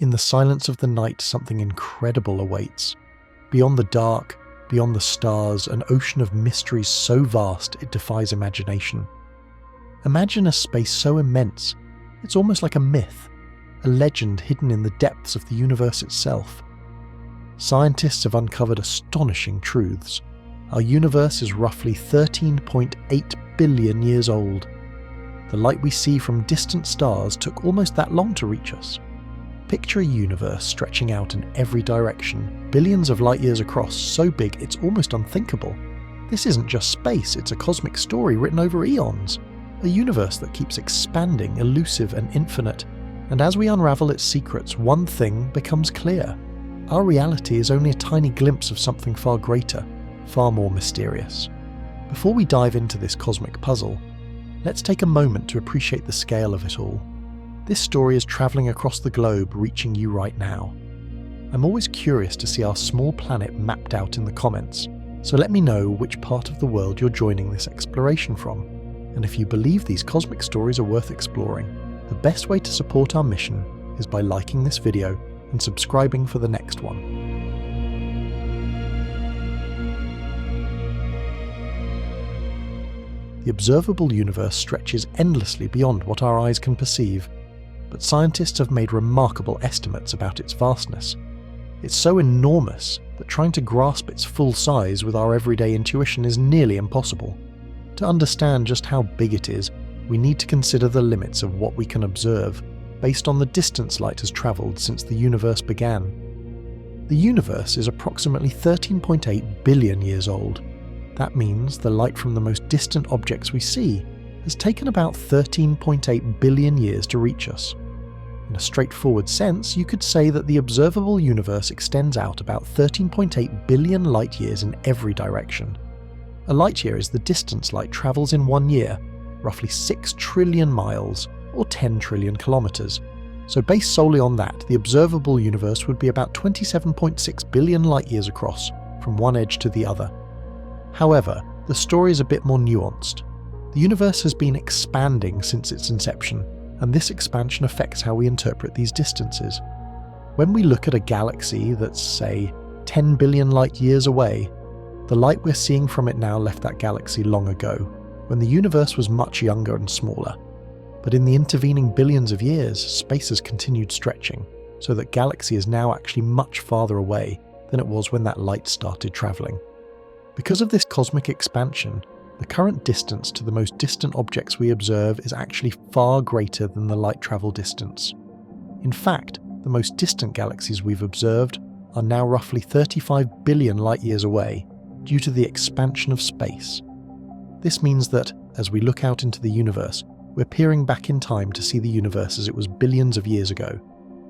In the silence of the night, something incredible awaits. Beyond the dark, beyond the stars, an ocean of mysteries so vast it defies imagination. Imagine a space so immense, it's almost like a myth, a legend hidden in the depths of the universe itself. Scientists have uncovered astonishing truths. Our universe is roughly 13.8 billion years old. The light we see from distant stars took almost that long to reach us. Picture a universe stretching out in every direction, billions of light years across, so big it's almost unthinkable. This isn't just space, it's a cosmic story written over eons. A universe that keeps expanding, elusive and infinite. And as we unravel its secrets, one thing becomes clear. Our reality is only a tiny glimpse of something far greater, far more mysterious. Before we dive into this cosmic puzzle, let's take a moment to appreciate the scale of it all. This story is travelling across the globe, reaching you right now. I'm always curious to see our small planet mapped out in the comments, so let me know which part of the world you're joining this exploration from. And if you believe these cosmic stories are worth exploring, the best way to support our mission is by liking this video and subscribing for the next one. The observable universe stretches endlessly beyond what our eyes can perceive, but scientists have made remarkable estimates about its vastness. It's so enormous that trying to grasp its full size with our everyday intuition is nearly impossible. To understand just how big it is, we need to consider the limits of what we can observe, based on the distance light has travelled since the universe began. The universe is approximately 13.8 billion years old. That means the light from the most distant objects we see has taken about 13.8 billion years to reach us. In a straightforward sense, you could say that the observable universe extends out about 13.8 billion light-years in every direction. A light-year is the distance light travels in 1 year, roughly 6 trillion miles, or 10 trillion kilometers. So based solely on that, the observable universe would be about 27.6 billion light-years across, from one edge to the other. However, the story is a bit more nuanced. The universe has been expanding since its inception, and this expansion affects how we interpret these distances. When we look at a galaxy that's, say, 10 billion light-years away, the light we're seeing from it now left that galaxy long ago, when the universe was much younger and smaller. But in the intervening billions of years, space has continued stretching, so that galaxy is now actually much farther away than it was when that light started travelling. Because of this cosmic expansion, the current distance to the most distant objects we observe is actually far greater than the light travel distance. In fact, the most distant galaxies we've observed are now roughly 35 billion light-years away, due to the expansion of space. This means that, as we look out into the universe, we're peering back in time to see the universe as it was billions of years ago,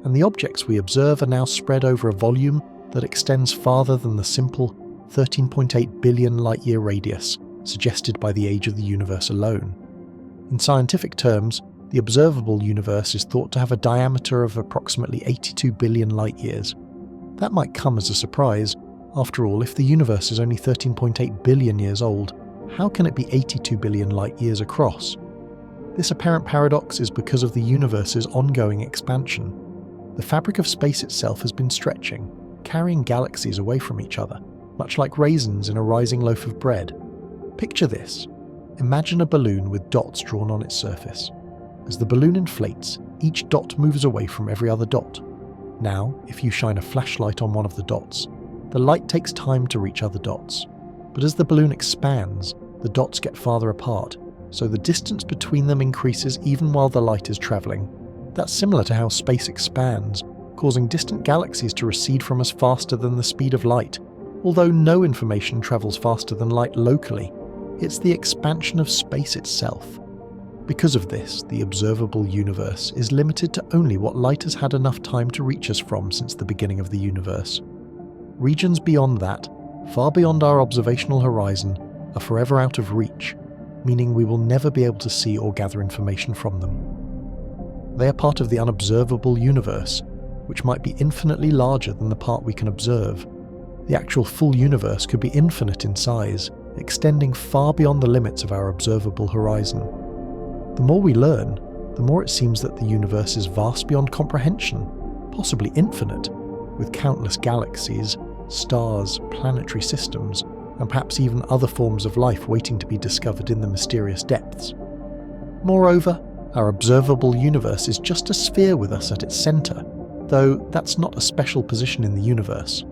and the objects we observe are now spread over a volume that extends farther than the simple 13.8 billion light-year radius suggested by the age of the universe alone. In scientific terms, the observable universe is thought to have a diameter of approximately 82 billion light-years. That might come as a surprise. After all, if the universe is only 13.8 billion years old, how can it be 82 billion light-years across? This apparent paradox is because of the universe's ongoing expansion. The fabric of space itself has been stretching, carrying galaxies away from each other, much like raisins in a rising loaf of bread. Picture this. Imagine a balloon with dots drawn on its surface. As the balloon inflates, each dot moves away from every other dot. Now, if you shine a flashlight on one of the dots, the light takes time to reach other dots. But as the balloon expands, the dots get farther apart, so the distance between them increases even while the light is travelling. That's similar to how space expands, causing distant galaxies to recede from us faster than the speed of light. Although no information travels faster than light locally, it's the expansion of space itself. Because of this, the observable universe is limited to only what light has had enough time to reach us from since the beginning of the universe. Regions beyond that, far beyond our observational horizon, are forever out of reach, meaning we will never be able to see or gather information from them. They are part of the unobservable universe, which might be infinitely larger than the part we can observe. The actual full universe could be infinite in size, extending far beyond the limits of our observable horizon. The more we learn, the more it seems that the universe is vast beyond comprehension, possibly infinite, with countless galaxies, stars, planetary systems, and perhaps even other forms of life waiting to be discovered in the mysterious depths. Moreover, our observable universe is just a sphere with us at its centre, though that's not a special position in the universe.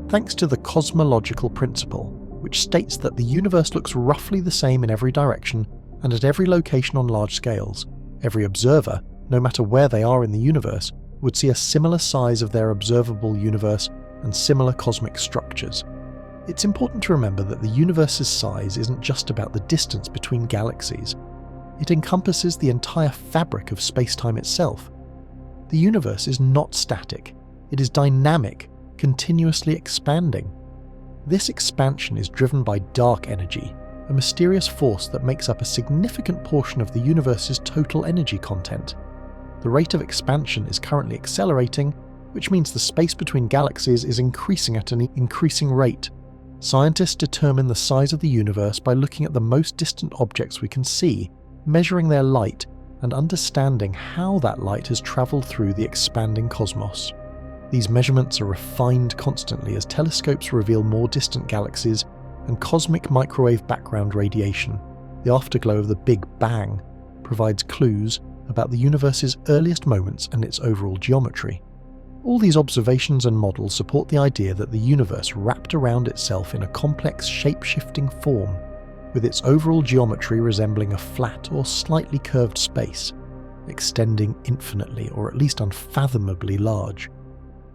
Thanks to the cosmological principle, which states that the universe looks roughly the same in every direction and at every location on large scales, every observer, no matter where they are in the universe, would see a similar size of their observable universe and similar cosmic structures. It's important to remember that the universe's size isn't just about the distance between galaxies. It encompasses the entire fabric of spacetime itself. The universe is not static. It is dynamic, continuously expanding. This expansion is driven by dark energy, a mysterious force that makes up a significant portion of the universe's total energy content. The rate of expansion is currently accelerating, which means the space between galaxies is increasing at an increasing rate. Scientists determine the size of the universe by looking at the most distant objects we can see, measuring their light, and understanding how that light has travelled through the expanding cosmos. These measurements are refined constantly as telescopes reveal more distant galaxies and cosmic microwave background radiation. The afterglow of the Big Bang provides clues about the universe's earliest moments and its overall geometry. All these observations and models support the idea that the universe wrapped around itself in a complex shape-shifting form, with its overall geometry resembling a flat or slightly curved space, extending infinitely or at least unfathomably large.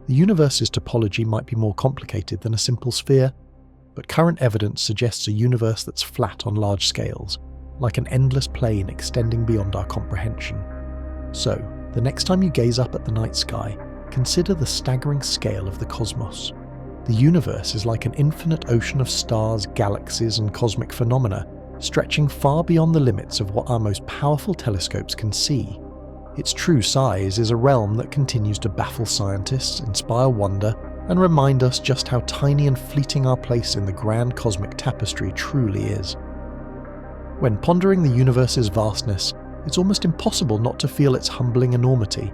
The universe's topology might be more complicated than a simple sphere, but current evidence suggests a universe that's flat on large scales, like an endless plane extending beyond our comprehension. So, the next time you gaze up at the night sky, consider the staggering scale of the cosmos. The universe is like an infinite ocean of stars, galaxies, and cosmic phenomena, stretching far beyond the limits of what our most powerful telescopes can see. Its true size is a realm that continues to baffle scientists, inspire wonder, and remind us just how tiny and fleeting our place in the grand cosmic tapestry truly is. When pondering the universe's vastness, it's almost impossible not to feel its humbling enormity.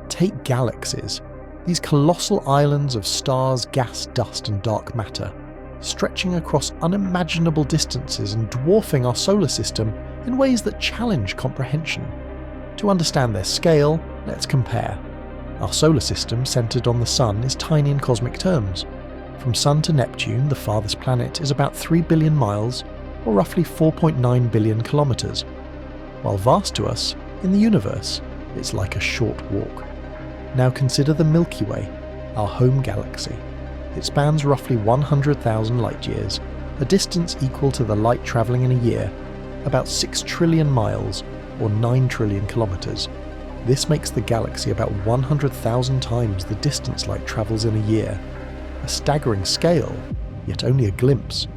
Take galaxies, these colossal islands of stars, gas, dust, and dark matter, stretching across unimaginable distances and dwarfing our solar system in ways that challenge comprehension. To understand their scale, let's compare. Our solar system, centred on the Sun, is tiny in cosmic terms. From Sun to Neptune, the farthest planet, is about 3 billion miles, or roughly 4.9 billion kilometres. While vast to us, in the universe, it's like a short walk. Now consider the Milky Way, our home galaxy. It spans roughly 100,000 light-years, a distance equal to the light travelling in a year, about 6 trillion miles, or 9 trillion kilometres. This makes the galaxy about 100,000 times the distance light travels in a year. A staggering scale, yet only a glimpse.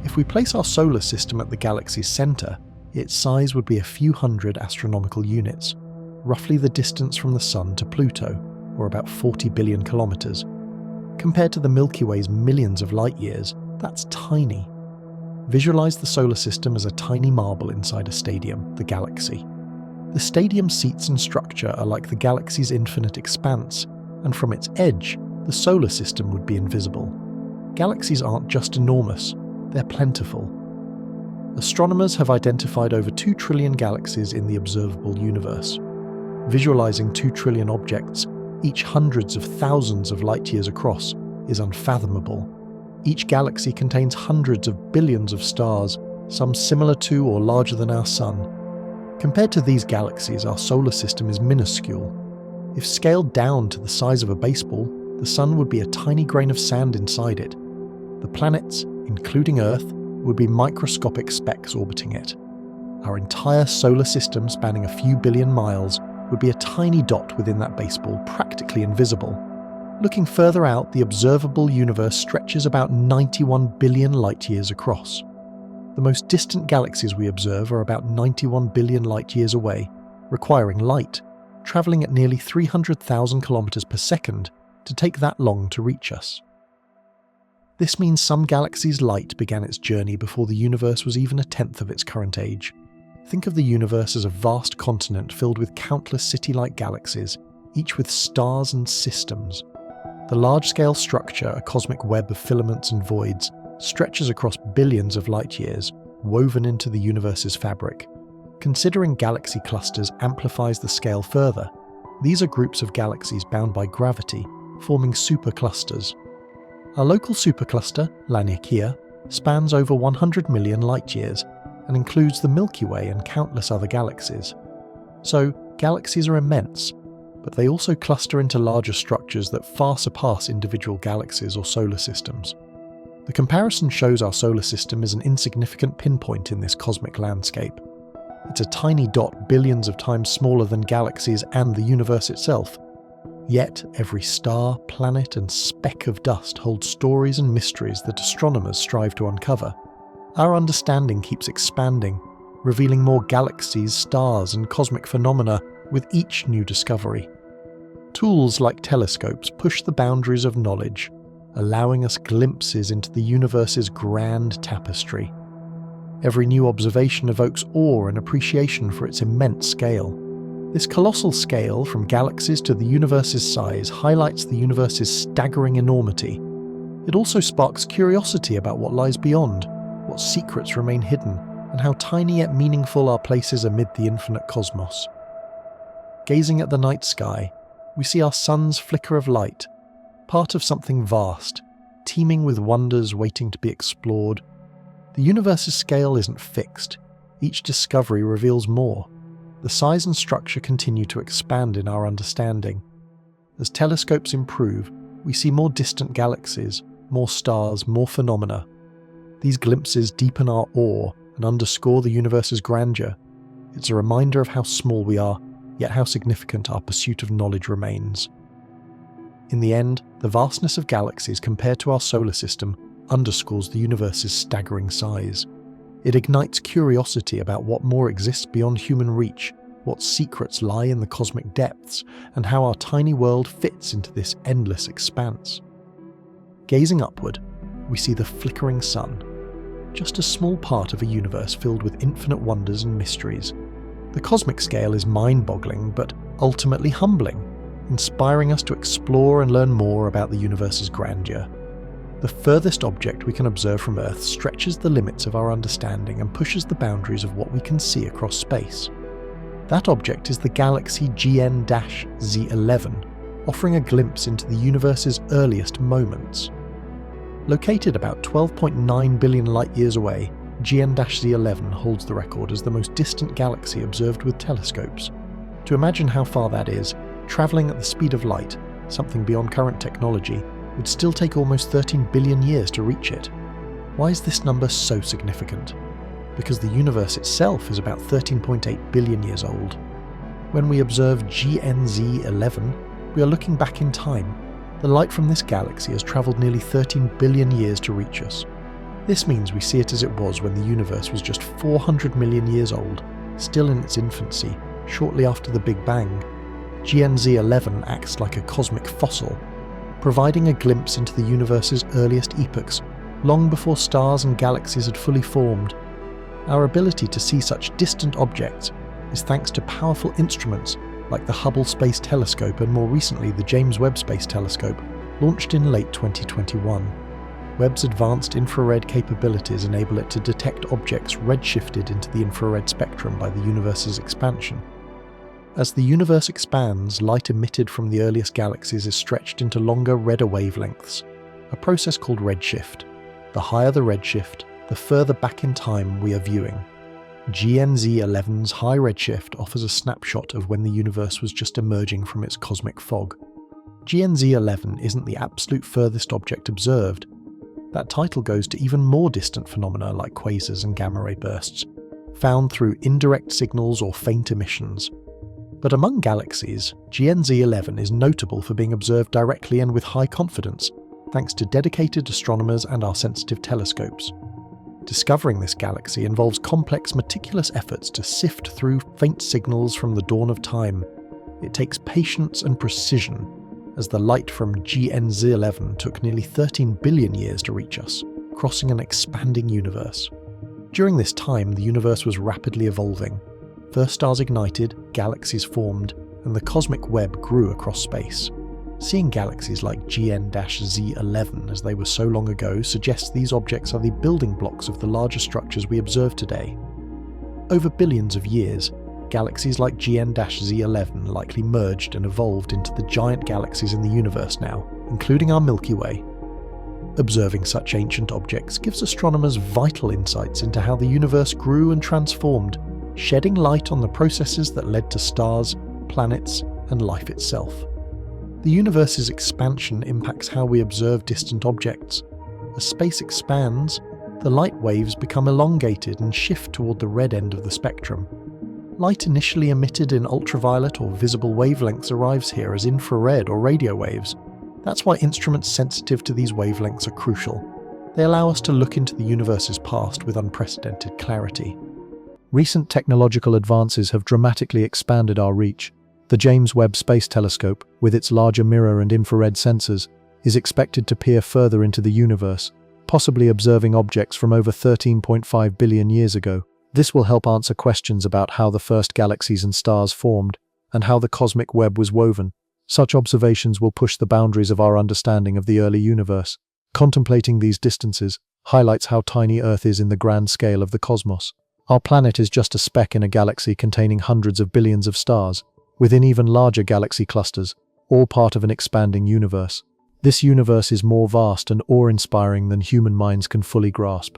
If we place our solar system at the galaxy's centre, its size would be a few hundred astronomical units, roughly the distance from the Sun to Pluto, or about 40 billion kilometres. Compared to the Milky Way's millions of light-years, that's tiny. Visualise the solar system as a tiny marble inside a stadium, the galaxy. The stadium's seats and structure are like the galaxy's infinite expanse, and from its edge, the solar system would be invisible. Galaxies aren't just enormous, they're plentiful. Astronomers have identified over 2 trillion galaxies in the observable universe. Visualizing 2 trillion objects, each hundreds of thousands of light-years across, is unfathomable. Each galaxy contains hundreds of billions of stars, some similar to or larger than our Sun. Compared to these galaxies, our solar system is minuscule. If scaled down to the size of a baseball, the Sun would be a tiny grain of sand inside it. The planets, including Earth, would be microscopic specks orbiting it. Our entire solar system, spanning a few billion miles, would be a tiny dot within that baseball, practically invisible. Looking further out, the observable universe stretches about 91 billion light-years across. The most distant galaxies we observe are about 91 billion light-years away, requiring light, travelling at nearly 300,000 kilometers per second to take that long to reach us. This means some galaxies' light began its journey before the universe was even a tenth of its current age. Think of the universe as a vast continent filled with countless city-like galaxies, each with stars and systems. The large-scale structure, a cosmic web of filaments and voids, stretches across billions of light-years, woven into the universe's fabric. Considering galaxy clusters amplifies the scale further. These are groups of galaxies bound by gravity, forming superclusters. Our local supercluster, Laniakea, spans over 100 million light-years and includes the Milky Way and countless other galaxies. So, galaxies are immense, but they also cluster into larger structures that far surpass individual galaxies or solar systems. The comparison shows our solar system is an insignificant pinpoint in this cosmic landscape. It's a tiny dot billions of times smaller than galaxies and the universe itself. Yet, every star, planet, and speck of dust holds stories and mysteries that astronomers strive to uncover. Our understanding keeps expanding, revealing more galaxies, stars, and cosmic phenomena with each new discovery. Tools like telescopes push the boundaries of knowledge, allowing us glimpses into the universe's grand tapestry. Every new observation evokes awe and appreciation for its immense scale. This colossal scale, from galaxies to the universe's size, highlights the universe's staggering enormity. It also sparks curiosity about what lies beyond, what secrets remain hidden, and how tiny yet meaningful our place is amid the infinite cosmos. Gazing at the night sky, we see our sun's flicker of light, part of something vast, teeming with wonders waiting to be explored. The universe's scale isn't fixed. Each discovery reveals more. The size and structure continue to expand in our understanding. As telescopes improve, we see more distant galaxies, more stars, more phenomena. These glimpses deepen our awe and underscore the universe's grandeur. It's a reminder of how small we are, yet how significant our pursuit of knowledge remains. In the end, the vastness of galaxies compared to our solar system underscores the universe's staggering size. It ignites curiosity about what more exists beyond human reach, what secrets lie in the cosmic depths, and how our tiny world fits into this endless expanse. Gazing upward, we see the flickering sun, just a small part of a universe filled with infinite wonders and mysteries. The cosmic scale is mind-boggling, but ultimately humbling, inspiring us to explore and learn more about the universe's grandeur. The furthest object we can observe from Earth stretches the limits of our understanding and pushes the boundaries of what we can see across space. That object is the galaxy GN-Z11, offering a glimpse into the universe's earliest moments. Located about 12.9 billion light-years away, GN-Z11 holds the record as the most distant galaxy observed with telescopes. To imagine how far that is, travelling at the speed of light, something beyond current technology, would still take almost 13 billion years to reach it. Why is this number so significant? Because the universe itself is about 13.8 billion years old. When we observe GN-Z11, we are looking back in time. The light from this galaxy has travelled nearly 13 billion years to reach us. This means we see it as it was when the universe was just 400 million years old, still in its infancy, shortly after the Big Bang. GN-Z11 acts like a cosmic fossil, providing a glimpse into the universe's earliest epochs, long before stars and galaxies had fully formed. Our ability to see such distant objects is thanks to powerful instruments like the Hubble Space Telescope and more recently the James Webb Space Telescope, launched in late 2021. Webb's advanced infrared capabilities enable it to detect objects redshifted into the infrared spectrum by the universe's expansion. As the universe expands, light emitted from the earliest galaxies is stretched into longer, redder wavelengths, a process called redshift. The higher the redshift, the further back in time we are viewing. GN-Z11's high redshift offers a snapshot of when the universe was just emerging from its cosmic fog. GN-Z11 isn't the absolute furthest object observed. That title goes to even more distant phenomena like quasars and gamma-ray bursts, found through indirect signals or faint emissions. But among galaxies, GN-Z11 is notable for being observed directly and with high confidence, thanks to dedicated astronomers and our sensitive telescopes. Discovering this galaxy involves complex, meticulous efforts to sift through faint signals from the dawn of time. It takes patience and precision, as the light from GN-Z11 took nearly 13 billion years to reach us, crossing an expanding universe. During this time, the universe was rapidly evolving. First stars ignited, galaxies formed, and the cosmic web grew across space. Seeing galaxies like GN-Z11 as they were so long ago suggests these objects are the building blocks of the larger structures we observe today. Over billions of years, galaxies like GN-Z11 likely merged and evolved into the giant galaxies in the universe now, including our Milky Way. Observing such ancient objects gives astronomers vital insights into how the universe grew and transformed, shedding light on the processes that led to stars, planets, and life itself. The universe's expansion impacts how we observe distant objects. As space expands, the light waves become elongated and shift toward the red end of the spectrum. Light initially emitted in ultraviolet or visible wavelengths arrives here as infrared or radio waves. That's why instruments sensitive to these wavelengths are crucial. They allow us to look into the universe's past with unprecedented clarity. Recent technological advances have dramatically expanded our reach. The James Webb Space Telescope, with its larger mirror and infrared sensors, is expected to peer further into the universe, possibly observing objects from over 13.5 billion years ago. This will help answer questions about how the first galaxies and stars formed, and how the cosmic web was woven. Such observations will push the boundaries of our understanding of the early universe. Contemplating these distances highlights how tiny Earth is in the grand scale of the cosmos. Our planet is just a speck in a galaxy containing hundreds of billions of stars, within even larger galaxy clusters, all part of an expanding universe. This universe is more vast and awe-inspiring than human minds can fully grasp.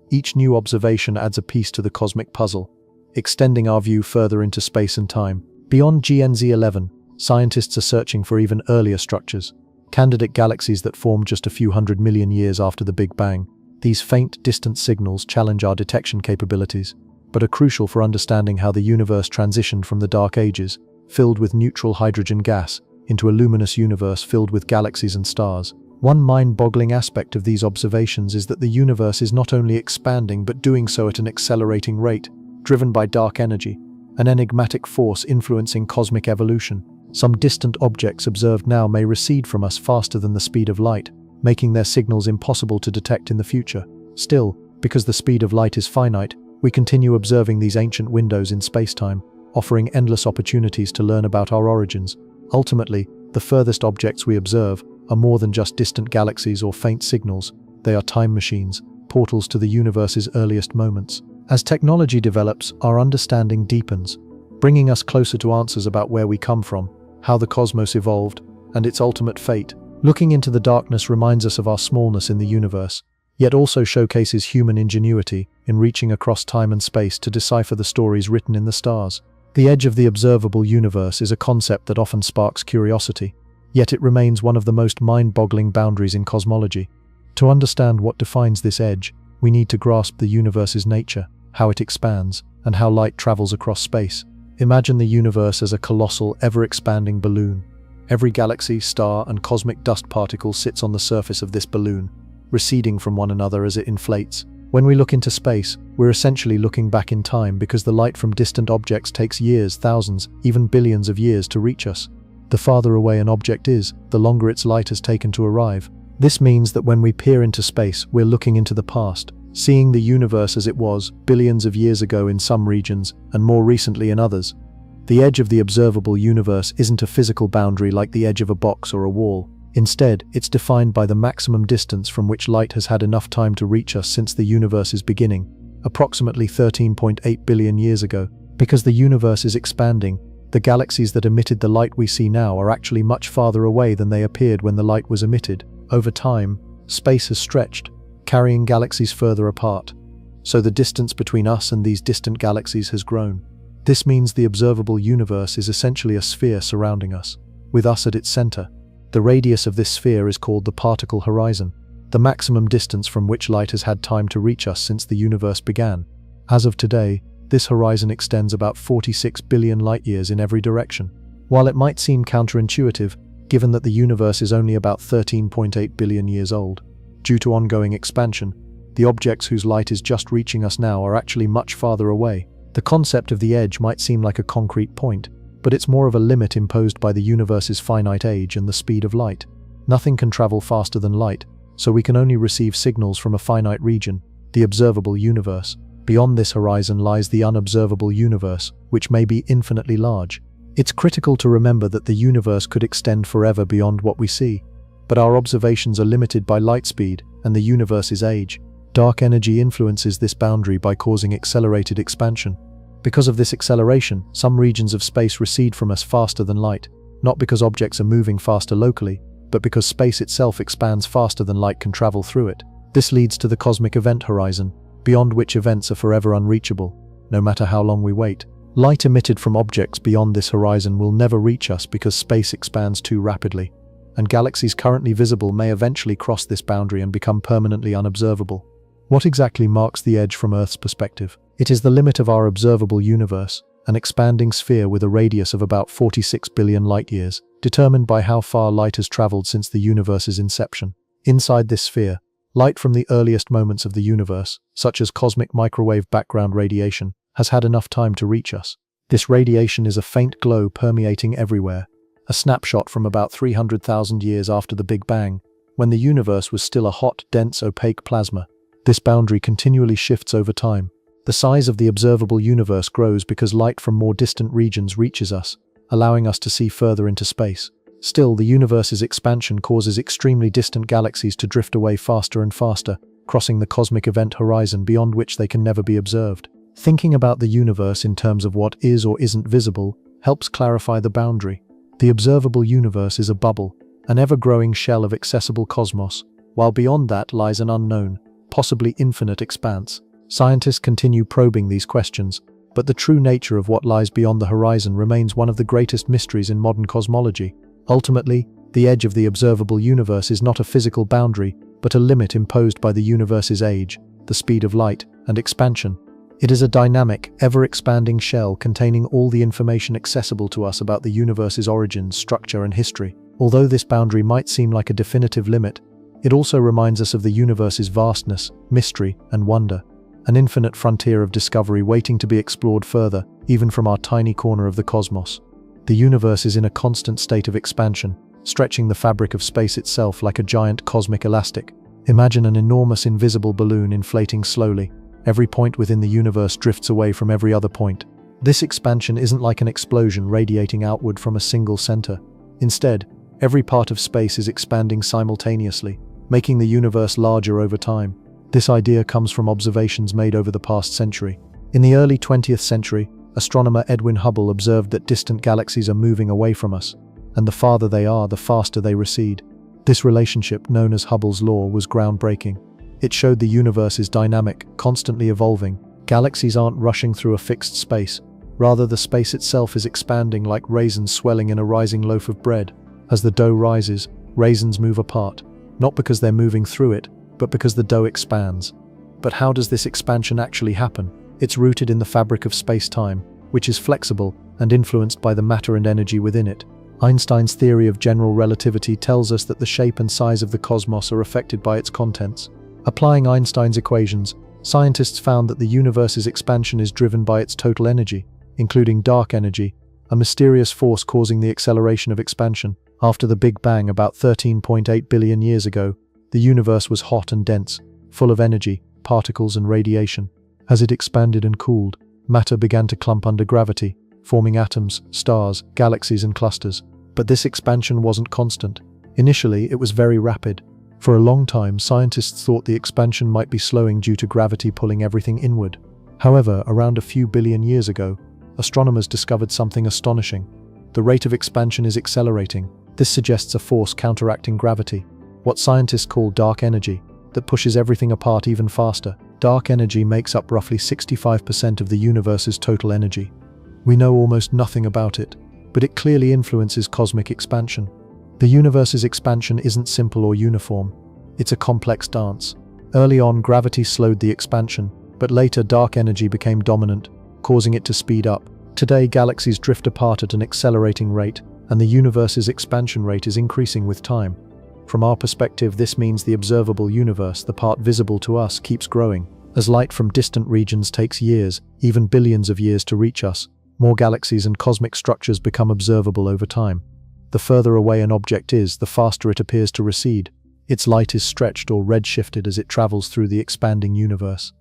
Each new observation adds a piece to the cosmic puzzle, extending our view further into space and time. Beyond GN-Z11, scientists are searching for even earlier structures, candidate galaxies that formed just a few 100 million years after the Big Bang. These faint, distant signals challenge our detection capabilities, but are crucial for understanding how the universe transitioned from the Dark Ages, filled with neutral hydrogen gas, into a luminous universe filled with galaxies and stars. One mind-boggling aspect of these observations is that the universe is not only expanding but doing so at an accelerating rate, driven by dark energy, an enigmatic force influencing cosmic evolution. Some distant objects observed now may recede from us faster than the speed of light, making their signals impossible to detect in the future. Still, because the speed of light is finite, we continue observing these ancient windows in spacetime, offering endless opportunities to learn about our origins. Ultimately, the furthest objects we observe are more than just distant galaxies or faint signals. They are time machines, portals to the universe's earliest moments. As technology develops, our understanding deepens, bringing us closer to answers about where we come from, how the cosmos evolved, and its ultimate fate. Looking into the darkness reminds us of our smallness in the universe, yet also showcases human ingenuity in reaching across time and space to decipher the stories written in the stars. The edge of the observable universe is a concept that often sparks curiosity, yet it remains one of the most mind-boggling boundaries in cosmology. To understand what defines this edge, we need to grasp the universe's nature, how it expands, and how light travels across space. Imagine the universe as a colossal, ever-expanding balloon. Every galaxy, star, and cosmic dust particle sits on the surface of this balloon, receding from one another as it inflates. When we look into space, we're essentially looking back in time because the light from distant objects takes years, thousands, even billions of years to reach us. The farther away an object is, the longer its light has taken to arrive. This means that when we peer into space, we're looking into the past, seeing the universe as it was billions of years ago in some regions and more recently in others. The edge of the observable universe isn't a physical boundary like the edge of a box or a wall. Instead, it's defined by the maximum distance from which light has had enough time to reach us since the universe's beginning, approximately 13.8 billion years ago. Because the universe is expanding, the galaxies that emitted the light we see now are actually much farther away than they appeared when the light was emitted. Over time, space has stretched, carrying galaxies further apart, so the distance between us and these distant galaxies has grown. This means the observable universe is essentially a sphere surrounding us, with us at its center. The radius of this sphere is called the particle horizon, the maximum distance from which light has had time to reach us since the universe began. As of today, this horizon extends about 46 billion light-years in every direction. While it might seem counterintuitive, given that the universe is only about 13.8 billion years old, due to ongoing expansion, the objects whose light is just reaching us now are actually much farther away. The concept of the edge might seem like a concrete point, but it's more of a limit imposed by the universe's finite age and the speed of light. Nothing can travel faster than light, so we can only receive signals from a finite region, the observable universe. Beyond this horizon lies the unobservable universe, which may be infinitely large. It's critical to remember that the universe could extend forever beyond what we see, but our observations are limited by light speed and the universe's age. Dark energy influences this boundary by causing accelerated expansion. Because of this acceleration, some regions of space recede from us faster than light, not because objects are moving faster locally, but because space itself expands faster than light can travel through it. This leads to the cosmic event horizon, beyond which events are forever unreachable, no matter how long we wait. Light emitted from objects beyond this horizon will never reach us because space expands too rapidly, and galaxies currently visible may eventually cross this boundary and become permanently unobservable. What exactly marks the edge from Earth's perspective? It is the limit of our observable universe, an expanding sphere with a radius of about 46 billion light-years, determined by how far light has traveled since the universe's inception. Inside this sphere, light from the earliest moments of the universe, such as cosmic microwave background radiation, has had enough time to reach us. This radiation is a faint glow permeating everywhere, a snapshot from about 300,000 years after the Big Bang, when the universe was still a hot, dense, opaque plasma. This boundary continually shifts over time. The size of the observable universe grows because light from more distant regions reaches us, allowing us to see further into space. Still, the universe's expansion causes extremely distant galaxies to drift away faster and faster, crossing the cosmic event horizon beyond which they can never be observed. Thinking about the universe in terms of what is or isn't visible helps clarify the boundary. The observable universe is a bubble, an ever-growing shell of accessible cosmos, while beyond that lies an unknown, possibly infinite expanse. Scientists continue probing these questions, but the true nature of what lies beyond the horizon remains one of the greatest mysteries in modern cosmology. Ultimately, the edge of the observable universe is not a physical boundary, but a limit imposed by the universe's age, the speed of light, and expansion. It is a dynamic, ever-expanding shell containing all the information accessible to us about the universe's origins, structure, and history. Although this boundary might seem like a definitive limit, it also reminds us of the universe's vastness, mystery, and wonder, an infinite frontier of discovery waiting to be explored further, even from our tiny corner of the cosmos. The universe is in a constant state of expansion, stretching the fabric of space itself like a giant cosmic elastic. Imagine an enormous invisible balloon inflating slowly. Every point within the universe drifts away from every other point. This expansion isn't like an explosion radiating outward from a single center. Instead, every part of space is expanding simultaneously, making the universe larger over time. This idea comes from observations made over the past century. In the early 20th century, astronomer Edwin Hubble observed that distant galaxies are moving away from us, and the farther they are, the faster they recede. This relationship, known as Hubble's law, was groundbreaking. It showed the universe is dynamic, constantly evolving. Galaxies aren't rushing through a fixed space. Rather, the space itself is expanding like raisins swelling in a rising loaf of bread. As the dough rises, raisins move apart, not because they're moving through it, but because the dough expands. But how does this expansion actually happen? It's rooted in the fabric of space-time, which is flexible and influenced by the matter and energy within it. Einstein's theory of general relativity tells us that the shape and size of the cosmos are affected by its contents. Applying Einstein's equations, scientists found that the universe's expansion is driven by its total energy, including dark energy, a mysterious force causing the acceleration of expansion. After the Big Bang about 13.8 billion years ago, the universe was hot and dense, full of energy, particles and radiation. As it expanded and cooled, matter began to clump under gravity, forming atoms, stars, galaxies and clusters. But this expansion wasn't constant. Initially, it was very rapid. For a long time, scientists thought the expansion might be slowing due to gravity pulling everything inward. However, around a few billion years ago, astronomers discovered something astonishing. The rate of expansion is accelerating. This suggests a force counteracting gravity, what scientists call dark energy, that pushes everything apart even faster. Dark energy makes up roughly 65% of the universe's total energy. We know almost nothing about it, but it clearly influences cosmic expansion. The universe's expansion isn't simple or uniform. It's a complex dance. Early on, gravity slowed the expansion, but later dark energy became dominant, causing it to speed up. Today, galaxies drift apart at an accelerating rate, and the universe's expansion rate is increasing with time. From our perspective, this means the observable universe, the part visible to us, keeps growing. As light from distant regions takes years, even billions of years to reach us, more galaxies and cosmic structures become observable over time. The further away an object is, the faster it appears to recede. Its light is stretched or redshifted as it travels through the expanding universe.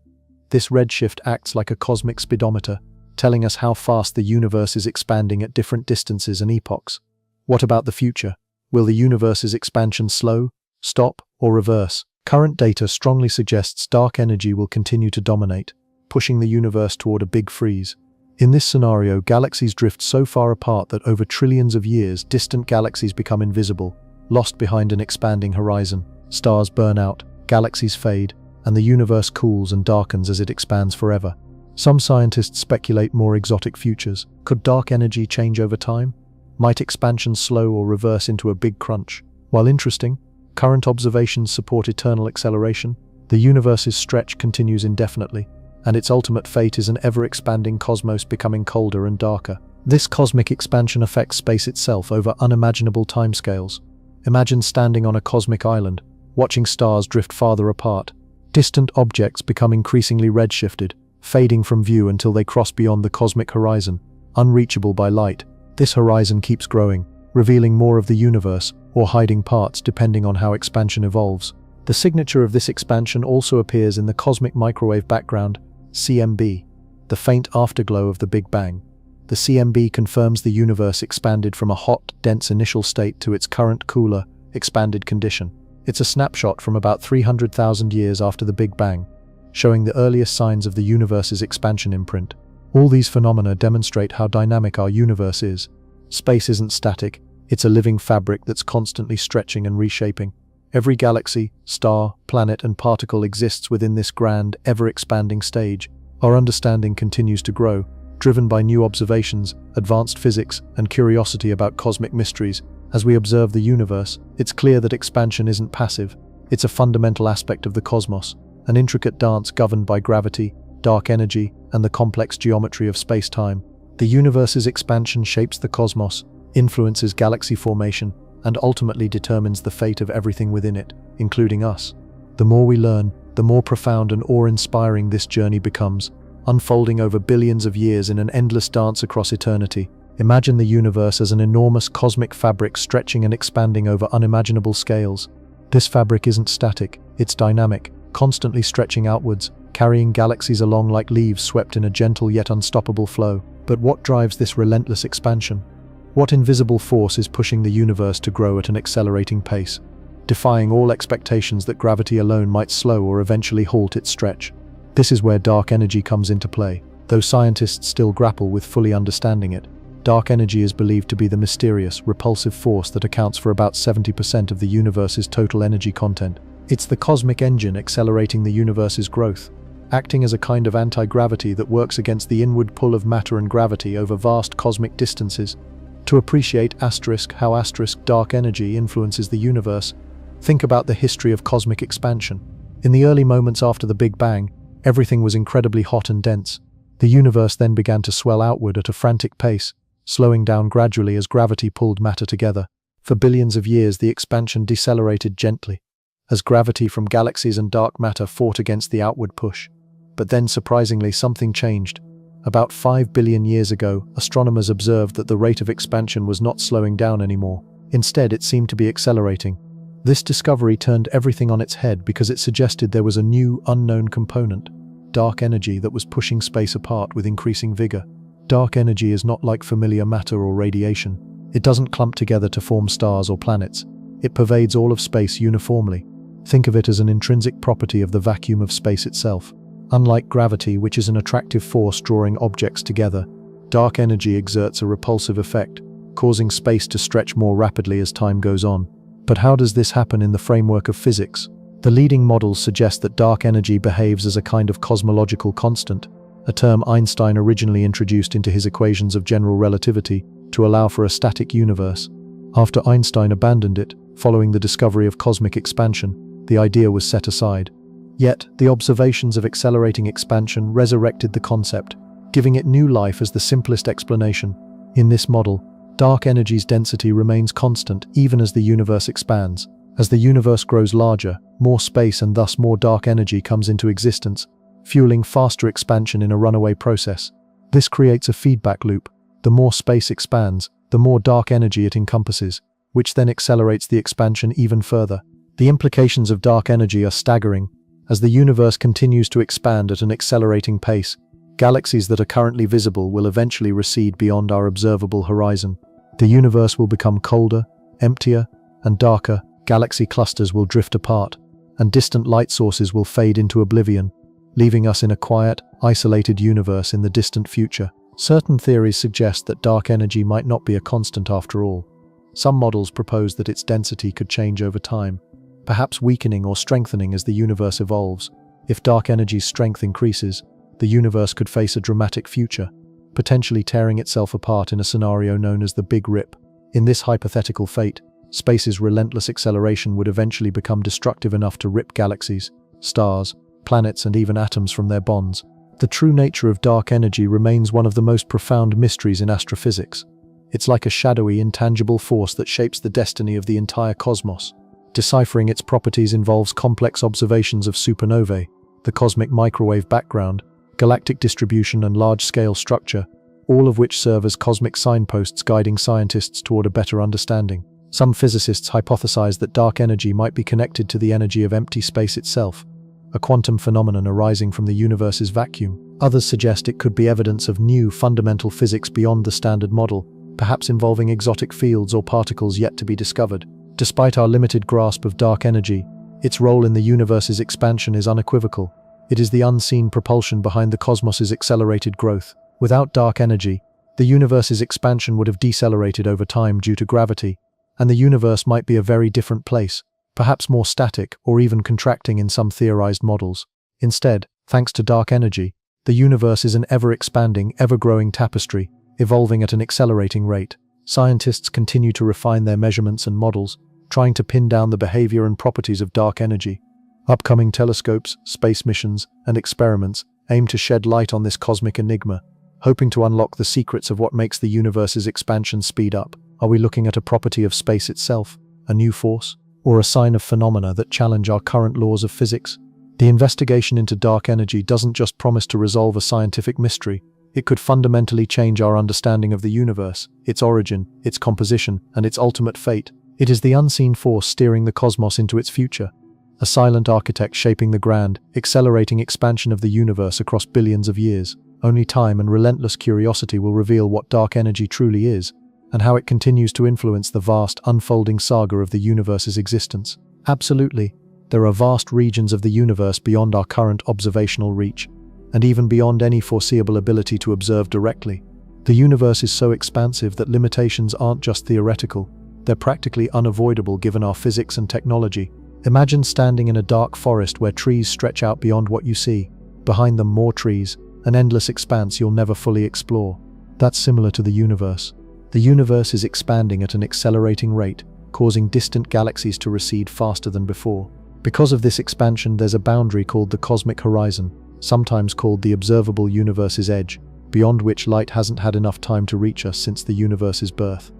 This redshift acts like a cosmic speedometer, telling us how fast the universe is expanding at different distances and epochs. What about the future? Will the universe's expansion slow, stop, or reverse? Current data strongly suggests dark energy will continue to dominate, pushing the universe toward a big freeze. In this scenario, galaxies drift so far apart that over trillions of years, distant galaxies become invisible, lost behind an expanding horizon. Stars burn out, galaxies fade, and the universe cools and darkens as it expands forever. Some scientists speculate more exotic futures. Could dark energy change over time? Might expansion slow or reverse into a big crunch? While interesting, current observations support eternal acceleration. The universe's stretch continues indefinitely, and its ultimate fate is an ever-expanding cosmos becoming colder and darker. This cosmic expansion affects space itself over unimaginable timescales. Imagine standing on a cosmic island, watching stars drift farther apart. Distant objects become increasingly redshifted, fading from view until they cross beyond the cosmic horizon, unreachable by light. This horizon keeps growing, revealing more of the universe, or hiding parts depending on how expansion evolves. The signature of this expansion also appears in the cosmic microwave background, CMB, the faint afterglow of the Big Bang. The CMB confirms the universe expanded from a hot, dense initial state to its current cooler, expanded condition. It's a snapshot from about 300,000 years after the Big Bang, showing the earliest signs of the universe's expansion imprint. All these phenomena demonstrate how dynamic our universe is. Space isn't static, it's a living fabric that's constantly stretching and reshaping. Every galaxy, star, planet, and particle exists within this grand, ever-expanding stage. Our understanding continues to grow, driven by new observations, advanced physics, and curiosity about cosmic mysteries. As we observe the universe, it's clear that expansion isn't passive. It's a fundamental aspect of the cosmos, an intricate dance governed by gravity, dark energy, and the complex geometry of space-time. The universe's expansion shapes the cosmos, influences galaxy formation, and ultimately determines the fate of everything within it, including us. The more we learn, the more profound and awe-inspiring this journey becomes, unfolding over billions of years in an endless dance across eternity. Imagine the universe as an enormous cosmic fabric stretching and expanding over unimaginable scales. This fabric isn't static, it's dynamic, constantly stretching outwards, carrying galaxies along like leaves swept in a gentle yet unstoppable flow. But what drives this relentless expansion? What invisible force is pushing the universe to grow at an accelerating pace, defying all expectations that gravity alone might slow or eventually halt its stretch? This is where dark energy comes into play. Though scientists still grapple with fully understanding it, dark energy is believed to be the mysterious, repulsive force that accounts for about 70% of the universe's total energy content. It's the cosmic engine accelerating the universe's growth, acting as a kind of anti-gravity that works against the inward pull of matter and gravity over vast cosmic distances. To appreciate how dark energy influences the universe, think about the history of cosmic expansion. In the early moments after the Big Bang, everything was incredibly hot and dense. The universe then began to swell outward at a frantic pace, slowing down gradually as gravity pulled matter together. For billions of years, the expansion decelerated gently, as gravity from galaxies and dark matter fought against the outward push. But then, surprisingly, something changed. About 5 billion years ago, astronomers observed that the rate of expansion was not slowing down anymore. Instead, it seemed to be accelerating. This discovery turned everything on its head because it suggested there was a new, unknown component, dark energy, that was pushing space apart with increasing vigor. Dark energy is not like familiar matter or radiation. It doesn't clump together to form stars or planets. It pervades all of space uniformly. Think of it as an intrinsic property of the vacuum of space itself. Unlike gravity, which is an attractive force drawing objects together, dark energy exerts a repulsive effect, causing space to stretch more rapidly as time goes on. But how does this happen in the framework of physics? The leading models suggest that dark energy behaves as a kind of cosmological constant, a term Einstein originally introduced into his equations of general relativity to allow for a static universe. After Einstein abandoned it, following the discovery of cosmic expansion, the idea was set aside. Yet, the observations of accelerating expansion resurrected the concept, giving it new life as the simplest explanation. In this model, dark energy's density remains constant even as the universe expands. As the universe grows larger, more space and thus more dark energy comes into existence, fueling faster expansion in a runaway process. This creates a feedback loop. The more space expands, the more dark energy it encompasses, which then accelerates the expansion even further. The implications of dark energy are staggering. As the universe continues to expand at an accelerating pace, Galaxies that are currently visible will eventually recede beyond our observable horizon. The universe will become colder, emptier, and darker. Galaxy clusters will drift apart, and distant light sources will fade into oblivion, leaving us in a quiet, isolated universe in the distant future. Certain theories suggest that dark energy might not be a constant after all. Some models propose that its density could change over time, perhaps weakening or strengthening as the universe evolves. If dark energy's strength increases, the universe could face a dramatic future, potentially tearing itself apart in a scenario known as the Big Rip. In this hypothetical fate, space's relentless acceleration would eventually become destructive enough to rip galaxies, stars, planets, and even atoms from their bonds. The true nature of dark energy remains one of the most profound mysteries in astrophysics. It's like a shadowy, intangible force that shapes the destiny of the entire cosmos. Deciphering its properties involves complex observations of supernovae, the cosmic microwave background, galactic distribution, and large-scale structure, all of which serve as cosmic signposts guiding scientists toward a better understanding. Some physicists hypothesize that dark energy might be connected to the energy of empty space itself, a quantum phenomenon arising from the universe's vacuum. Others suggest it could be evidence of new, fundamental physics beyond the standard model, perhaps involving exotic fields or particles yet to be discovered. Despite our limited grasp of dark energy, its role in the universe's expansion is unequivocal. It is the unseen propulsion behind the cosmos's accelerated growth. Without dark energy, the universe's expansion would have decelerated over time due to gravity, and the universe might be a very different place, perhaps more static or even contracting in some theorized models. Instead, thanks to dark energy, the universe is an ever-expanding, ever-growing tapestry, evolving at an accelerating rate. Scientists continue to refine their measurements and models, trying to pin down the behavior and properties of dark energy. Upcoming telescopes, space missions, and experiments aim to shed light on this cosmic enigma, hoping to unlock the secrets of what makes the universe's expansion speed up. Are we looking at a property of space itself, a new force, or a sign of phenomena that challenge our current laws of physics? The investigation into dark energy doesn't just promise to resolve a scientific mystery, it could fundamentally change our understanding of the universe, its origin, its composition, and its ultimate fate. It is the unseen force steering the cosmos into its future, a silent architect shaping the grand, accelerating expansion of the universe across billions of years. Only time and relentless curiosity will reveal what dark energy truly is, and how it continues to influence the vast, unfolding saga of the universe's existence. Absolutely, there are vast regions of the universe beyond our current observational reach, and even beyond any foreseeable ability to observe directly. The universe is so expansive that limitations aren't just theoretical, they're practically unavoidable given our physics and technology. Imagine standing in a dark forest where trees stretch out beyond what you see. Behind them, more trees, an endless expanse you'll never fully explore. That's similar to the universe. The universe is expanding at an accelerating rate, causing distant galaxies to recede faster than before. Because of this expansion, there's a boundary called the cosmic horizon, sometimes called the observable universe's edge, beyond which light hasn't had enough time to reach us since the universe's birth.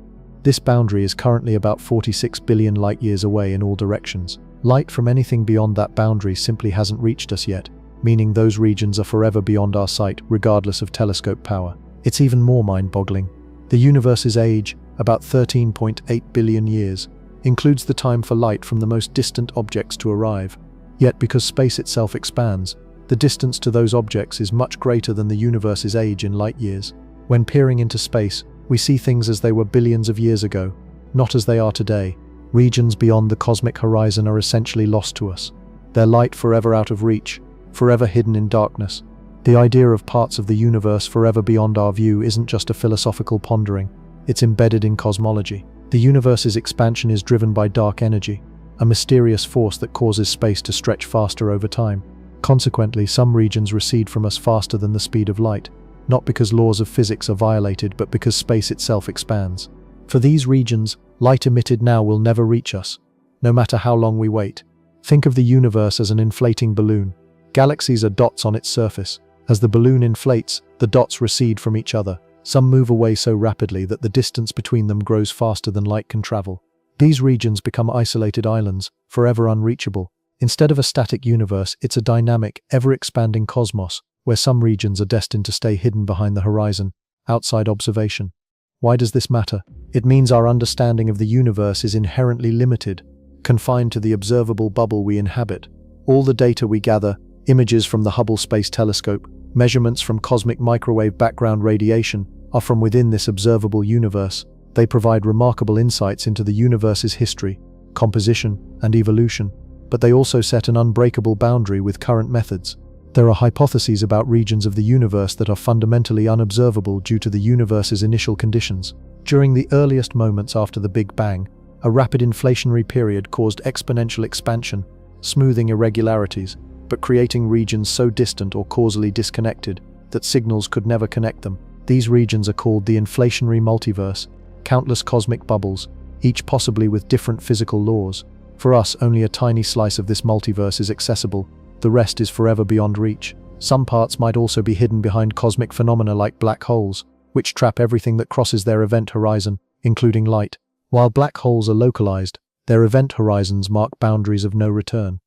This boundary is currently about 46 billion light-years away in all directions. Light from anything beyond that boundary simply hasn't reached us yet, meaning those regions are forever beyond our sight, regardless of telescope power. It's even more mind-boggling. The universe's age, about 13.8 billion years, includes the time for light from the most distant objects to arrive. Yet because space itself expands, the distance to those objects is much greater than the universe's age in light-years. When peering into space, we see things as they were billions of years ago, not as they are today. Regions beyond the cosmic horizon are essentially lost to us, their light forever out of reach, forever hidden in darkness. The idea of parts of the universe forever beyond our view isn't just a philosophical pondering, it's embedded in cosmology. The universe's expansion is driven by dark energy, a mysterious force that causes space to stretch faster over time. Consequently, some regions recede from us faster than the speed of light, not because laws of physics are violated, but because space itself expands. For these regions, light emitted now will never reach us, no matter how long we wait. Think of the universe as an inflating balloon. Galaxies are dots on its surface. As the balloon inflates, the dots recede from each other. Some move away so rapidly that the distance between them grows faster than light can travel. These regions become isolated islands, forever unreachable. Instead of a static universe, it's a dynamic, ever-expanding cosmos, where some regions are destined to stay hidden behind the horizon, outside observation. Why does this matter? It means our understanding of the universe is inherently limited, confined to the observable bubble we inhabit. All the data we gather, images from the Hubble Space Telescope, Measurements from cosmic microwave background radiation are from within this observable universe. They provide remarkable insights into the universe's history, composition, and evolution, but they also set an unbreakable boundary with current methods. There are hypotheses about regions of the universe that are fundamentally unobservable due to the universe's initial conditions. During the earliest moments after the Big Bang, a rapid inflationary period caused exponential expansion, smoothing irregularities, but creating regions so distant or causally disconnected that signals could never connect them. These regions are called the inflationary multiverse, countless cosmic bubbles, each possibly with different physical laws. For us, only a tiny slice of this multiverse is accessible. The rest is forever beyond reach. Some parts might also be hidden behind cosmic phenomena like black holes, which trap everything that crosses their event horizon, including light. While black holes are localized, their event horizons mark boundaries of no return.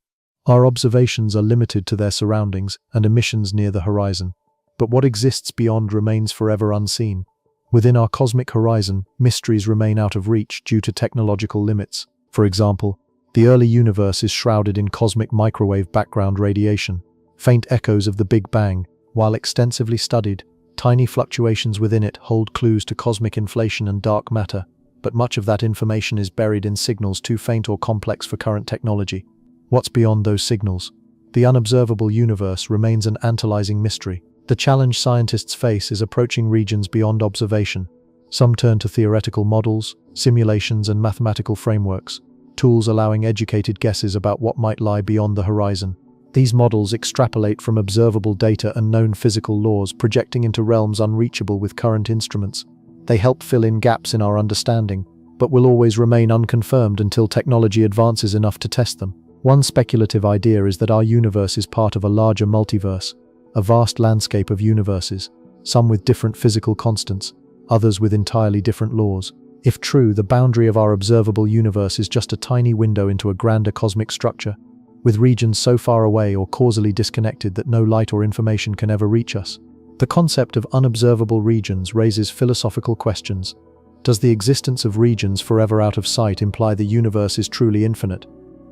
Our observations are limited to their surroundings and emissions near the horizon, but what exists beyond remains forever unseen. Within our cosmic horizon, mysteries remain out of reach due to technological limits. For example, the early universe is shrouded in cosmic microwave background radiation, faint echoes of the Big Bang. While extensively studied, tiny fluctuations within it hold clues to cosmic inflation and dark matter, but much of that information is buried in signals too faint or complex for current technology. What's beyond those signals? The unobservable universe remains an tantalizing mystery. The challenge scientists face is approaching regions beyond observation. Some turn to theoretical models, simulations, and mathematical frameworks, tools allowing educated guesses about what might lie beyond the horizon. These models extrapolate from observable data and known physical laws, projecting into realms unreachable with current instruments. They help fill in gaps in our understanding, but will always remain unconfirmed until technology advances enough to test them. One speculative idea is that our universe is part of a larger multiverse, a vast landscape of universes, some with different physical constants, others with entirely different laws. If true, the boundary of our observable universe is just a tiny window into a grander cosmic structure, with regions so far away or causally disconnected that no light or information can ever reach us. The concept of unobservable regions raises philosophical questions. Does the existence of regions forever out of sight imply the universe is truly infinite?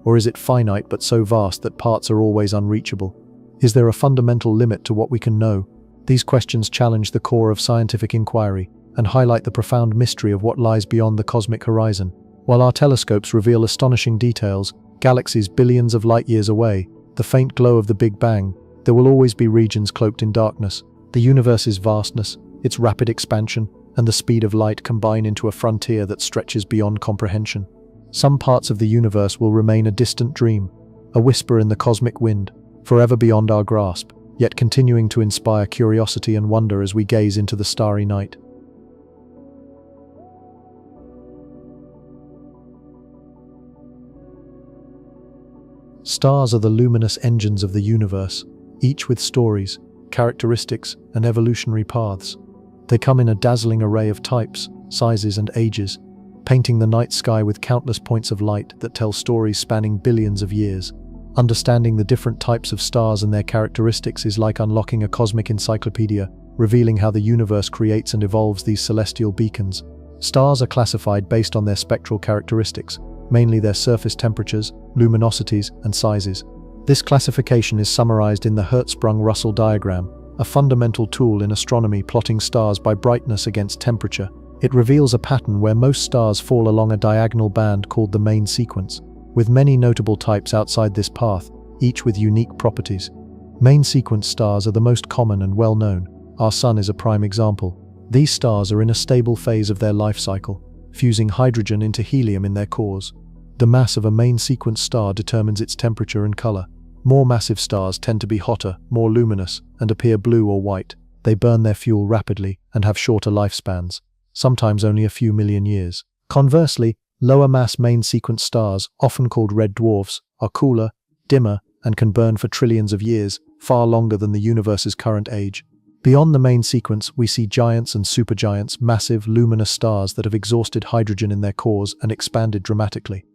Or is it finite but so vast that parts are always unreachable? Is there a fundamental limit to what we can know? These questions challenge the core of scientific inquiry and highlight the profound mystery of what lies beyond the cosmic horizon. While our telescopes reveal astonishing details, galaxies billions of light years away, the faint glow of the Big Bang, there will always be regions cloaked in darkness. The universe's vastness, its rapid expansion, and the speed of light combine into a frontier that stretches beyond comprehension. Some parts of the universe will remain a distant dream, a whisper in the cosmic wind, forever beyond our grasp, yet continuing to inspire curiosity and wonder as we gaze into the starry night. Stars are the luminous engines of the universe, each with stories, characteristics, and evolutionary paths. They come in a dazzling array of types, sizes, and ages, painting the night sky with countless points of light that tell stories spanning billions of years. Understanding the different types of stars and their characteristics is like unlocking a cosmic encyclopedia, revealing how the universe creates and evolves these celestial beacons. Stars are classified based on their spectral characteristics, mainly their surface temperatures, luminosities, and sizes. This classification is summarized in the Hertzsprung-Russell diagram, a fundamental tool in astronomy plotting stars by brightness against temperature. It reveals a pattern where most stars fall along a diagonal band called the main sequence, with many notable types outside this path, each with unique properties. Main sequence stars are the most common and well-known. Our Sun is a prime example. These stars are in a stable phase of their life cycle, fusing hydrogen into helium in their cores. The mass of a main sequence star determines its temperature and color. More massive stars tend to be hotter, more luminous, and appear blue or white. They burn their fuel rapidly and have shorter lifespans, sometimes only a few million years. Conversely, lower mass main sequence stars, often called red dwarfs, are cooler, dimmer, and can burn for trillions of years, far longer than the universe's current age. Beyond the main sequence, we see giants and supergiants, massive, luminous stars that have exhausted hydrogen in their cores and expanded dramatically.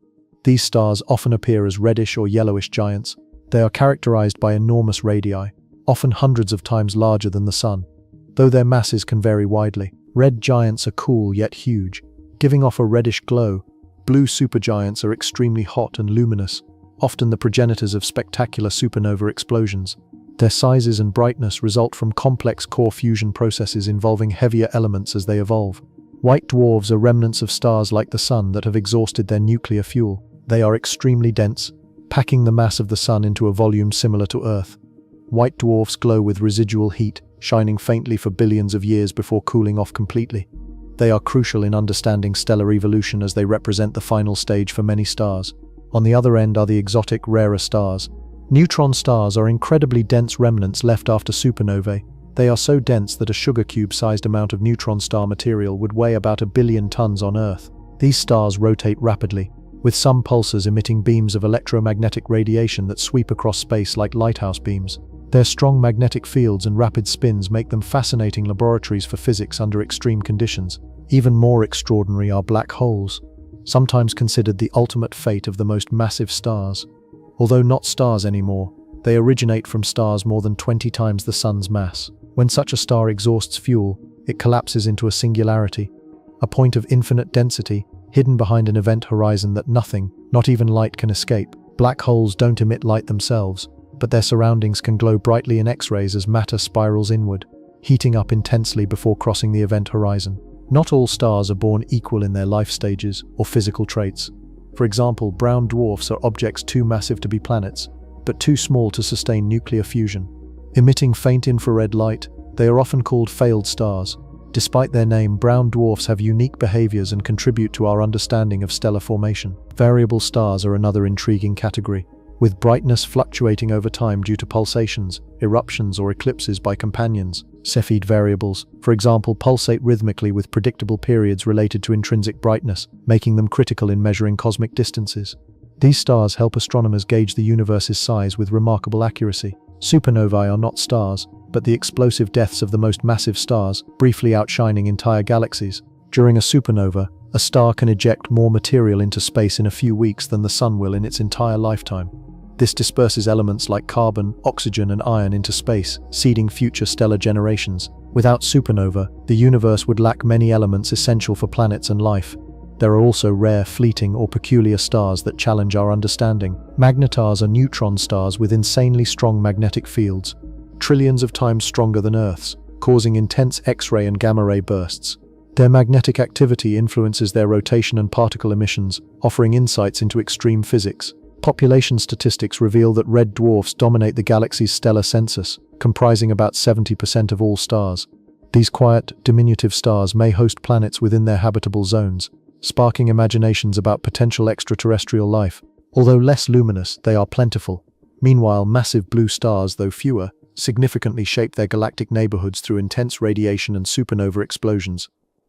These stars often appear as reddish or yellowish giants. They are characterized by enormous radii, often hundreds of times larger than the Sun, though their masses can vary widely. Red giants are cool yet huge, giving off a reddish glow. Blue supergiants are extremely hot and luminous, often the progenitors of spectacular supernova explosions. Their sizes and brightness result from complex core fusion processes involving heavier elements as they evolve. White dwarfs are remnants of stars like the Sun that have exhausted their nuclear fuel. They are extremely dense, packing the mass of the Sun into a volume similar to Earth. White dwarfs glow with residual heat, shining faintly for billions of years before cooling off completely. They are crucial in understanding stellar evolution as they represent the final stage for many stars. On the other end are the exotic, rarer stars. Neutron stars are incredibly dense remnants left after supernovae. They are so dense that a sugar cube-sized amount of neutron star material would weigh about 1 billion tons on Earth. These stars rotate rapidly, with some pulsars emitting beams of electromagnetic radiation that sweep across space like lighthouse beams. Their strong magnetic fields and rapid spins make them fascinating laboratories for physics under extreme conditions. Even more extraordinary are black holes, sometimes considered the ultimate fate of the most massive stars. Although not stars anymore, they originate from stars more than 20 times the Sun's mass. When such a star exhausts fuel, it collapses into a singularity, a point of infinite density, hidden behind an event horizon that nothing, not even light, can escape. Black holes don't emit light themselves, but their surroundings can glow brightly in X-rays as matter spirals inward, heating up intensely before crossing the event horizon. Not all stars are born equal in their life stages or physical traits. For example, brown dwarfs are objects too massive to be planets, but too small to sustain nuclear fusion. Emitting faint infrared light, they are often called failed stars. Despite their name, brown dwarfs have unique behaviors and contribute to our understanding of stellar formation. Variable stars are another intriguing category, with brightness fluctuating over time due to pulsations, eruptions, or eclipses by companions. Cepheid variables, for example, pulsate rhythmically with predictable periods related to intrinsic brightness, making them critical in measuring cosmic distances. These stars help astronomers gauge the universe's size with remarkable accuracy. Supernovae are not stars, but the explosive deaths of the most massive stars, briefly outshining entire galaxies. During a supernova, a star can eject more material into space in a few weeks than the Sun will in its entire lifetime. This disperses elements like carbon, oxygen, and iron into space, seeding future stellar generations. Without supernova, the universe would lack many elements essential for planets and life. There are also rare, fleeting, or peculiar stars that challenge our understanding. Magnetars are neutron stars with insanely strong magnetic fields, trillions of times stronger than Earth's, causing intense X-ray and gamma-ray bursts. Their magnetic activity influences their rotation and particle emissions, offering insights into extreme physics. Population statistics reveal that red dwarfs dominate the galaxy's stellar census, comprising about 70% of all stars. These quiet, diminutive stars may host planets within their habitable zones, sparking imaginations about potential extraterrestrial life. Although less luminous, they are plentiful. Meanwhile, massive blue stars, though fewer, significantly shape their galactic neighborhoods through intense radiation and supernova explosions.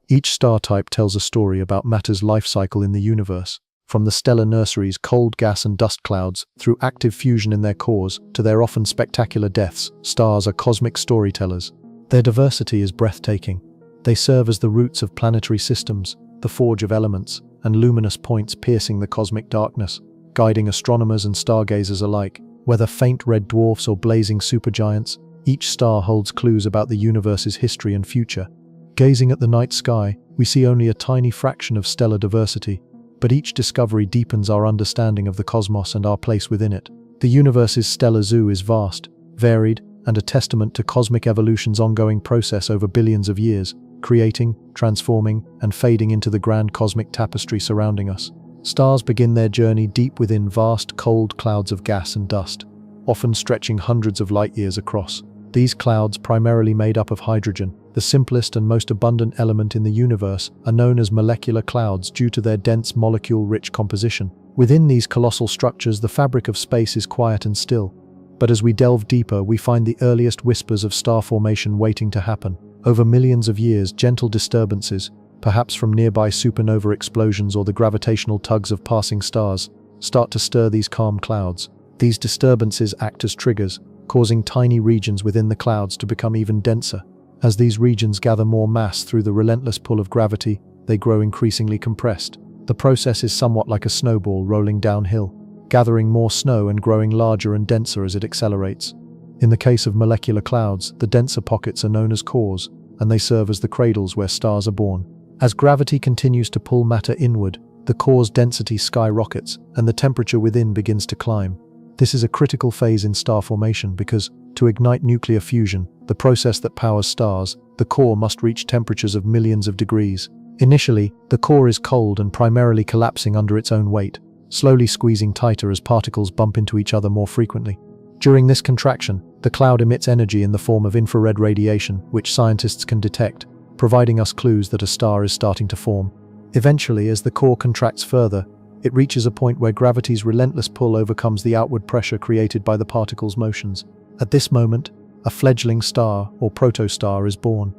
Each star type tells a story about matter's life cycle in the universe. From the stellar nurseries, cold gas and dust clouds, through active fusion in their cores, to their often spectacular deaths, stars are cosmic storytellers. Their diversity is breathtaking. They serve as the roots of planetary systems, the forge of elements, and luminous points piercing the cosmic darkness, guiding astronomers and stargazers alike. Whether faint red dwarfs or blazing supergiants, each star holds clues about the universe's history and future. Gazing at the night sky, we see only a tiny fraction of stellar diversity, but each discovery deepens our understanding of the cosmos and our place within it. The universe's stellar zoo is vast, varied, and a testament to cosmic evolution's ongoing process over billions of years, creating, transforming, and fading into the grand cosmic tapestry surrounding us. Stars begin their journey deep within vast, cold clouds of gas and dust, often stretching hundreds of light-years across. These clouds, primarily made up of hydrogen, the simplest and most abundant element in the universe, are known as molecular clouds due to their dense molecule-rich composition. Within these colossal structures, the fabric of space is quiet and still. But as we delve deeper, we find the earliest whispers of star formation waiting to happen. Over millions of years, gentle disturbances, perhaps from nearby supernova explosions or the gravitational tugs of passing stars, start to stir these calm clouds. These disturbances act as triggers, causing tiny regions within the clouds to become even denser. As these regions gather more mass through the relentless pull of gravity, they grow increasingly compressed. The process is somewhat like a snowball rolling downhill, gathering more snow and growing larger and denser as it accelerates. In the case of molecular clouds, the denser pockets are known as cores, and they serve as the cradles where stars are born. As gravity continues to pull matter inward, the core's density skyrockets, and the temperature within begins to climb. This is a critical phase in star formation because, To ignite nuclear fusion, the process that powers stars, the core must reach temperatures of millions of degrees. Initially, the core is cold and primarily collapsing under its own weight, slowly squeezing tighter as particles bump into each other more frequently. During this contraction, the cloud emits energy in the form of infrared radiation, which scientists can detect, providing us clues that a star is starting to form. Eventually, as the core contracts further, it reaches a point where gravity's relentless pull overcomes the outward pressure created by the particle's motions. At this moment, a fledgling star, or protostar, is born.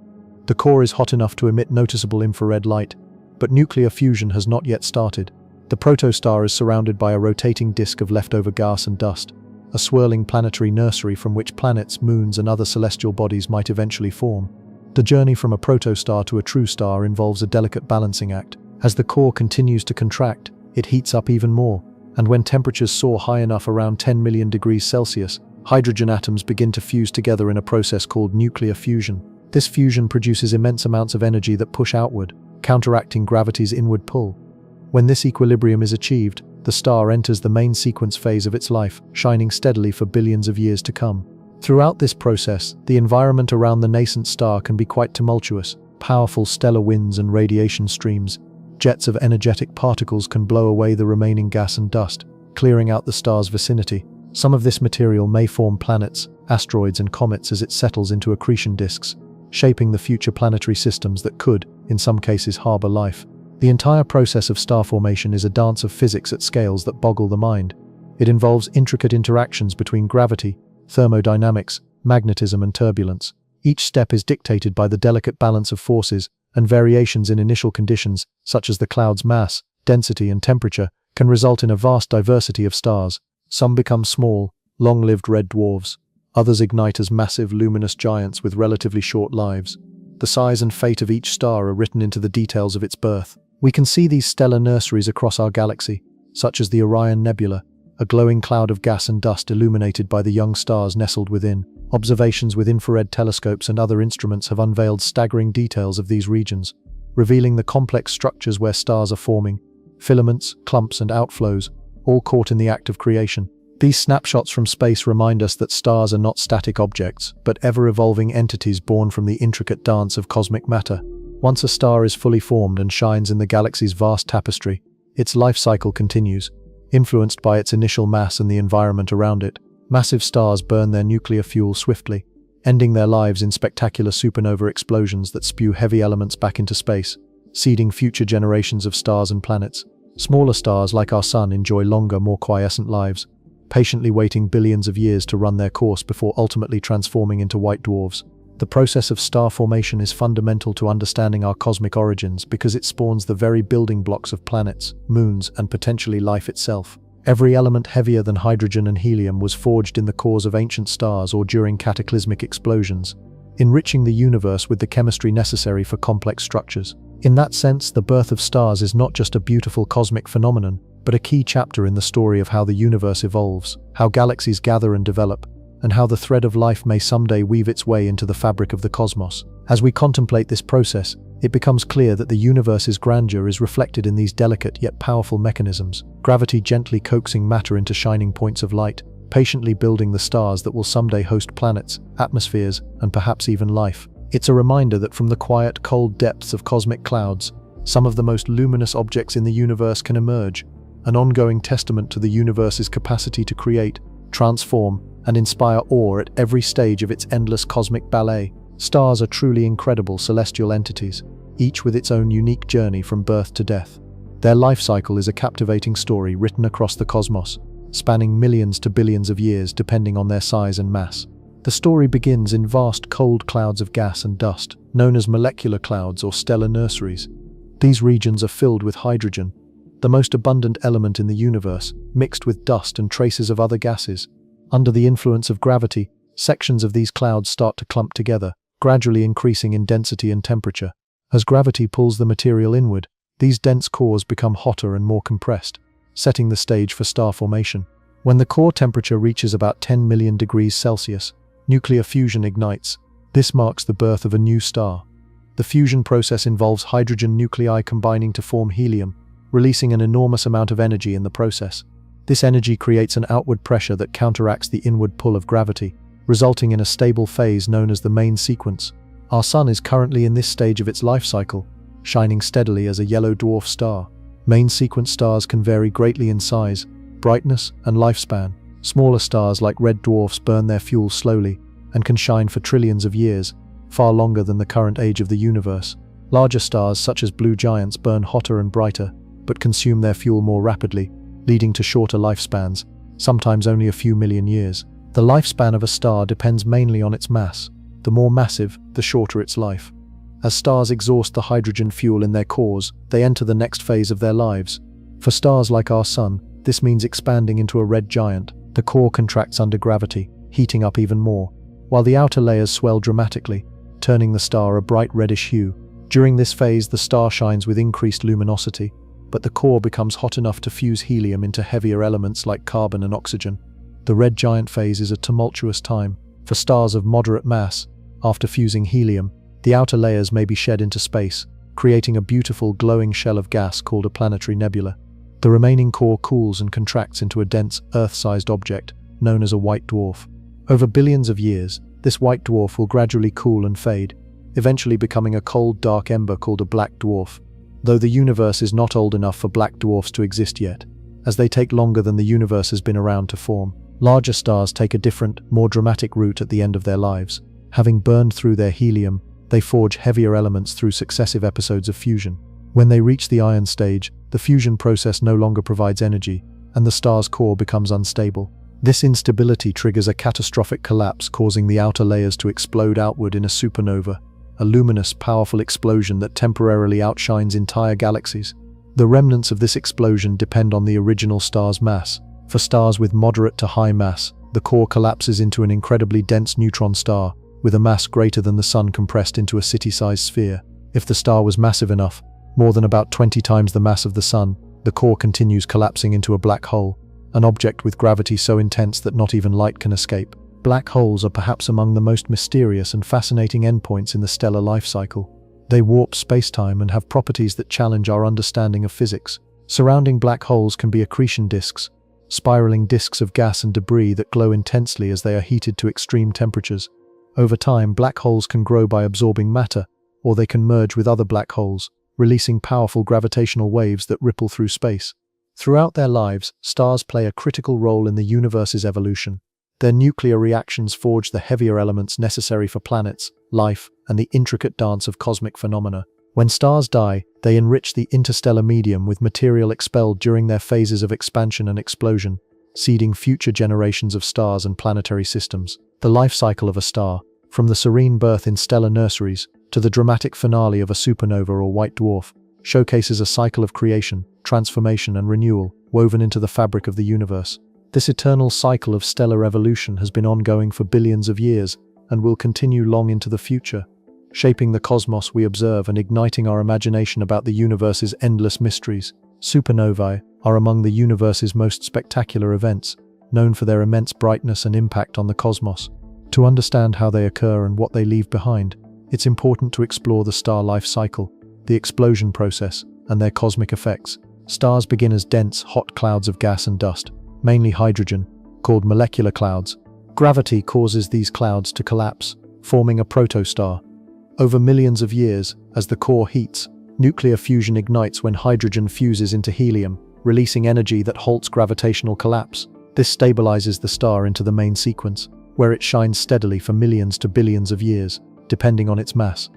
The core is hot enough to emit noticeable infrared light, but nuclear fusion has not yet started. The protostar is surrounded by a rotating disk of leftover gas and dust, a swirling planetary nursery from which planets, moons, and other celestial bodies might eventually form. The journey from a protostar to a true star involves a delicate balancing act. As the core continues to contract, it heats up even more, and when temperatures soar high enough, around 10 million degrees Celsius, hydrogen atoms begin to fuse together in a process called nuclear fusion. This fusion produces immense amounts of energy that push outward, counteracting gravity's inward pull. When this equilibrium is achieved, the star enters the main sequence phase of its life, shining steadily for billions of years to come. Throughout this process, the environment around the nascent star can be quite tumultuous. Powerful stellar winds and radiation streams, jets of energetic particles can blow away the remaining gas and dust, clearing out the star's vicinity. Some of this material may form planets, asteroids, and comets as it settles into accretion disks, shaping the future planetary systems that could, in some cases, harbor life. The entire process of star formation is a dance of physics at scales that boggle the mind. It involves intricate interactions between gravity, thermodynamics, magnetism, and turbulence. Each step is dictated by the delicate balance of forces, and variations in initial conditions, such as the cloud's mass, density, and temperature, can result in a vast diversity of stars. Some become small, long-lived red dwarfs. Others ignite as massive, luminous giants with relatively short lives. The size and fate of each star are written into the details of its birth. We can see these stellar nurseries across our galaxy, such as the Orion Nebula, a glowing cloud of gas and dust illuminated by the young stars nestled within. Observations with infrared telescopes and other instruments have unveiled staggering details of these regions, revealing the complex structures where stars are forming, filaments, clumps, and outflows, all caught in the act of creation. These snapshots from space remind us that stars are not static objects, but ever-evolving entities born from the intricate dance of cosmic matter. Once a star is fully formed and shines in the galaxy's vast tapestry, its life cycle continues, influenced by its initial mass and the environment around it. Massive stars burn their nuclear fuel swiftly, ending their lives in spectacular supernova explosions that spew heavy elements back into space, seeding future generations of stars and planets. Smaller stars like our Sun enjoy longer, more quiescent lives, patiently waiting billions of years to run their course before ultimately transforming into white dwarfs. The process of star formation is fundamental to understanding our cosmic origins because it spawns the very building blocks of planets, moons, and potentially life itself. Every element heavier than hydrogen and helium was forged in the cores of ancient stars or during cataclysmic explosions, enriching the universe with the chemistry necessary for complex structures. In that sense, the birth of stars is not just a beautiful cosmic phenomenon, but a key chapter in the story of how the universe evolves, how galaxies gather and develop, and how the thread of life may someday weave its way into the fabric of the cosmos. As we contemplate this process, it becomes clear that the universe's grandeur is reflected in these delicate yet powerful mechanisms, gravity gently coaxing matter into shining points of light, patiently building the stars that will someday host planets, atmospheres, and perhaps even life. It's a reminder that from the quiet, cold depths of cosmic clouds, some of the most luminous objects in the universe can emerge, an ongoing testament to the universe's capacity to create, transform, and inspire awe at every stage of its endless cosmic ballet. Stars are truly incredible celestial entities, each with its own unique journey from birth to death. Their life cycle is a captivating story written across the cosmos, spanning millions to billions of years depending on their size and mass. The story begins in vast cold clouds of gas and dust, known as molecular clouds or stellar nurseries. These regions are filled with hydrogen, the most abundant element in the universe, mixed with dust and traces of other gases. Under the influence of gravity, sections of these clouds start to clump together, gradually increasing in density and temperature. As gravity pulls the material inward, these dense cores become hotter and more compressed, setting the stage for star formation. When the core temperature reaches about 10 million degrees Celsius, nuclear fusion ignites. This marks the birth of a new star. The fusion process involves hydrogen nuclei combining to form helium, releasing an enormous amount of energy in the process. This energy creates an outward pressure that counteracts the inward pull of gravity, resulting in a stable phase known as the main sequence. Our Sun is currently in this stage of its life cycle, shining steadily as a yellow dwarf star. Main sequence stars can vary greatly in size, brightness, and lifespan. Smaller stars like red dwarfs burn their fuel slowly and can shine for trillions of years, far longer than the current age of the universe. Larger stars such as blue giants burn hotter and brighter, but consume their fuel more rapidly, leading to shorter lifespans, sometimes only a few million years. The lifespan of a star depends mainly on its mass. The more massive, the shorter its life. As stars exhaust the hydrogen fuel in their cores, they enter the next phase of their lives. For stars like our Sun, this means expanding into a red giant. The core contracts under gravity, heating up even more, while the outer layers swell dramatically, turning the star a bright reddish hue. During this phase, the star shines with increased luminosity, but the core becomes hot enough to fuse helium into heavier elements like carbon and oxygen. The red giant phase is a tumultuous time. For stars of moderate mass, after fusing helium, the outer layers may be shed into space, creating a beautiful glowing shell of gas called a planetary nebula. The remaining core cools and contracts into a dense, Earth-sized object known as a white dwarf. Over billions of years, this white dwarf will gradually cool and fade, eventually becoming a cold, dark ember called a black dwarf. Though the universe is not old enough for black dwarfs to exist yet, as they take longer than the universe has been around to form. Larger stars take a different, more dramatic route at the end of their lives. Having burned through their helium, they forge heavier elements through successive episodes of fusion. When they reach the ion stage, the fusion process no longer provides energy, and the star's core becomes unstable. This instability triggers a catastrophic collapse, causing the outer layers to explode outward in a supernova, a luminous, powerful explosion that temporarily outshines entire galaxies. The remnants of this explosion depend on the original star's mass. For stars with moderate to high mass, the core collapses into an incredibly dense neutron star, with a mass greater than the Sun compressed into a city-sized sphere. If the star was massive enough, more than about 20 times the mass of the Sun, the core continues collapsing into a black hole, an object with gravity so intense that not even light can escape. Black holes are perhaps among the most mysterious and fascinating endpoints in the stellar life cycle. They warp spacetime and have properties that challenge our understanding of physics. Surrounding black holes can be accretion disks, spiraling disks of gas and debris that glow intensely as they are heated to extreme temperatures. Over time, black holes can grow by absorbing matter, or they can merge with other black holes, releasing powerful gravitational waves that ripple through space. Throughout their lives, stars play a critical role in the universe's evolution. Their nuclear reactions forge the heavier elements necessary for planets, life, and the intricate dance of cosmic phenomena. When stars die, they enrich the interstellar medium with material expelled during their phases of expansion and explosion, seeding future generations of stars and planetary systems. The life cycle of a star, from the serene birth in stellar nurseries to the dramatic finale of a supernova or white dwarf, showcases a cycle of creation, transformation, and renewal woven into the fabric of the universe. This eternal cycle of stellar evolution has been ongoing for billions of years and will continue long into the future, shaping the cosmos we observe and igniting our imagination about the universe's endless mysteries. Supernovae are among the universe's most spectacular events, known for their immense brightness and impact on the cosmos. To understand how they occur and what they leave behind, it's important to explore the star life cycle, the explosion process, and their cosmic effects. Stars begin as dense, hot clouds of gas and dust, mainly hydrogen, called molecular clouds. Gravity causes these clouds to collapse, forming a protostar. Over millions of years, as the core heats, nuclear fusion ignites when hydrogen fuses into helium, releasing energy that halts gravitational collapse. This stabilizes the star into the main sequence, where it shines steadily for millions to billions of years, depending on its mass.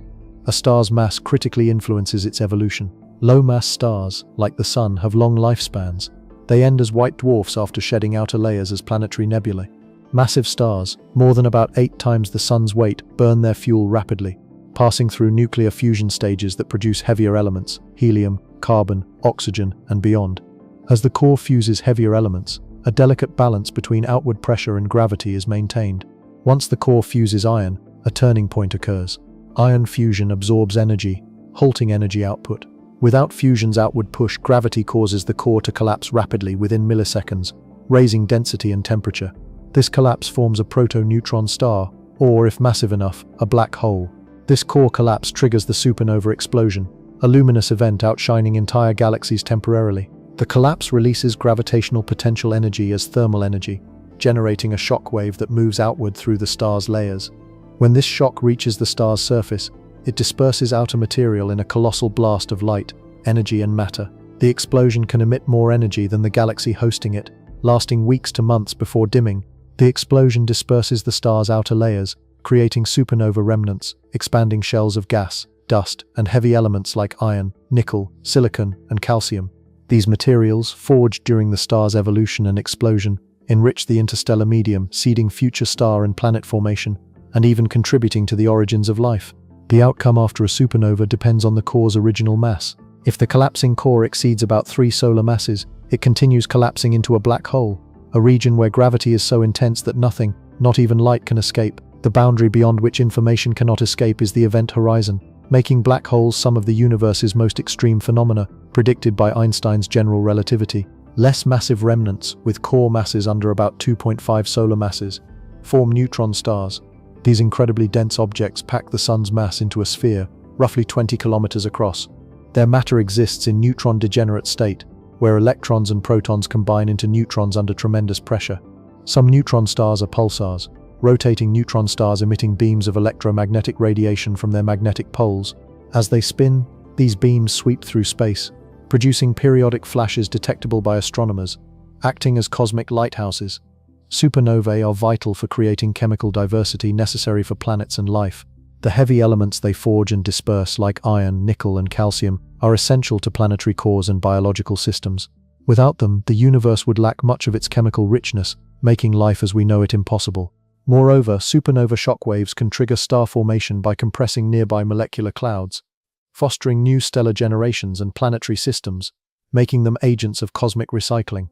A star's mass critically influences its evolution. Low-mass stars, like the Sun, have long lifespans. They end as white dwarfs after shedding outer layers as planetary nebulae. Massive stars, more than about 8 times the Sun's weight, burn their fuel rapidly, passing through nuclear fusion stages that produce heavier elements, helium, carbon, oxygen, and beyond. As the core fuses heavier elements, a delicate balance between outward pressure and gravity is maintained. Once the core fuses iron, a turning point occurs. Iron fusion absorbs energy, halting energy output. Without fusion's outward push, gravity causes the core to collapse rapidly within milliseconds, raising density and temperature. This collapse forms a proto-neutron star, or, if massive enough, a black hole. This core collapse triggers the supernova explosion, a luminous event outshining entire galaxies temporarily. The collapse releases gravitational potential energy as thermal energy. generating a shock wave that moves outward through the star's layers. When this shock reaches the star's surface, it disperses outer material in a colossal blast of light, energy and matter. The explosion can emit more energy than the galaxy hosting it, lasting weeks to months before dimming. The explosion disperses the star's outer layers, creating supernova remnants, expanding shells of gas, dust, and heavy elements like iron, nickel, silicon, and calcium. These materials, forged during the star's evolution and explosion, enrich the interstellar medium, seeding future star and planet formation, and even contributing to the origins of life. The outcome after a supernova depends on the core's original mass. If the collapsing core exceeds about 3 solar masses, it continues collapsing into a black hole, a region where gravity is so intense that nothing, not even light, can escape. The boundary beyond which information cannot escape is the event horizon, making black holes some of the universe's most extreme phenomena, predicted by Einstein's general relativity. Less massive remnants, with core masses under about 2.5 solar masses, form neutron stars. These incredibly dense objects pack the sun's mass into a sphere, roughly 20 kilometers across. Their matter exists in neutron degenerate state, where electrons and protons combine into neutrons under tremendous pressure. Some neutron stars are pulsars, rotating neutron stars emitting beams of electromagnetic radiation from their magnetic poles. As they spin, these beams sweep through space, producing periodic flashes detectable by astronomers, acting as cosmic lighthouses. Supernovae are vital for creating chemical diversity necessary for planets and life. The heavy elements they forge and disperse, like iron, nickel, and calcium, are essential to planetary cores and biological systems. Without them, the universe would lack much of its chemical richness, making life as we know it impossible. Moreover, supernova shockwaves can trigger star formation by compressing nearby molecular clouds, fostering new stellar generations and planetary systems, making them agents of cosmic recycling.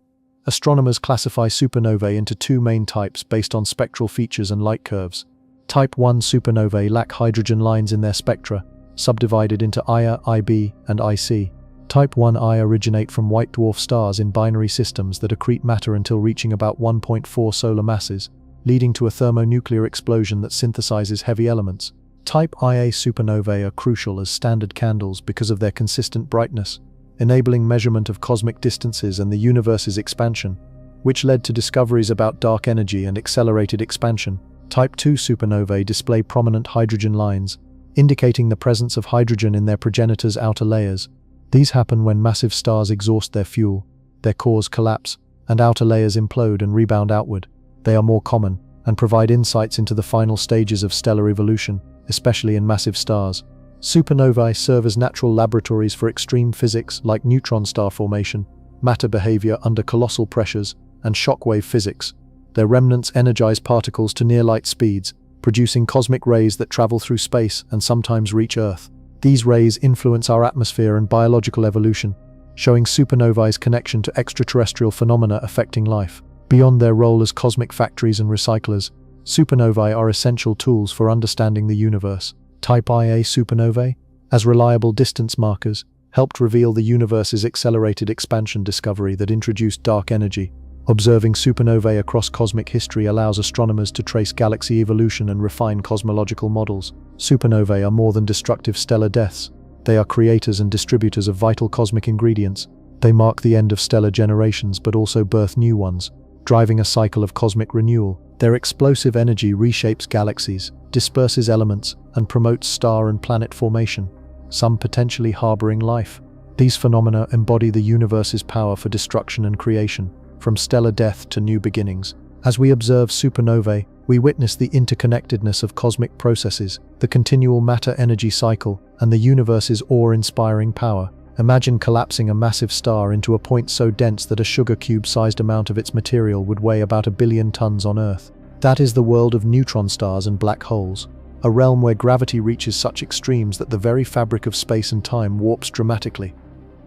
Astronomers classify supernovae into 2 main types based on spectral features and light curves. Type 1 supernovae lack hydrogen lines in their spectra, subdivided into Ia, Ib, and Ic. Type 1I originate from white dwarf stars in binary systems that accrete matter until reaching about 1.4 solar masses, leading to a thermonuclear explosion that synthesizes heavy elements. Type Ia supernovae are crucial as standard candles because of their consistent brightness, enabling measurement of cosmic distances and the universe's expansion, which led to discoveries about dark energy and accelerated expansion. Type 2 supernovae display prominent hydrogen lines, indicating the presence of hydrogen in their progenitors' outer layers. These happen when massive stars exhaust their fuel, their cores collapse, and outer layers implode and rebound outward. They are more common and provide insights into the final stages of stellar evolution, especially in massive stars. Supernovae serve as natural laboratories for extreme physics like neutron star formation, matter behavior under colossal pressures, and shockwave physics. Their remnants energize particles to near-light speeds, producing cosmic rays that travel through space and sometimes reach Earth. These rays influence our atmosphere and biological evolution, showing supernovae's connection to extraterrestrial phenomena affecting life. Beyond their role as cosmic factories and recyclers, supernovae are essential tools for understanding the universe. Type Ia supernovae, as reliable distance markers, helped reveal the universe's accelerated expansion discovery that introduced dark energy. Observing supernovae across cosmic history allows astronomers to trace galaxy evolution and refine cosmological models. Supernovae are more than destructive stellar deaths. They are creators and distributors of vital cosmic ingredients. They mark the end of stellar generations but also birth new ones, driving a cycle of cosmic renewal. Their explosive energy reshapes galaxies, disperses elements, and promotes star and planet formation, some potentially harboring life. These phenomena embody the universe's power for destruction and creation, from stellar death to new beginnings. As we observe supernovae, we witness the interconnectedness of cosmic processes, the continual matter-energy cycle, and the universe's awe-inspiring power. Imagine collapsing a massive star into a point so dense that a sugar cube-sized amount of its material would weigh about 1 billion tons on Earth. That is the world of neutron stars and black holes, a realm where gravity reaches such extremes that the very fabric of space and time warps dramatically.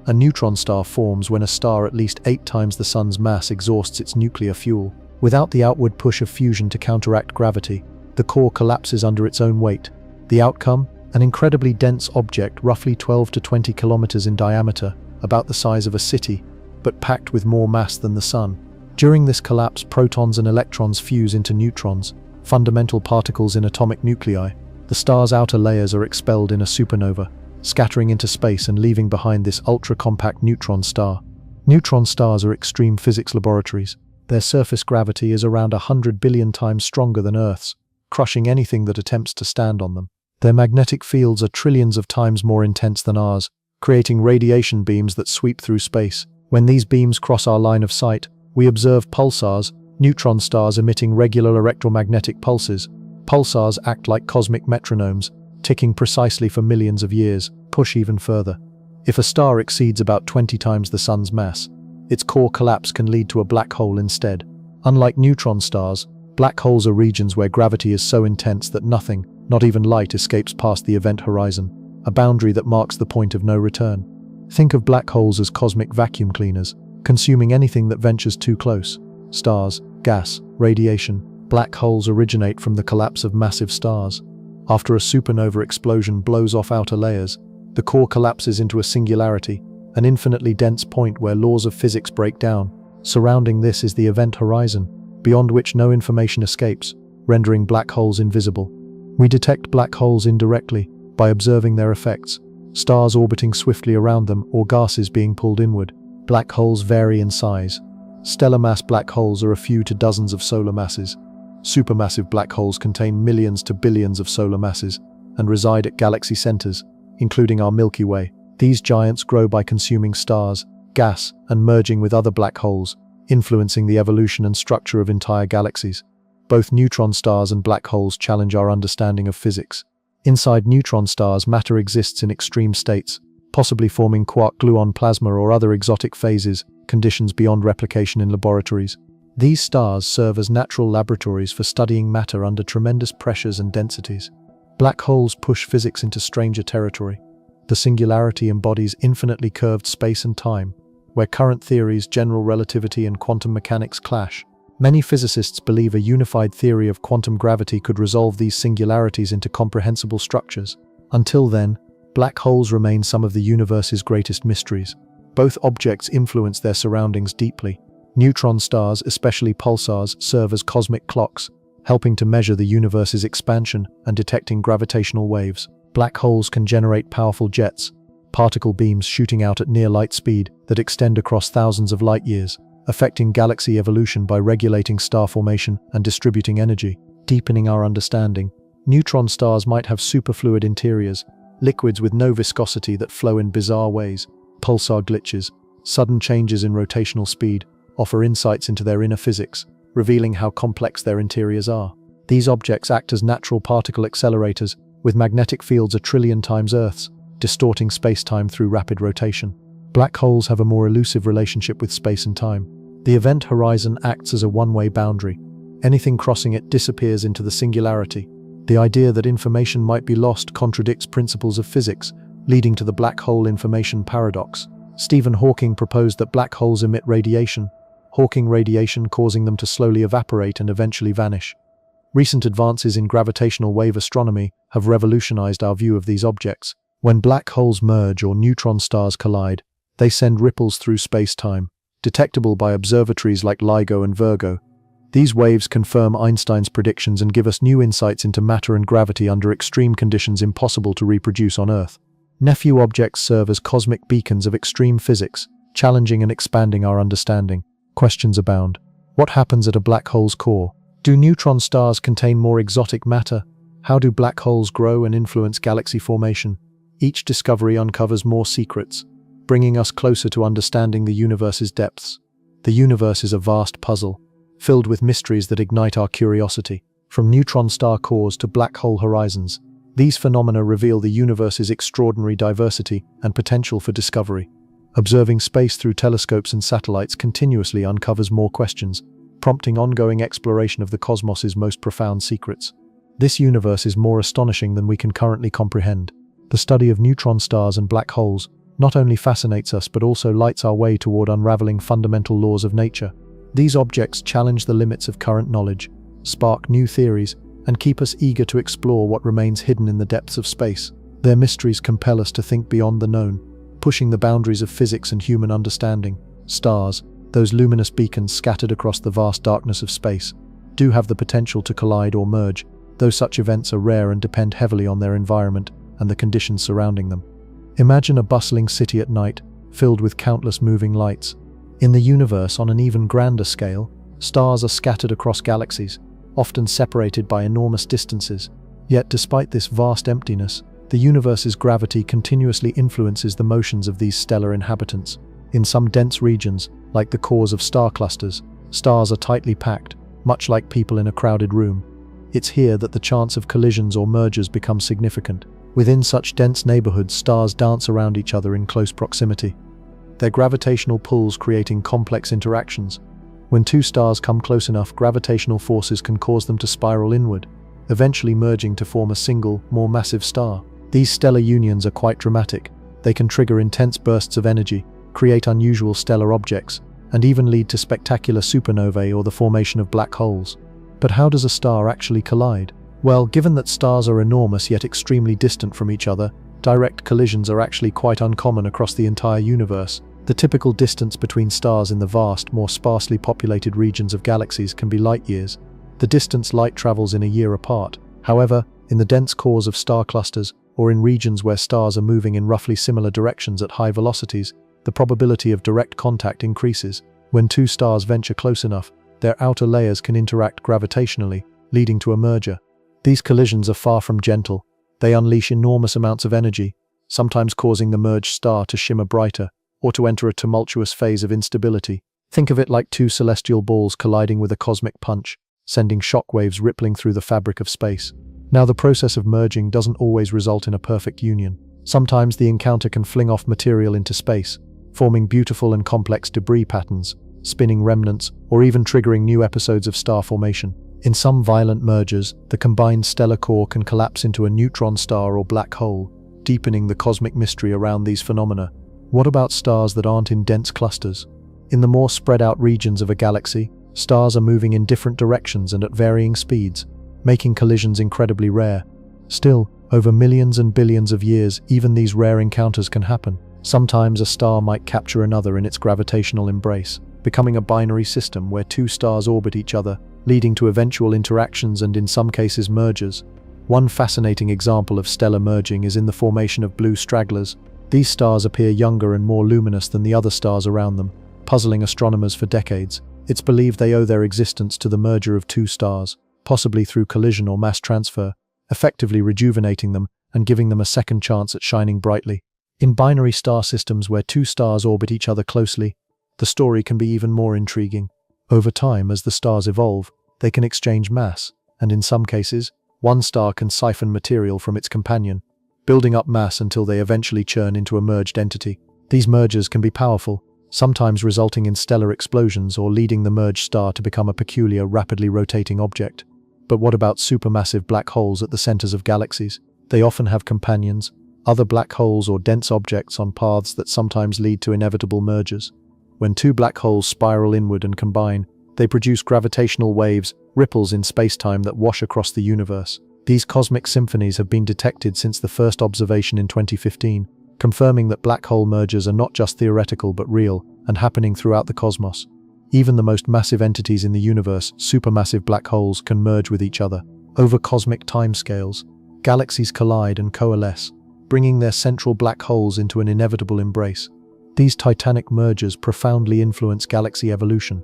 A neutron star forms when a star at least 8 times the sun's mass exhausts its nuclear fuel. Without the outward push of fusion to counteract gravity, the core collapses under its own weight. The outcome? An incredibly dense object roughly 12 to 20 kilometers in diameter, about the size of a city, but packed with more mass than the sun. During this collapse, protons and electrons fuse into neutrons, fundamental particles in atomic nuclei. The star's outer layers are expelled in a supernova, scattering into space and leaving behind this ultra-compact neutron star. Neutron stars are extreme physics laboratories, Their surface gravity is around 100 billion times stronger than Earth's, crushing anything that attempts to stand on them. Their magnetic fields are trillions of times more intense than ours, creating radiation beams that sweep through space. When these beams cross our line of sight, we observe pulsars, neutron stars emitting regular electromagnetic pulses. Pulsars act like cosmic metronomes, ticking precisely for millions of years. Push even further. If a star exceeds about 20 times the Sun's mass, its core collapse can lead to a black hole instead. Unlike neutron stars, black holes are regions where gravity is so intense that nothing, not even light, escapes past the event horizon, a boundary that marks the point of no return. Think of black holes as cosmic vacuum cleaners, consuming anything that ventures too close. Stars, gas, radiation. Black holes originate from the collapse of massive stars. After a supernova explosion blows off outer layers, the core collapses into a singularity, an infinitely dense point where laws of physics break down. Surrounding this is the event horizon, beyond which no information escapes, rendering black holes invisible. We detect black holes indirectly, by observing their effects, stars orbiting swiftly around them or gases being pulled inward. Black holes vary in size. Stellar mass black holes are a few to dozens of solar masses. Supermassive black holes contain millions to billions of solar masses and reside at galaxy centers, including our Milky Way. These giants grow by consuming stars, gas, and merging with other black holes, influencing the evolution and structure of entire galaxies. Both neutron stars and black holes challenge our understanding of physics. Inside neutron stars, matter exists in extreme states, possibly forming quark-gluon plasma or other exotic phases, conditions beyond replication in laboratories. These stars serve as natural laboratories for studying matter under tremendous pressures and densities. Black holes push physics into stranger territory. The singularity embodies infinitely curved space and time, where current theories, general relativity and quantum mechanics clash. Many physicists believe a unified theory of quantum gravity could resolve these singularities into comprehensible structures. Until then, black holes remain some of the universe's greatest mysteries. Both objects influence their surroundings deeply. Neutron stars, especially pulsars, serve as cosmic clocks, helping to measure the universe's expansion and detecting gravitational waves. Black holes can generate powerful jets, particle beams shooting out at near light speed that extend across thousands of light years, affecting galaxy evolution by regulating star formation and distributing energy. Deepening our understanding, neutron stars might have superfluid interiors, liquids with no viscosity that flow in bizarre ways. Pulsar glitches, sudden changes in rotational speed, offer insights into their inner physics, revealing how complex their interiors are. These objects act as natural particle accelerators, with magnetic fields a trillion times Earth's, distorting spacetime through rapid rotation. Black holes have a more elusive relationship with space and time. The event horizon acts as a one-way boundary. Anything crossing it disappears into the singularity. The idea that information might be lost contradicts principles of physics, leading to the black hole information paradox. Stephen Hawking proposed that black holes emit radiation, Hawking radiation causing them to slowly evaporate and eventually vanish. Recent advances in gravitational wave astronomy have revolutionized our view of these objects. When black holes merge or neutron stars collide, they send ripples through space-time, detectable by observatories like LIGO and Virgo. These waves confirm Einstein's predictions and give us new insights into matter and gravity under extreme conditions impossible to reproduce on Earth. Nephew objects serve as cosmic beacons of extreme physics, challenging and expanding our understanding. Questions abound. What happens at a black hole's core? Do neutron stars contain more exotic matter? How do black holes grow and influence galaxy formation? Each discovery uncovers more secrets, bringing us closer to understanding the universe's depths. The universe is a vast puzzle, filled with mysteries that ignite our curiosity. From neutron star cores to black hole horizons, these phenomena reveal the universe's extraordinary diversity and potential for discovery. Observing space through telescopes and satellites continuously uncovers more questions, prompting ongoing exploration of the cosmos's most profound secrets. This universe is more astonishing than we can currently comprehend. The study of neutron stars and black holes not only fascinates us but also lights our way toward unraveling fundamental laws of nature. These objects challenge the limits of current knowledge, spark new theories, and keep us eager to explore what remains hidden in the depths of space. Their mysteries compel us to think beyond the known, pushing the boundaries of physics and human understanding. Stars, those luminous beacons scattered across the vast darkness of space, do have the potential to collide or merge, though such events are rare and depend heavily on their environment and the conditions surrounding them. Imagine a bustling city at night, filled with countless moving lights. In the universe, on an even grander scale, Stars are scattered across galaxies, often separated by enormous distances. Yet despite this vast emptiness, the universe's gravity continuously influences the motions of these stellar inhabitants. In some dense regions, like the cores of star clusters, stars are tightly packed, much like people in a crowded room. It's here that the chance of collisions or mergers becomes significant. Within such dense neighborhoods, stars dance around each other in close proximity, their gravitational pulls creating complex interactions. When two stars come close enough, gravitational forces can cause them to spiral inward, eventually merging to form a single, more massive star. These stellar unions are quite dramatic. They can trigger intense bursts of energy, create unusual stellar objects, and even lead to spectacular supernovae or the formation of black holes. But how does a star actually collide? Well, given that stars are enormous yet extremely distant from each other, direct collisions are actually quite uncommon across the entire universe. The typical distance between stars in the vast, more sparsely populated regions of galaxies can be light years. The distance light travels in a year apart. However, in the dense cores of star clusters, or in regions where stars are moving in roughly similar directions at high velocities, the probability of direct contact increases. When two stars venture close enough, their outer layers can interact gravitationally, leading to a merger. These collisions are far from gentle. They unleash enormous amounts of energy, sometimes causing the merged star to shimmer brighter, or to enter a tumultuous phase of instability. Think of it like two celestial balls colliding with a cosmic punch, sending shockwaves rippling through the fabric of space. Now, the process of merging doesn't always result in a perfect union. Sometimes the encounter can fling off material into space, forming beautiful and complex debris patterns, spinning remnants, or even triggering new episodes of star formation. In some violent mergers, the combined stellar core can collapse into a neutron star or black hole, deepening the cosmic mystery around these phenomena. What about stars that aren't in dense clusters? In the more spread-out regions of a galaxy, stars are moving in different directions and at varying speeds, making collisions incredibly rare. Still, over millions and billions of years, even these rare encounters can happen. Sometimes a star might capture another in its gravitational embrace, becoming a binary system where two stars orbit each other, leading to eventual interactions and in some cases mergers. One fascinating example of stellar merging is in the formation of blue stragglers. These stars appear younger and more luminous than the other stars around them, puzzling astronomers for decades. It's believed they owe their existence to the merger of two stars, possibly through collision or mass transfer, effectively rejuvenating them and giving them a second chance at shining brightly. In binary star systems where two stars orbit each other closely, the story can be even more intriguing. Over time, as the stars evolve, they can exchange mass, and in some cases, one star can siphon material from its companion, building up mass until they eventually churn into a merged entity. These mergers can be powerful, sometimes resulting in stellar explosions or leading the merged star to become a peculiar, rapidly rotating object. But what about supermassive black holes at the centers of galaxies? They often have companions, other black holes or dense objects on paths that sometimes lead to inevitable mergers. When two black holes spiral inward and combine, they produce gravitational waves, ripples in spacetime that wash across the universe. These cosmic symphonies have been detected since the first observation in 2015, confirming that black hole mergers are not just theoretical but real and happening throughout the cosmos. Even the most massive entities in the universe, supermassive black holes, can merge with each other. Over cosmic timescales, galaxies collide and coalesce, bringing their central black holes into an inevitable embrace. These titanic mergers profoundly influence galaxy evolution,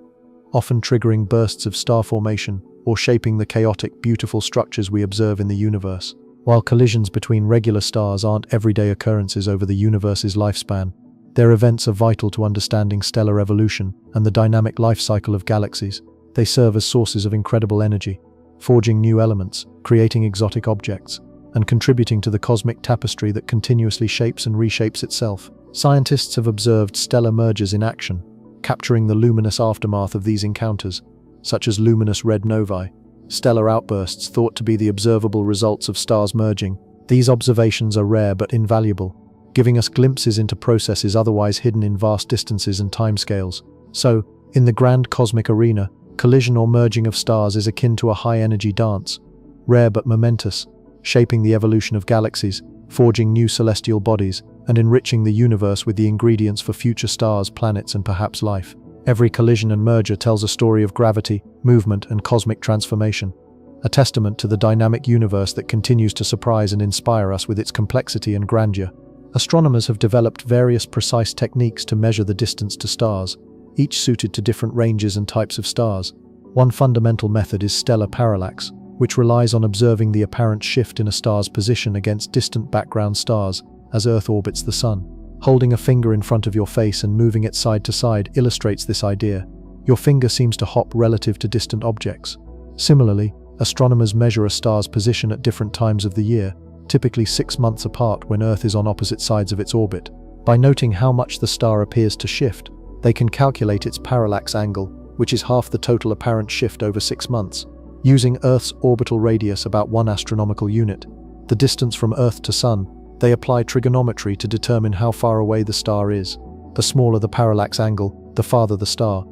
often triggering bursts of star formation or shaping the chaotic, beautiful structures we observe in the universe. While collisions between regular stars aren't everyday occurrences over the universe's lifespan, their events are vital to understanding stellar evolution and the dynamic life cycle of galaxies. They serve as sources of incredible energy, forging new elements, creating exotic objects, and contributing to the cosmic tapestry that continuously shapes and reshapes itself. Scientists have observed stellar mergers in action, capturing the luminous aftermath of these encounters, such as luminous red novae, stellar outbursts thought to be the observable results of stars merging. These observations are rare but invaluable, giving us glimpses into processes otherwise hidden in vast distances and timescales. So, in the grand cosmic arena, collision or merging of stars is akin to a high-energy dance, rare but momentous, shaping the evolution of galaxies, forging new celestial bodies, and enriching the universe with the ingredients for future stars, planets, and perhaps life. Every collision and merger tells a story of gravity, movement, and cosmic transformation, a testament to the dynamic universe that continues to surprise and inspire us with its complexity and grandeur. Astronomers have developed various precise techniques to measure the distance to stars, each suited to different ranges and types of stars. One fundamental method is stellar parallax, which relies on observing the apparent shift in a star's position against distant background stars as Earth orbits the Sun. Holding a finger in front of your face and moving it side to side illustrates this idea. Your finger seems to hop relative to distant objects. Similarly, astronomers measure a star's position at different times of the year, typically 6 months apart when Earth is on opposite sides of its orbit. By noting how much the star appears to shift, they can calculate its parallax angle, which is half the total apparent shift over 6 months. Using Earth's orbital radius, about 1 astronomical unit, the distance from Earth to Sun, they apply trigonometry to determine how far away the star is. The smaller the parallax angle, the farther the star.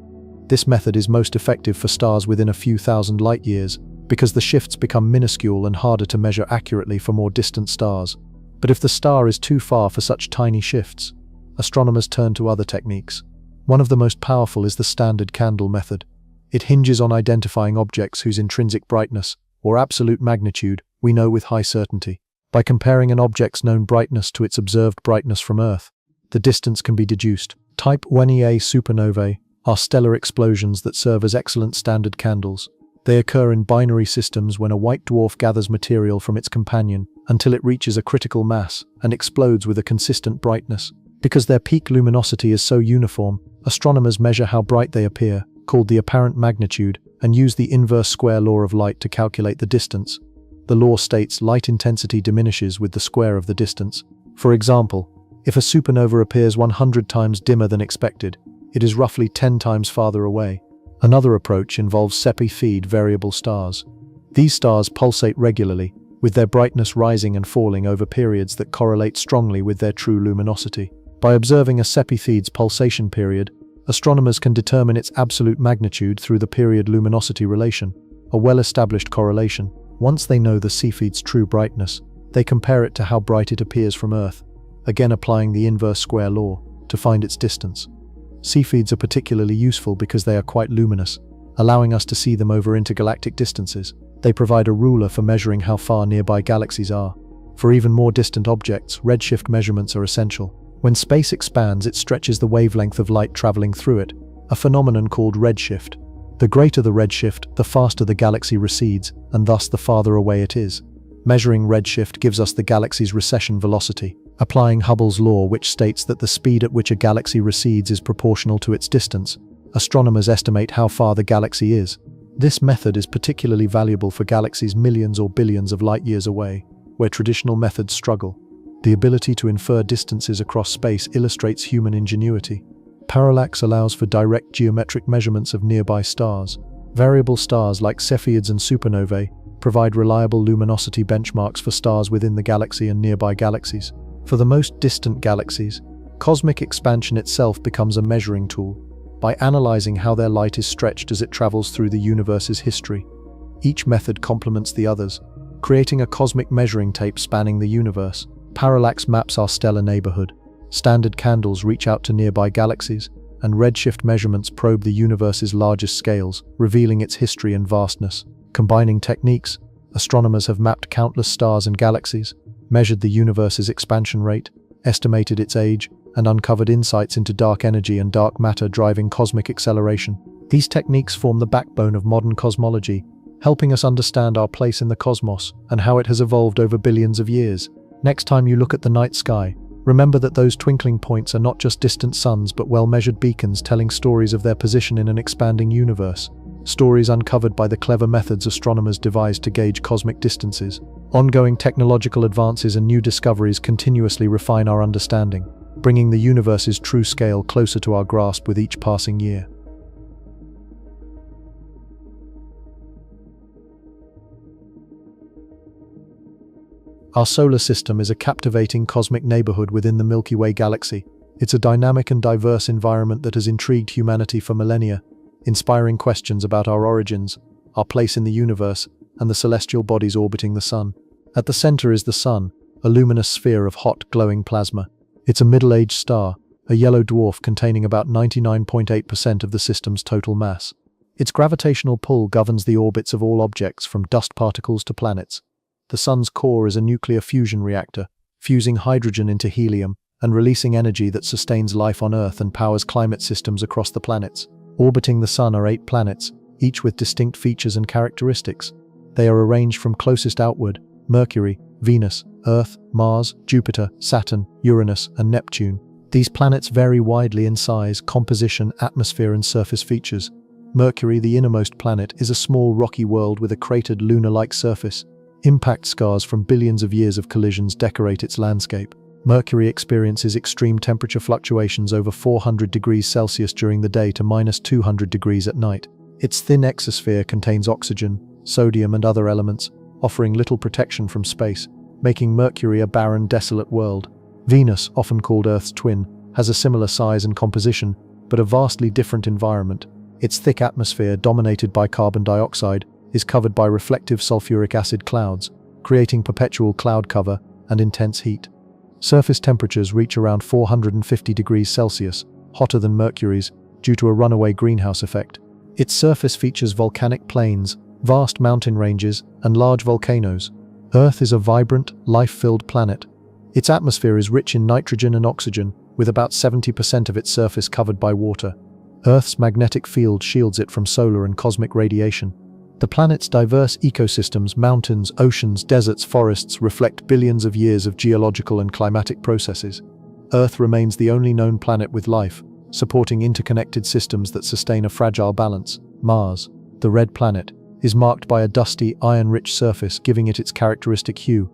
This method is most effective for stars within a few thousand light years, because the shifts become minuscule and harder to measure accurately for more distant stars. But if the star is too far for such tiny shifts, astronomers turn to other techniques. One of the most powerful is the standard candle method. It hinges on identifying objects whose intrinsic brightness, or absolute magnitude, we know with high certainty. By comparing an object's known brightness to its observed brightness from Earth, the distance can be deduced. Type 1Ia supernovae are stellar explosions that serve as excellent standard candles. They occur in binary systems when a white dwarf gathers material from its companion until it reaches a critical mass and explodes with a consistent brightness. Because their peak luminosity is so uniform, astronomers measure how bright they appear, called the apparent magnitude, and use the inverse square law of light to calculate the distance. The law states light intensity diminishes with the square of the distance. For example, if a supernova appears 100 times dimmer than expected, it is roughly 10 times farther away. Another approach involves Cepheid variable stars. These stars pulsate regularly, with their brightness rising and falling over periods that correlate strongly with their true luminosity. By observing a Cepheid's pulsation period, astronomers can determine its absolute magnitude through the period luminosity relation, a well-established correlation. Once they know the Cepheid's true brightness, they compare it to how bright it appears from Earth, again applying the inverse square law to find its distance. Cepheids are particularly useful because they are quite luminous, allowing us to see them over intergalactic distances. They provide a ruler for measuring how far nearby galaxies are. For even more distant objects, redshift measurements are essential. When space expands, it stretches the wavelength of light traveling through it, a phenomenon called redshift. The greater the redshift, the faster the galaxy recedes, and thus the farther away it is. Measuring redshift gives us the galaxy's recession velocity, applying Hubble's law, which states that the speed at which a galaxy recedes is proportional to its distance. Astronomers estimate how far the galaxy is. This method is particularly valuable for galaxies millions or billions of light years away, where traditional methods struggle. The ability to infer distances across space illustrates human ingenuity. Parallax allows for direct geometric measurements of nearby stars. Variable stars like Cepheids and supernovae provide reliable luminosity benchmarks for stars within the galaxy and nearby galaxies. For the most distant galaxies, cosmic expansion itself becomes a measuring tool, by analyzing how their light is stretched as it travels through the universe's history. Each method complements the others, creating a cosmic measuring tape spanning the universe. Parallax maps our stellar neighborhood. Standard candles reach out to nearby galaxies, and redshift measurements probe the universe's largest scales, revealing its history and vastness. Combining techniques, astronomers have mapped countless stars and galaxies, measured the universe's expansion rate, estimated its age, and uncovered insights into dark energy and dark matter driving cosmic acceleration. These techniques form the backbone of modern cosmology, helping us understand our place in the cosmos and how it has evolved over billions of years. Next time you look at the night sky, remember that those twinkling points are not just distant suns but well-measured beacons telling stories of their position in an expanding universe. Stories uncovered by the clever methods astronomers devised to gauge cosmic distances. Ongoing technological advances and new discoveries continuously refine our understanding, bringing the universe's true scale closer to our grasp with each passing year. Our solar system is a captivating cosmic neighborhood within the Milky Way galaxy. It's a dynamic and diverse environment that has intrigued humanity for millennia, inspiring questions about our origins, our place in the universe, and the celestial bodies orbiting the Sun. At the center is the Sun, a luminous sphere of hot, glowing plasma. It's a middle-aged star, a yellow dwarf containing about 99.8% of the system's total mass. Its gravitational pull governs the orbits of all objects from dust particles to planets. The Sun's core is a nuclear fusion reactor, fusing hydrogen into helium and releasing energy that sustains life on Earth and powers climate systems across the planets. Orbiting the Sun are 8 planets, each with distinct features and characteristics. They are arranged from closest outward: Mercury, Venus, Earth, Mars, Jupiter, Saturn, Uranus, and Neptune. These planets vary widely in size, composition, atmosphere, and surface features. Mercury, the innermost planet, is a small rocky world with a cratered lunar-like surface. Impact scars from billions of years of collisions decorate its landscape. Mercury experiences extreme temperature fluctuations over 400 degrees Celsius during the day to minus 200 degrees at night. Its thin exosphere contains oxygen, sodium, and other elements, offering little protection from space, making Mercury a barren, desolate world. Venus, often called Earth's twin, has a similar size and composition, but a vastly different environment. Its thick atmosphere, dominated by carbon dioxide, is covered by reflective sulfuric acid clouds, creating perpetual cloud cover and intense heat. Surface temperatures reach around 450 degrees Celsius, hotter than Mercury's, due to a runaway greenhouse effect. Its surface features volcanic plains, vast mountain ranges, and large volcanoes. Earth is a vibrant, life-filled planet. Its atmosphere is rich in nitrogen and oxygen, with about 70% of its surface covered by water. Earth's magnetic field shields it from solar and cosmic radiation. The planet's diverse ecosystems, mountains, oceans, deserts, forests, reflect billions of years of geological and climatic processes. Earth remains the only known planet with life, supporting interconnected systems that sustain a fragile balance. Mars, the red planet, is marked by a dusty, iron-rich surface, giving it its characteristic hue.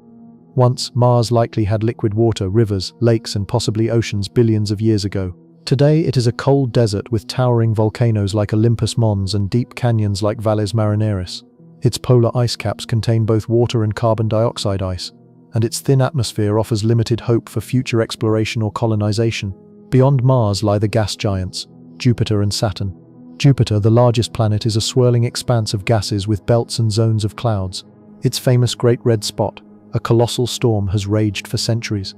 Once, Mars likely had liquid water, rivers, lakes, and possibly oceans billions of years ago. Today, it is a cold desert with towering volcanoes like Olympus Mons and deep canyons like Valles Marineris. Its polar ice caps contain both water and carbon dioxide ice, and its thin atmosphere offers limited hope for future exploration or colonization. Beyond Mars lie the gas giants, Jupiter and Saturn. Jupiter, the largest planet, is a swirling expanse of gases with belts and zones of clouds. Its famous Great Red Spot, a colossal storm, has raged for centuries.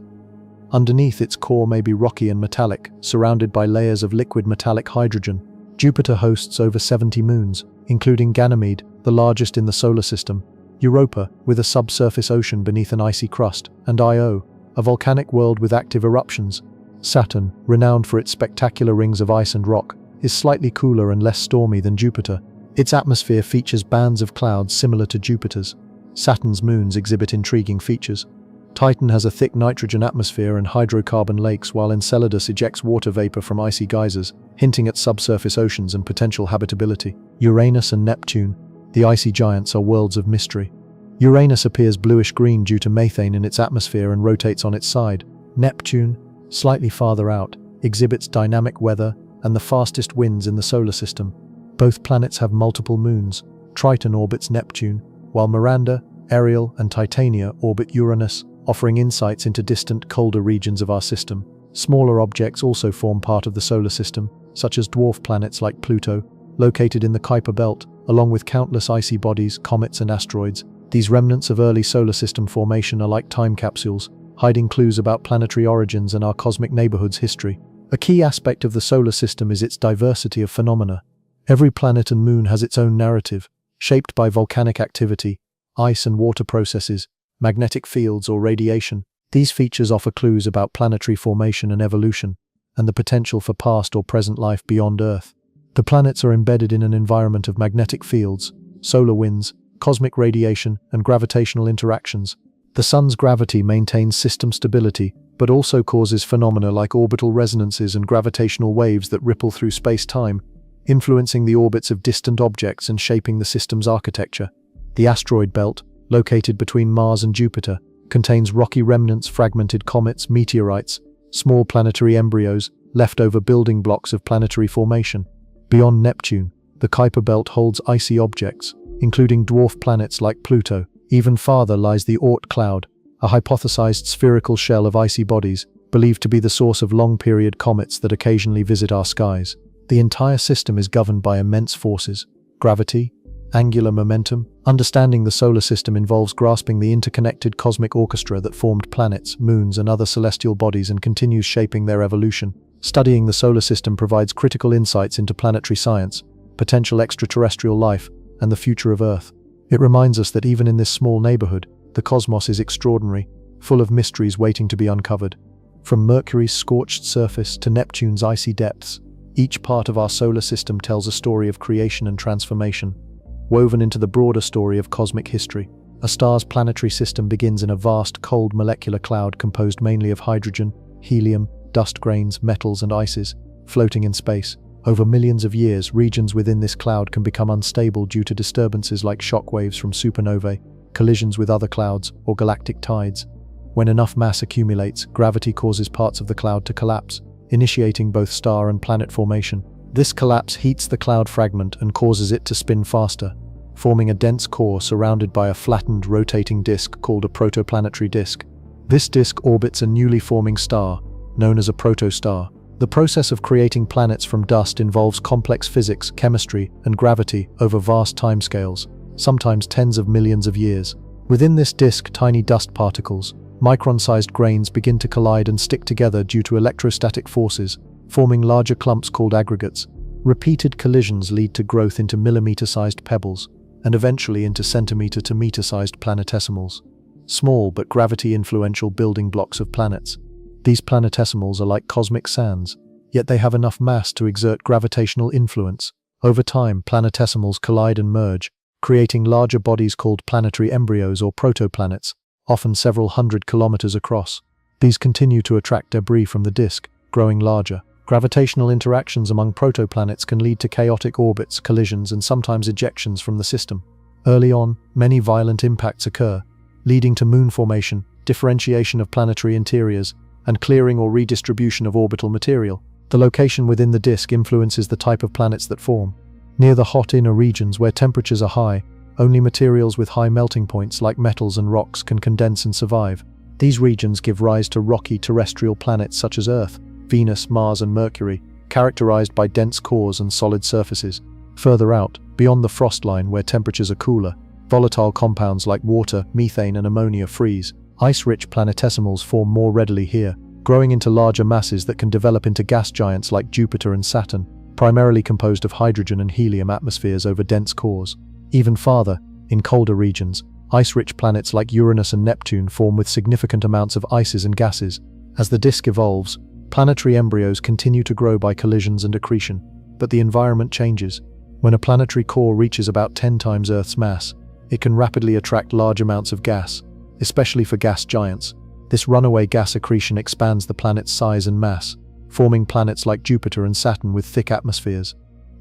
Underneath, its core may be rocky and metallic, surrounded by layers of liquid metallic hydrogen. Jupiter hosts over 70 moons, including Ganymede, the largest in the solar system, Europa, with a subsurface ocean beneath an icy crust, and Io, a volcanic world with active eruptions. Saturn, renowned for its spectacular rings of ice and rock, is slightly cooler and less stormy than Jupiter. Its atmosphere features bands of clouds similar to Jupiter's. Saturn's moons exhibit intriguing features. Titan has a thick nitrogen atmosphere and hydrocarbon lakes, while Enceladus ejects water vapor from icy geysers, hinting at subsurface oceans and potential habitability. Uranus and Neptune, the icy giants, are worlds of mystery. Uranus appears bluish-green due to methane in its atmosphere and rotates on its side. Neptune, slightly farther out, exhibits dynamic weather and the fastest winds in the solar system. Both planets have multiple moons. Triton orbits Neptune, while Miranda, Ariel, and Titania orbit Uranus, offering insights into distant, colder regions of our system. Smaller objects also form part of the solar system, such as dwarf planets like Pluto, located in the Kuiper Belt, along with countless icy bodies, comets, and asteroids. These remnants of early solar system formation are like time capsules, hiding clues about planetary origins and our cosmic neighborhood's history. A key aspect of the solar system is its diversity of phenomena. Every planet and moon has its own narrative, shaped by volcanic activity, ice and water processes, magnetic fields, or radiation. These features offer clues about planetary formation and evolution, and the potential for past or present life beyond Earth. The planets are embedded in an environment of magnetic fields, solar winds, cosmic radiation, and gravitational interactions. The Sun's gravity maintains system stability, but also causes phenomena like orbital resonances and gravitational waves that ripple through space-time, influencing the orbits of distant objects and shaping the system's architecture. The asteroid belt, located between Mars and Jupiter, contains rocky remnants, fragmented comets, meteorites, small planetary embryos, leftover building blocks of planetary formation. Beyond Neptune, the Kuiper Belt holds icy objects, including dwarf planets like Pluto. Even farther lies the Oort cloud, a hypothesized spherical shell of icy bodies, believed to be the source of long-period comets that occasionally visit our skies. The entire system is governed by immense forces: gravity, angular momentum. Understanding the solar system involves grasping the interconnected cosmic orchestra that formed planets, moons, and other celestial bodies and continues shaping their evolution. Studying the solar system provides critical insights into planetary science, potential extraterrestrial life, and the future of Earth. It reminds us that even in this small neighborhood, the cosmos is extraordinary, full of mysteries waiting to be uncovered. From Mercury's scorched surface to Neptune's icy depths, Each part of our solar system tells a story of creation and transformation, woven into the broader story of cosmic history. A star's planetary system begins in a vast, cold molecular cloud composed mainly of hydrogen, helium, dust grains, metals, and ices, floating in space. Over millions of years, regions within this cloud can become unstable due to disturbances like shock waves from supernovae, collisions with other clouds, or galactic tides. When enough mass accumulates, gravity causes parts of the cloud to collapse, initiating both star and planet formation. This collapse heats the cloud fragment and causes it to spin faster, forming a dense core surrounded by a flattened, rotating disk called a protoplanetary disk. This disk orbits a newly forming star, known as a protostar. The process of creating planets from dust involves complex physics, chemistry, and gravity over vast timescales, sometimes tens of millions of years. Within this disk, tiny dust particles, micron-sized grains, begin to collide and stick together due to electrostatic forces, forming larger clumps called aggregates. Repeated collisions lead to growth into millimeter-sized pebbles, and eventually into centimeter to meter-sized planetesimals, small but gravity-influential building blocks of planets. These planetesimals are like cosmic sands, yet they have enough mass to exert gravitational influence. Over time, planetesimals collide and merge, creating larger bodies called planetary embryos or protoplanets, often several hundred kilometers across. These continue to attract debris from the disk, growing larger. Gravitational interactions among protoplanets can lead to chaotic orbits, collisions, and sometimes ejections from the system. Early on, many violent impacts occur, leading to moon formation, differentiation of planetary interiors, and clearing or redistribution of orbital material. The location within the disk influences the type of planets that form. Near the hot inner regions where temperatures are high, only materials with high melting points like metals and rocks can condense and survive. These regions give rise to rocky terrestrial planets such as Earth, Venus, Mars, and Mercury, characterized by dense cores and solid surfaces. Further out, beyond the frost line where temperatures are cooler, volatile compounds like water, methane, and ammonia freeze. Ice-rich planetesimals form more readily here, growing into larger masses that can develop into gas giants like Jupiter and Saturn, primarily composed of hydrogen and helium atmospheres over dense cores. Even farther, in colder regions, ice-rich planets like Uranus and Neptune form with significant amounts of ices and gases. As the disk evolves, planetary embryos continue to grow by collisions and accretion, but the environment changes. When a planetary core reaches about 10 times Earth's mass, it can rapidly attract large amounts of gas, especially for gas giants. This runaway gas accretion expands the planet's size and mass, forming planets like Jupiter and Saturn with thick atmospheres.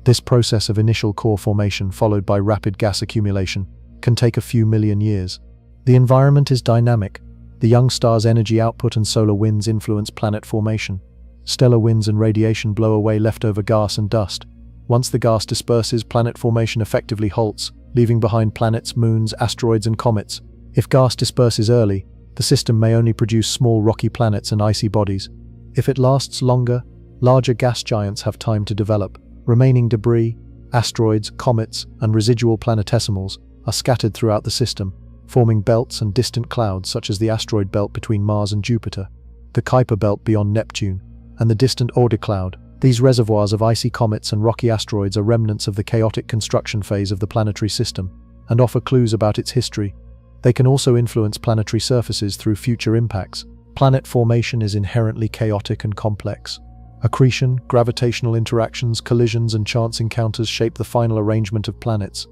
This process of initial core formation followed by rapid gas accumulation can take a few million years. The environment is dynamic. The young star's energy output and solar winds influence planet formation. Stellar winds and radiation blow away leftover gas and dust. Once the gas disperses, planet formation effectively halts, leaving behind planets, moons, asteroids, and comets. If gas disperses early, the system may only produce small rocky planets and icy bodies. If it lasts longer, larger gas giants have time to develop. Remaining debris, asteroids, comets, and residual planetesimals are scattered throughout the system, forming belts and distant clouds such as the asteroid belt between Mars and Jupiter, the Kuiper belt beyond Neptune, and the distant Oort cloud. These reservoirs of icy comets and rocky asteroids are remnants of the chaotic construction phase of the planetary system and offer clues about its history. They can also influence planetary surfaces through future impacts. Planet formation is inherently chaotic and complex. Accretion, gravitational interactions, collisions, and chance encounters shape the final arrangement of planets.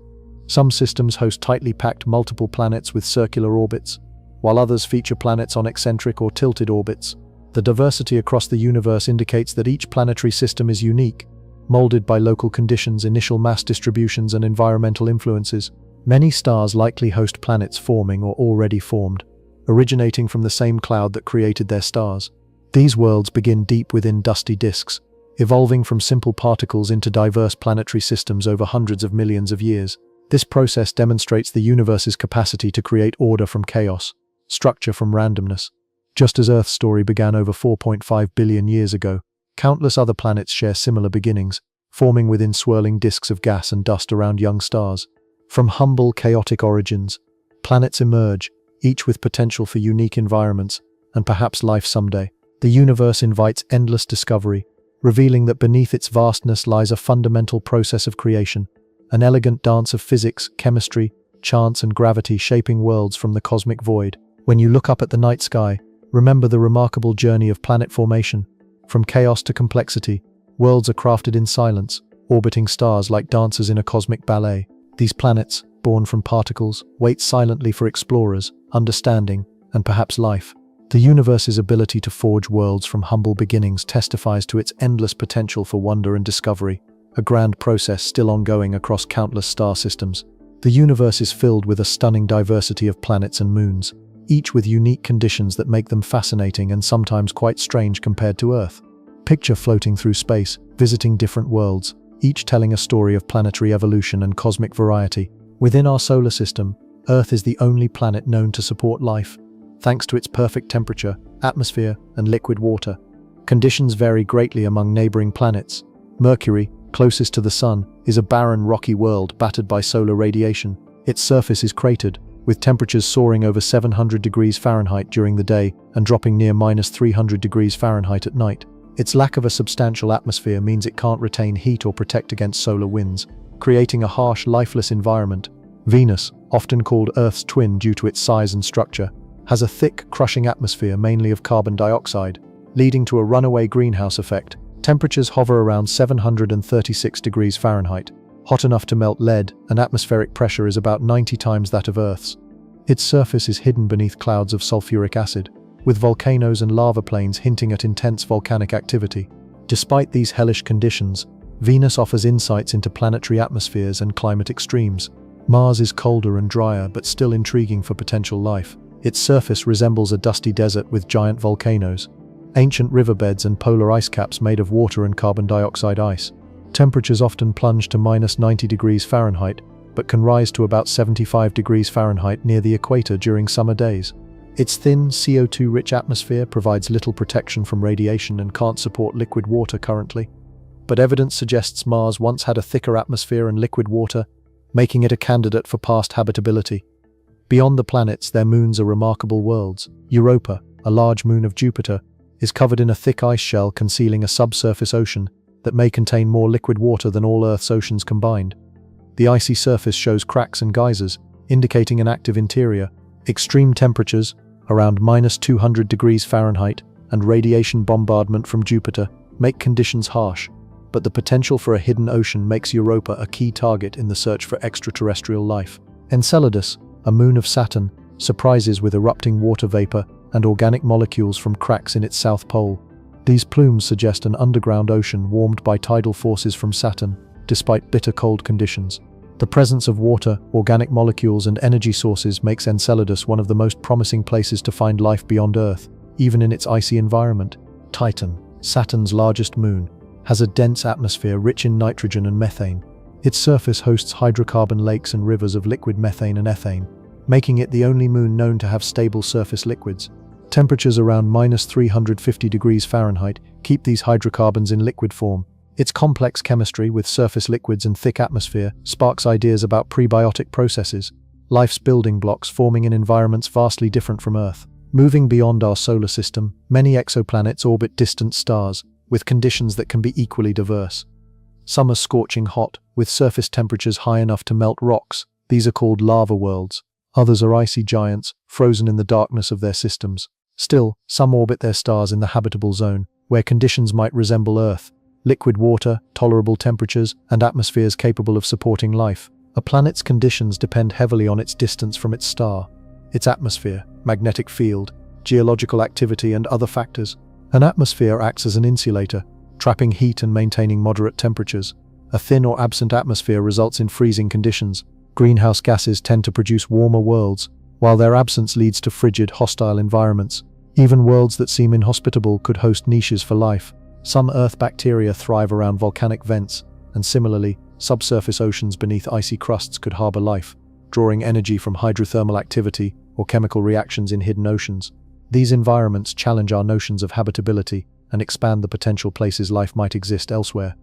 Some systems host tightly packed multiple planets with circular orbits, while others feature planets on eccentric or tilted orbits. The diversity across the universe indicates that each planetary system is unique, molded by local conditions, initial mass distributions, and environmental influences. Many stars likely host planets forming or already formed, originating from the same cloud that created their stars. These worlds begin deep within dusty disks, evolving from simple particles into diverse planetary systems over hundreds of millions of years. This process demonstrates the universe's capacity to create order from chaos, structure from randomness. Just as Earth's story began over 4.5 billion years ago, countless other planets share similar beginnings, forming within swirling disks of gas and dust around young stars. From humble, chaotic origins, planets emerge, each with potential for unique environments and perhaps life someday. The universe invites endless discovery, revealing that beneath its vastness lies a fundamental process of creation, an elegant dance of physics, chemistry, chance, and gravity shaping worlds from the cosmic void. When you look up at the night sky, remember the remarkable journey of planet formation. From chaos to complexity, Worlds are crafted in silence, orbiting stars like dancers in a cosmic ballet. These planets, born from particles, wait silently for explorers, understanding, and perhaps life. The universe's ability to forge worlds from humble beginnings testifies to its endless potential for wonder and discovery, a grand process still ongoing across countless star systems. The universe is filled with a stunning diversity of planets and moons, each with unique conditions that make them fascinating and sometimes quite strange compared to Earth. Picture floating through space, visiting different worlds, each telling a story of planetary evolution and cosmic variety. Within our solar system, Earth is the only planet known to support life, thanks to its perfect temperature, atmosphere, and liquid water. Conditions vary greatly among neighboring planets. Mercury, closest to the Sun, is a barren, rocky world battered by solar radiation. Its surface is cratered, with temperatures soaring over 700 degrees Fahrenheit during the day and dropping near -300 degrees Fahrenheit at night. Its lack of a substantial atmosphere means it can't retain heat or protect against solar winds, creating a harsh, lifeless environment. Venus, often called Earth's twin due to its size and structure, has a thick, crushing atmosphere mainly of carbon dioxide, leading to a runaway greenhouse effect. Temperatures hover around 736 degrees Fahrenheit, hot enough to melt lead, and atmospheric pressure is about 90 times that of Earth's. Its surface is hidden beneath clouds of sulfuric acid, with volcanoes and lava plains hinting at intense volcanic activity. Despite these hellish conditions, Venus offers insights into planetary atmospheres and climate extremes. Mars is colder and drier but still intriguing for potential life. Its surface resembles a dusty desert with giant volcanoes, ancient riverbeds and polar ice caps made of water and carbon dioxide ice. Temperatures often plunge to -90 degrees Fahrenheit, but can rise to about 75 degrees Fahrenheit near the equator during summer days. Its thin, CO2-rich atmosphere provides little protection from radiation and can't support liquid water currently. But evidence suggests Mars once had a thicker atmosphere and liquid water, making it a candidate for past habitability. Beyond the planets, their moons are remarkable worlds. Europa, a large moon of Jupiter, is covered in a thick ice shell concealing a subsurface ocean that may contain more liquid water than all Earth's oceans combined. The icy surface shows cracks and geysers, indicating an active interior. Extreme temperatures, around -200 degrees Fahrenheit, and radiation bombardment from Jupiter make conditions harsh, but the potential for a hidden ocean makes Europa a key target in the search for extraterrestrial life. Enceladus, a moon of Saturn, surprises with erupting water vapor and organic molecules from cracks in its south pole. These plumes suggest an underground ocean warmed by tidal forces from Saturn, despite bitter cold conditions. The presence of water, organic molecules, and energy sources makes Enceladus one of the most promising places to find life beyond Earth, even in its icy environment. Titan, Saturn's largest moon, has a dense atmosphere rich in nitrogen and methane. Its surface hosts hydrocarbon lakes and rivers of liquid methane and ethane, making it the only moon known to have stable surface liquids. Temperatures around -350 degrees Fahrenheit keep these hydrocarbons in liquid form. Its complex chemistry, with surface liquids and thick atmosphere, sparks ideas about prebiotic processes, life's building blocks forming in environments vastly different from Earth. Moving beyond our solar system, many exoplanets orbit distant stars, with conditions that can be equally diverse. Some are scorching hot, with surface temperatures high enough to melt rocks. These are called lava worlds. Others are icy giants, frozen in the darkness of their systems. Still, some orbit their stars in the habitable zone, where conditions might resemble Earth. Liquid water, tolerable temperatures, and atmospheres capable of supporting life. A planet's conditions depend heavily on its distance from its star, its atmosphere, magnetic field, geological activity, and other factors. An atmosphere acts as an insulator, trapping heat and maintaining moderate temperatures. A thin or absent atmosphere results in freezing conditions. Greenhouse gases tend to produce warmer worlds, while their absence leads to frigid, hostile environments. Even worlds that seem inhospitable could host niches for life. Some Earth bacteria thrive around volcanic vents, and similarly, subsurface oceans beneath icy crusts could harbor life, drawing energy from hydrothermal activity or chemical reactions in hidden oceans. These environments challenge our notions of habitability and expand the potential places life might exist elsewhere.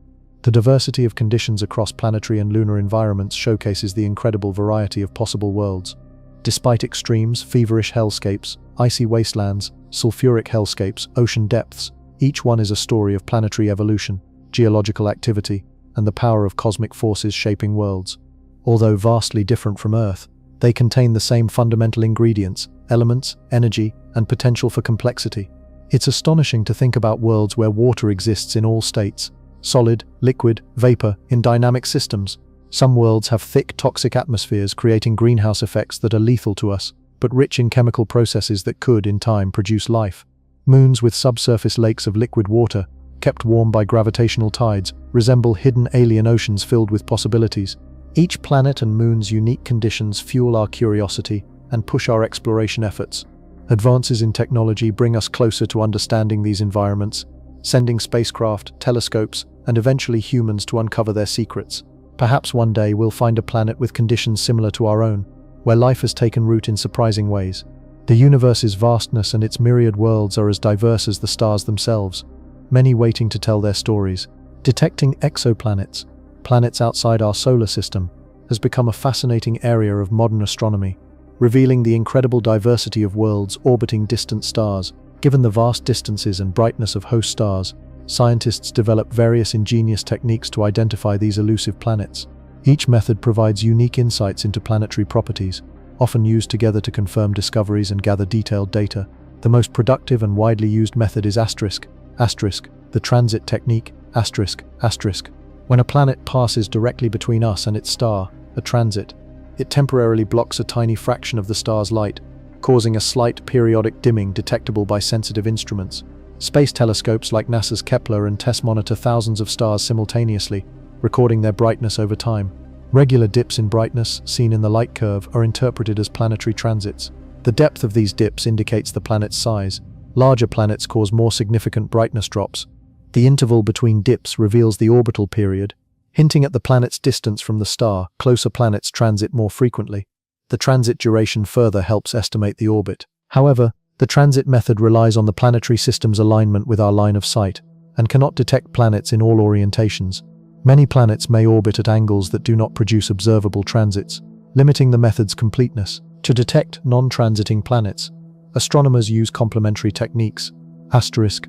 The diversity of conditions across planetary and lunar environments showcases the incredible variety of possible worlds. Despite extremes, feverish hellscapes, icy wastelands, sulfuric hellscapes, ocean depths, each one is a story of planetary evolution, geological activity, and the power of cosmic forces shaping worlds. Although vastly different from Earth, they contain the same fundamental ingredients, elements, energy, and potential for complexity. It's astonishing to think about worlds where water exists in all states, solid, liquid, vapor in dynamic systems. Some worlds have thick, toxic atmospheres creating greenhouse effects that are lethal to us, but rich in chemical processes that could, in time, produce life. Moons with subsurface lakes of liquid water, kept warm by gravitational tides, resemble hidden alien oceans filled with possibilities. Each planet and moon's unique conditions fuel our curiosity and push our exploration efforts. Advances in technology bring us closer to understanding these environments, sending spacecraft, telescopes, and eventually humans to uncover their secrets. Perhaps one day we'll find a planet with conditions similar to our own, where life has taken root in surprising ways. The universe's vastness and its myriad worlds are as diverse as the stars themselves, many waiting to tell their stories. Detecting exoplanets, planets outside our solar system, has become a fascinating area of modern astronomy, revealing the incredible diversity of worlds orbiting distant stars. Given the vast distances and brightness of host stars, scientists develop various ingenious techniques to identify these elusive planets. Each method provides unique insights into planetary properties, often used together to confirm discoveries and gather detailed data. The most productive and widely used method is asterisk, the transit technique, asterisk. When a planet passes directly between us and its star, a transit, it temporarily blocks a tiny fraction of the star's light, causing a slight periodic dimming detectable by sensitive instruments. Space telescopes like NASA's Kepler and TESS monitor thousands of stars simultaneously, recording their brightness over time. Regular dips in brightness, seen in the light curve, are interpreted as planetary transits. The depth of these dips indicates the planet's size. Larger planets cause more significant brightness drops. The interval between dips reveals the orbital period, hinting at the planet's distance from the star. Closer planets transit more frequently. The transit duration further helps estimate the orbit. However, the transit method relies on the planetary system's alignment with our line of sight, and cannot detect planets in all orientations. Many planets may orbit at angles that do not produce observable transits, limiting the method's completeness. To detect non-transiting planets, astronomers use complementary techniques. Asterisk.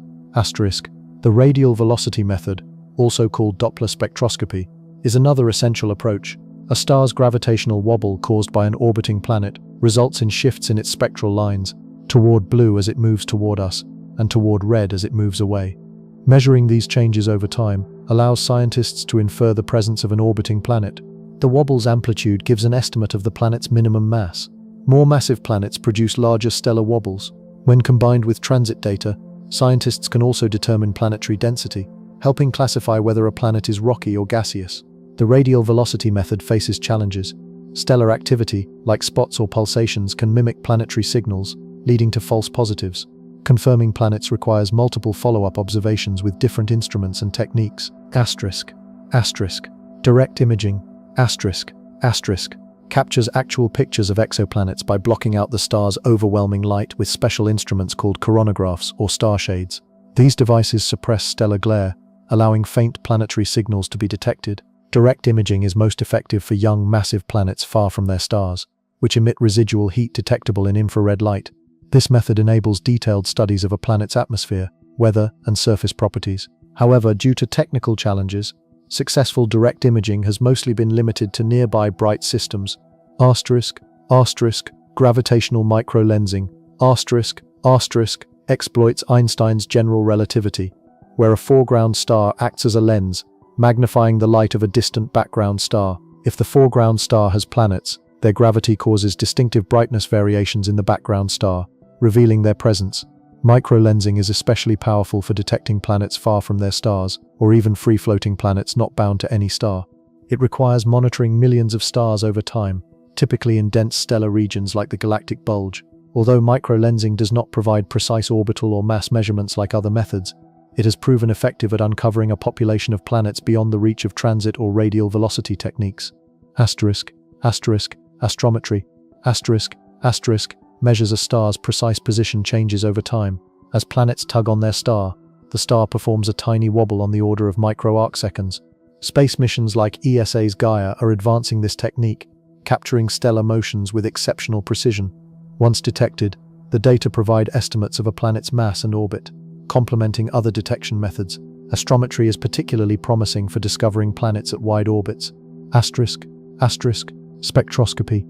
The radial velocity method, also called Doppler spectroscopy, is another essential approach. A star's gravitational wobble caused by an orbiting planet results in shifts in its spectral lines, toward blue as it moves toward us, and toward red as it moves away. Measuring these changes over time allows scientists to infer the presence of an orbiting planet. The wobble's amplitude gives an estimate of the planet's minimum mass. More massive planets produce larger stellar wobbles. When combined with transit data, scientists can also determine planetary density, helping classify whether a planet is rocky or gaseous. The radial velocity method faces challenges. Stellar activity, like spots or pulsations, can mimic planetary signals, leading to false positives. Confirming planets requires multiple follow-up observations with different instruments and techniques. Asterisk. Direct imaging, asterisk, captures actual pictures of exoplanets by blocking out the star's overwhelming light with special instruments called coronagraphs or star shades. These devices suppress stellar glare, allowing faint planetary signals to be detected. Direct imaging is most effective for young, massive planets far from their stars, which emit residual heat detectable in infrared light. This method enables detailed studies of a planet's atmosphere, weather, and surface properties. However, due to technical challenges, successful direct imaging has mostly been limited to nearby bright systems. Asterisk, gravitational microlensing, asterisk, exploits Einstein's general relativity, where a foreground star acts as a lens, magnifying the light of a distant background star. If the foreground star has planets, their gravity causes distinctive brightness variations in the background star, revealing their presence. Microlensing is especially powerful for detecting planets far from their stars, or even free-floating planets not bound to any star. It requires monitoring millions of stars over time, typically in dense stellar regions like the galactic bulge. Although microlensing does not provide precise orbital or mass measurements like other methods, it has proven effective at uncovering a population of planets beyond the reach of transit or radial velocity techniques. Asterisk, astrometry, measures a star's precise position changes over time. As planets tug on their star, the star performs a tiny wobble on the order of micro-arcseconds. Space missions like ESA's Gaia are advancing this technique, capturing stellar motions with exceptional precision. Once detected, the data provide estimates of a planet's mass and orbit, complementing other detection methods. Astrometry is particularly promising for discovering planets at wide orbits. Asterisk, spectroscopy,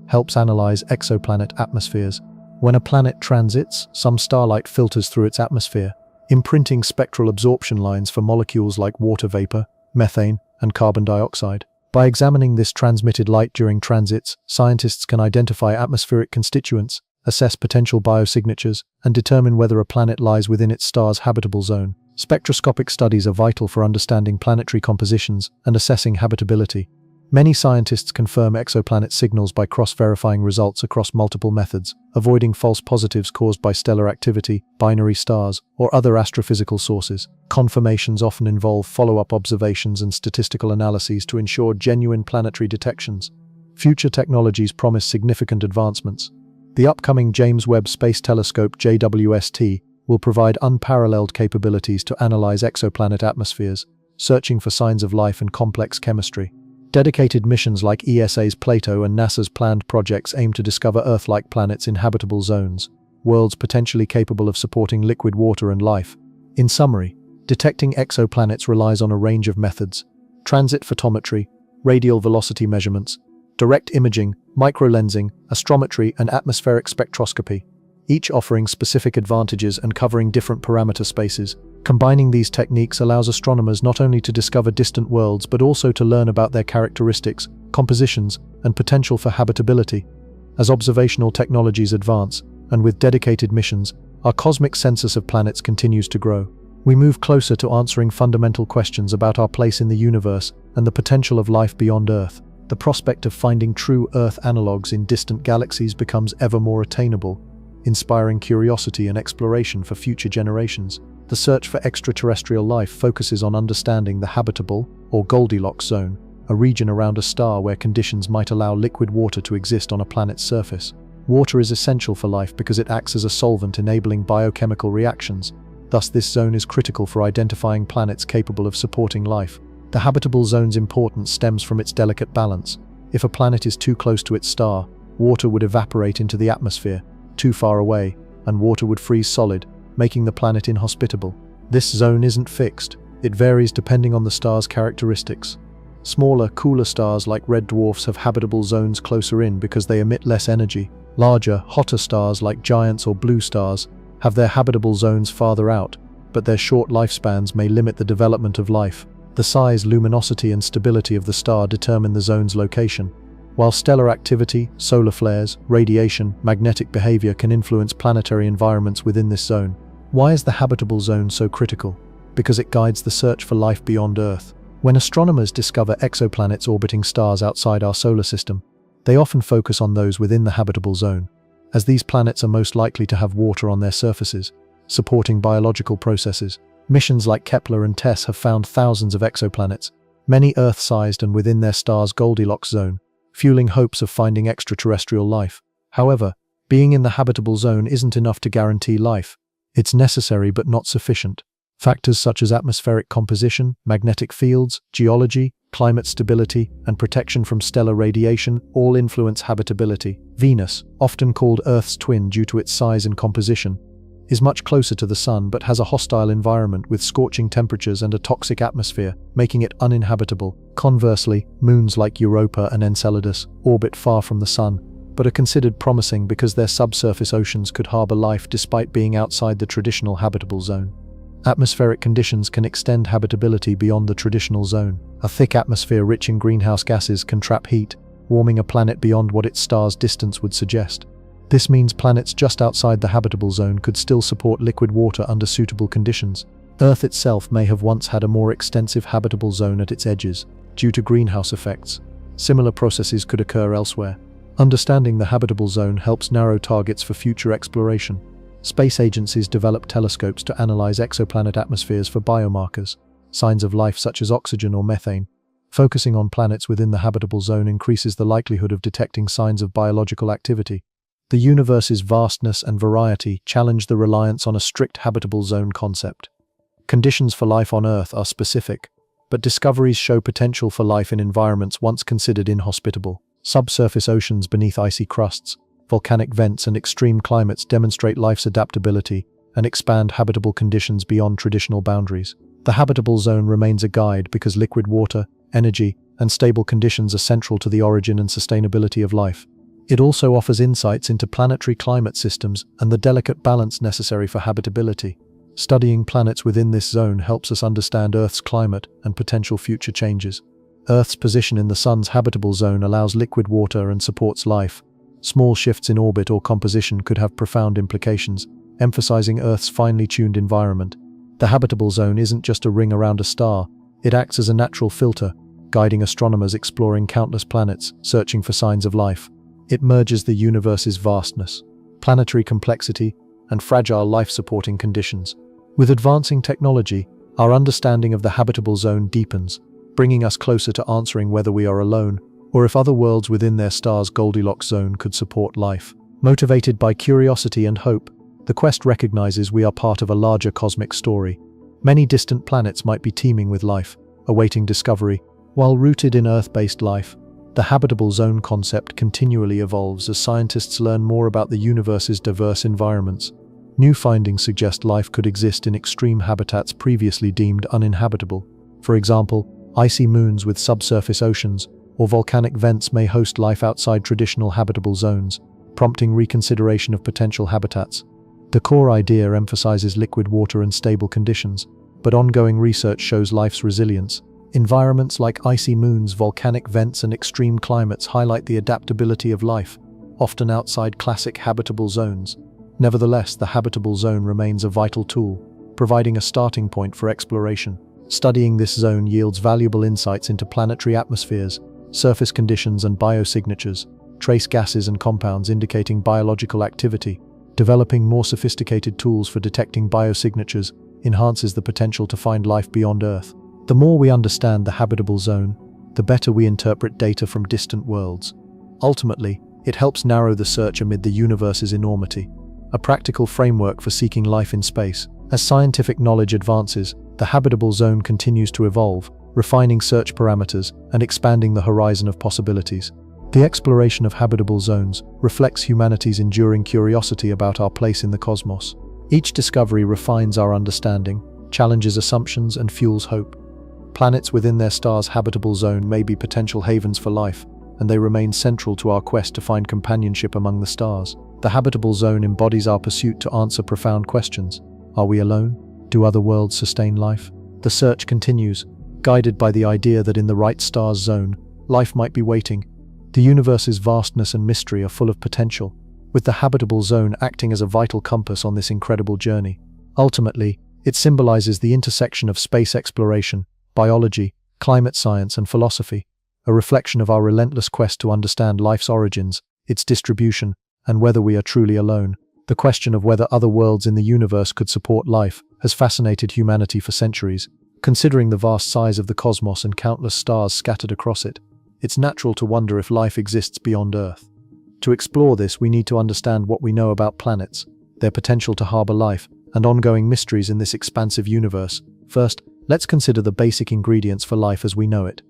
helps analyze exoplanet atmospheres. When a planet transits, some starlight filters through its atmosphere, imprinting spectral absorption lines for molecules like water vapor, methane, and carbon dioxide. By examining this transmitted light during transits, scientists can identify atmospheric constituents, assess potential biosignatures, and determine whether a planet lies within its star's habitable zone. Spectroscopic studies are vital for understanding planetary compositions and assessing habitability. Many scientists confirm exoplanet signals by cross-verifying results across multiple methods, avoiding false positives caused by stellar activity, binary stars, or other astrophysical sources. Confirmations often involve follow-up observations and statistical analyses to ensure genuine planetary detections. Future technologies promise significant advancements. The upcoming James Webb Space Telescope JWST will provide unparalleled capabilities to analyze exoplanet atmospheres, searching for signs of life and complex chemistry. Dedicated missions like ESA's Plato and NASA's planned projects aim to discover Earth-like planets in habitable zones, worlds potentially capable of supporting liquid water and life. In summary, detecting exoplanets relies on a range of methods: transit photometry, radial velocity measurements, direct imaging, microlensing, astrometry, and atmospheric spectroscopy, each offering specific advantages and covering different parameter spaces. Combining these techniques allows astronomers not only to discover distant worlds but also to learn about their characteristics, compositions, and potential for habitability. As observational technologies advance, and with dedicated missions, our cosmic census of planets continues to grow. We move closer to answering fundamental questions about our place in the universe and the potential of life beyond Earth. The prospect of finding true Earth analogues in distant galaxies becomes ever more attainable, inspiring curiosity and exploration for future generations. The search for extraterrestrial life focuses on understanding the habitable, or Goldilocks Zone, a region around a star where conditions might allow liquid water to exist on a planet's surface. Water is essential for life because it acts as a solvent enabling biochemical reactions. Thus, this zone is critical for identifying planets capable of supporting life. The habitable zone's importance stems from its delicate balance. If a planet is too close to its star, water would evaporate into the atmosphere. Too far away, and water would freeze solid, making the planet inhospitable. This zone isn't fixed. It varies depending on the star's characteristics. Smaller, cooler stars like red dwarfs have habitable zones closer in because they emit less energy. Larger, hotter stars like giants or blue stars have their habitable zones farther out, but their short lifespans may limit the development of life. The size, luminosity, and stability of the star determine the zone's location. While stellar activity, solar flares, radiation, magnetic behavior can influence planetary environments within this zone. Why is the habitable zone so critical? Because it guides the search for life beyond Earth. When astronomers discover exoplanets orbiting stars outside our solar system, they often focus on those within the habitable zone, as these planets are most likely to have water on their surfaces, supporting biological processes. Missions like Kepler and TESS have found thousands of exoplanets, many Earth-sized and within their star's Goldilocks zone, fueling hopes of finding extraterrestrial life. However, being in the habitable zone isn't enough to guarantee life. It's necessary but not sufficient. Factors such as atmospheric composition, magnetic fields, geology, climate stability, and protection from stellar radiation all influence habitability. Venus, often called Earth's twin due to its size and composition, is much closer to the Sun but has a hostile environment with scorching temperatures and a toxic atmosphere, making it uninhabitable. Conversely, moons like Europa and Enceladus orbit far from the Sun, but are considered promising because their subsurface oceans could harbor life despite being outside the traditional habitable zone. Atmospheric conditions can extend habitability beyond the traditional zone. A thick atmosphere rich in greenhouse gases can trap heat, warming a planet beyond what its star's distance would suggest. This means planets just outside the habitable zone could still support liquid water under suitable conditions. Earth itself may have once had a more extensive habitable zone at its edges, due to greenhouse effects. Similar processes could occur elsewhere. Understanding the habitable zone helps narrow targets for future exploration. Space agencies develop telescopes to analyze exoplanet atmospheres for biomarkers, signs of life such as oxygen or methane. Focusing on planets within the habitable zone increases the likelihood of detecting signs of biological activity. The universe's vastness and variety challenge the reliance on a strict habitable zone concept. Conditions for life on Earth are specific, but discoveries show potential for life in environments once considered inhospitable. Subsurface oceans beneath icy crusts, volcanic vents, and extreme climates demonstrate life's adaptability and expand habitable conditions beyond traditional boundaries. The habitable zone remains a guide because liquid water, energy, and stable conditions are central to the origin and sustainability of life. It also offers insights into planetary climate systems and the delicate balance necessary for habitability. Studying planets within this zone helps us understand Earth's climate and potential future changes. Earth's position in the Sun's habitable zone allows liquid water and supports life. Small shifts in orbit or composition could have profound implications, emphasizing Earth's finely tuned environment. The habitable zone isn't just a ring around a star, it acts as a natural filter, guiding astronomers exploring countless planets, searching for signs of life. It merges the universe's vastness, planetary complexity, and fragile life-supporting conditions. With advancing technology, our understanding of the habitable zone deepens, bringing us closer to answering whether we are alone, or if other worlds within their star's Goldilocks zone could support life. Motivated by curiosity and hope, the quest recognizes we are part of a larger cosmic story. Many distant planets might be teeming with life, awaiting discovery. While rooted in Earth-based life, the habitable zone concept continually evolves as scientists learn more about the universe's diverse environments. New findings suggest life could exist in extreme habitats previously deemed uninhabitable. For example, icy moons with subsurface oceans or volcanic vents may host life outside traditional habitable zones, prompting reconsideration of potential habitats. The core idea emphasizes liquid water and stable conditions, but ongoing research shows life's resilience. Environments like icy moons, volcanic vents, and extreme climates highlight the adaptability of life, often outside classic habitable zones. Nevertheless, the habitable zone remains a vital tool, providing a starting point for exploration. Studying this zone yields valuable insights into planetary atmospheres, surface conditions, and biosignatures, trace gases and compounds indicating biological activity. Developing more sophisticated tools for detecting biosignatures enhances the potential to find life beyond Earth. The more we understand the habitable zone, the better we interpret data from distant worlds. Ultimately, it helps narrow the search amid the universe's enormity, a practical framework for seeking life in space. As scientific knowledge advances, the habitable zone continues to evolve, refining search parameters and expanding the horizon of possibilities. The exploration of habitable zones reflects humanity's enduring curiosity about our place in the cosmos. Each discovery refines our understanding, challenges assumptions, and fuels hope. Planets within their star's habitable zone may be potential havens for life, and they remain central to our quest to find companionship among the stars. The habitable zone embodies our pursuit to answer profound questions. Are we alone? Do other worlds sustain life? The search continues, guided by the idea that in the right star's zone, life might be waiting. The universe's vastness and mystery are full of potential, with the habitable zone acting as a vital compass on this incredible journey. Ultimately, it symbolizes the intersection of space exploration, biology, climate science, and philosophy, a reflection of our relentless quest to understand life's origins, its distribution, and whether we are truly alone. The question of whether other worlds in the universe could support life has fascinated humanity for centuries. Considering the vast size of the cosmos and countless stars scattered across it, it's natural to wonder if life exists beyond Earth. To explore this, we need to understand what we know about planets, their potential to harbor life, and ongoing mysteries in this expansive universe. First, let's consider the basic ingredients for life as we know it.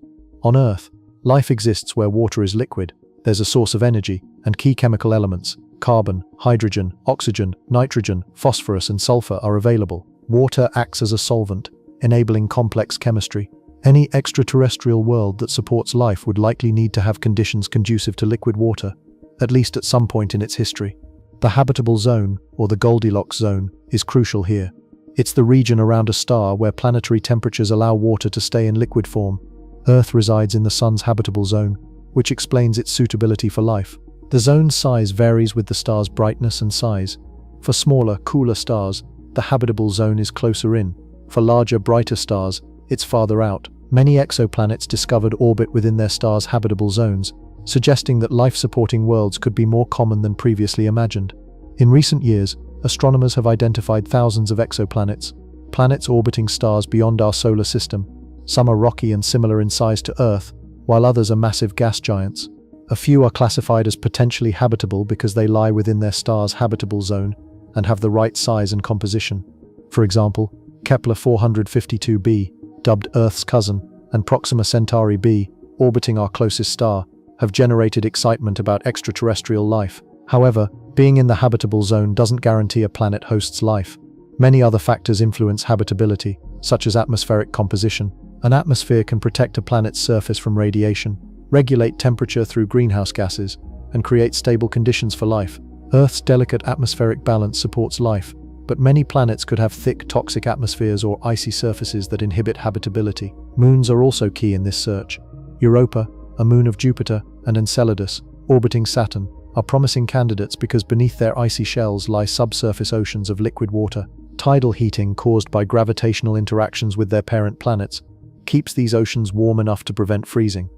On Earth, life exists where water is liquid. There's a source of energy, and key chemical elements, carbon, hydrogen, oxygen, nitrogen, phosphorus, and sulfur are available. Water acts as a solvent, enabling complex chemistry. Any extraterrestrial world that supports life would likely need to have conditions conducive to liquid water, at least at some point in its history. The habitable zone, or the Goldilocks zone, is crucial here. It's the region around a star where planetary temperatures allow water to stay in liquid form. Earth resides in the Sun's habitable zone, which explains its suitability for life. The zone's size varies with the star's brightness and size. For smaller, cooler stars, the habitable zone is closer in. For larger, brighter stars, it's farther out. Many exoplanets discovered orbit within their stars' habitable zones, suggesting that life-supporting worlds could be more common than previously imagined. In recent years, astronomers have identified thousands of exoplanets, planets orbiting stars beyond our solar system. Some are rocky and similar in size to Earth, while others are massive gas giants. A few are classified as potentially habitable because they lie within their star's habitable zone and have the right size and composition. For example, Kepler 452b, dubbed Earth's cousin, and Proxima Centauri b, orbiting our closest star, have generated excitement about extraterrestrial life. However, being in the habitable zone doesn't guarantee a planet hosts life. Many other factors influence habitability, such as atmospheric composition. An atmosphere can protect a planet's surface from radiation, regulate temperature through greenhouse gases, and create stable conditions for life. Earth's delicate atmospheric balance supports life, but many planets could have thick, toxic atmospheres or icy surfaces that inhibit habitability. Moons are also key in this search. Europa, a moon of Jupiter, and Enceladus, orbiting Saturn, are promising candidates because beneath their icy shells lie subsurface oceans of liquid water. Tidal heating caused by gravitational interactions with their parent planets keeps these oceans warm enough to prevent freezing.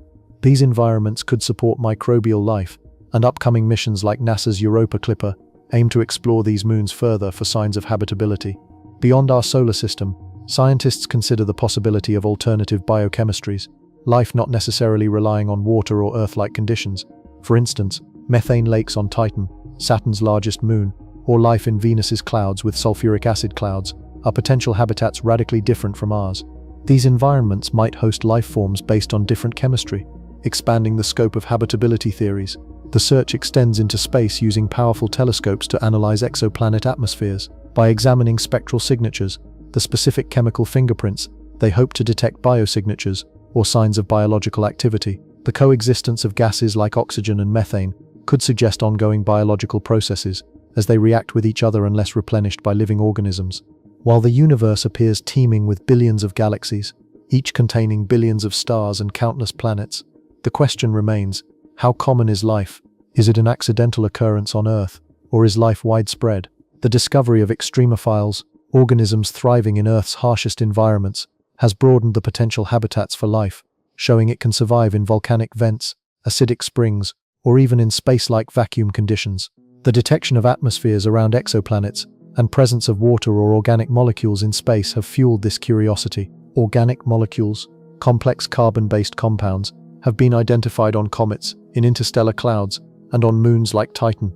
These environments could support microbial life, and upcoming missions like NASA's Europa Clipper aim to explore these moons further for signs of habitability. Beyond our solar system, scientists consider the possibility of alternative biochemistries, life not necessarily relying on water or Earth-like conditions. For instance, methane lakes on Titan, Saturn's largest moon, or life in Venus's clouds with sulfuric acid clouds, are potential habitats radically different from ours. These environments might host life forms based on different chemistry, expanding the scope of habitability theories. The search extends into space using powerful telescopes to analyze exoplanet atmospheres. By examining spectral signatures, the specific chemical fingerprints, they hope to detect biosignatures, or signs of biological activity. The coexistence of gases like oxygen and methane could suggest ongoing biological processes, as they react with each other unless replenished by living organisms. While the universe appears teeming with billions of galaxies, each containing billions of stars and countless planets, the question remains, how common is life? Is it an accidental occurrence on Earth, or is life widespread? The discovery of extremophiles, organisms thriving in Earth's harshest environments, has broadened the potential habitats for life, showing it can survive in volcanic vents, acidic springs, or even in space-like vacuum conditions. The detection of atmospheres around exoplanets and presence of water or organic molecules in space have fueled this curiosity. Organic molecules, complex carbon-based compounds, have been identified on comets, in interstellar clouds, and on moons like Titan.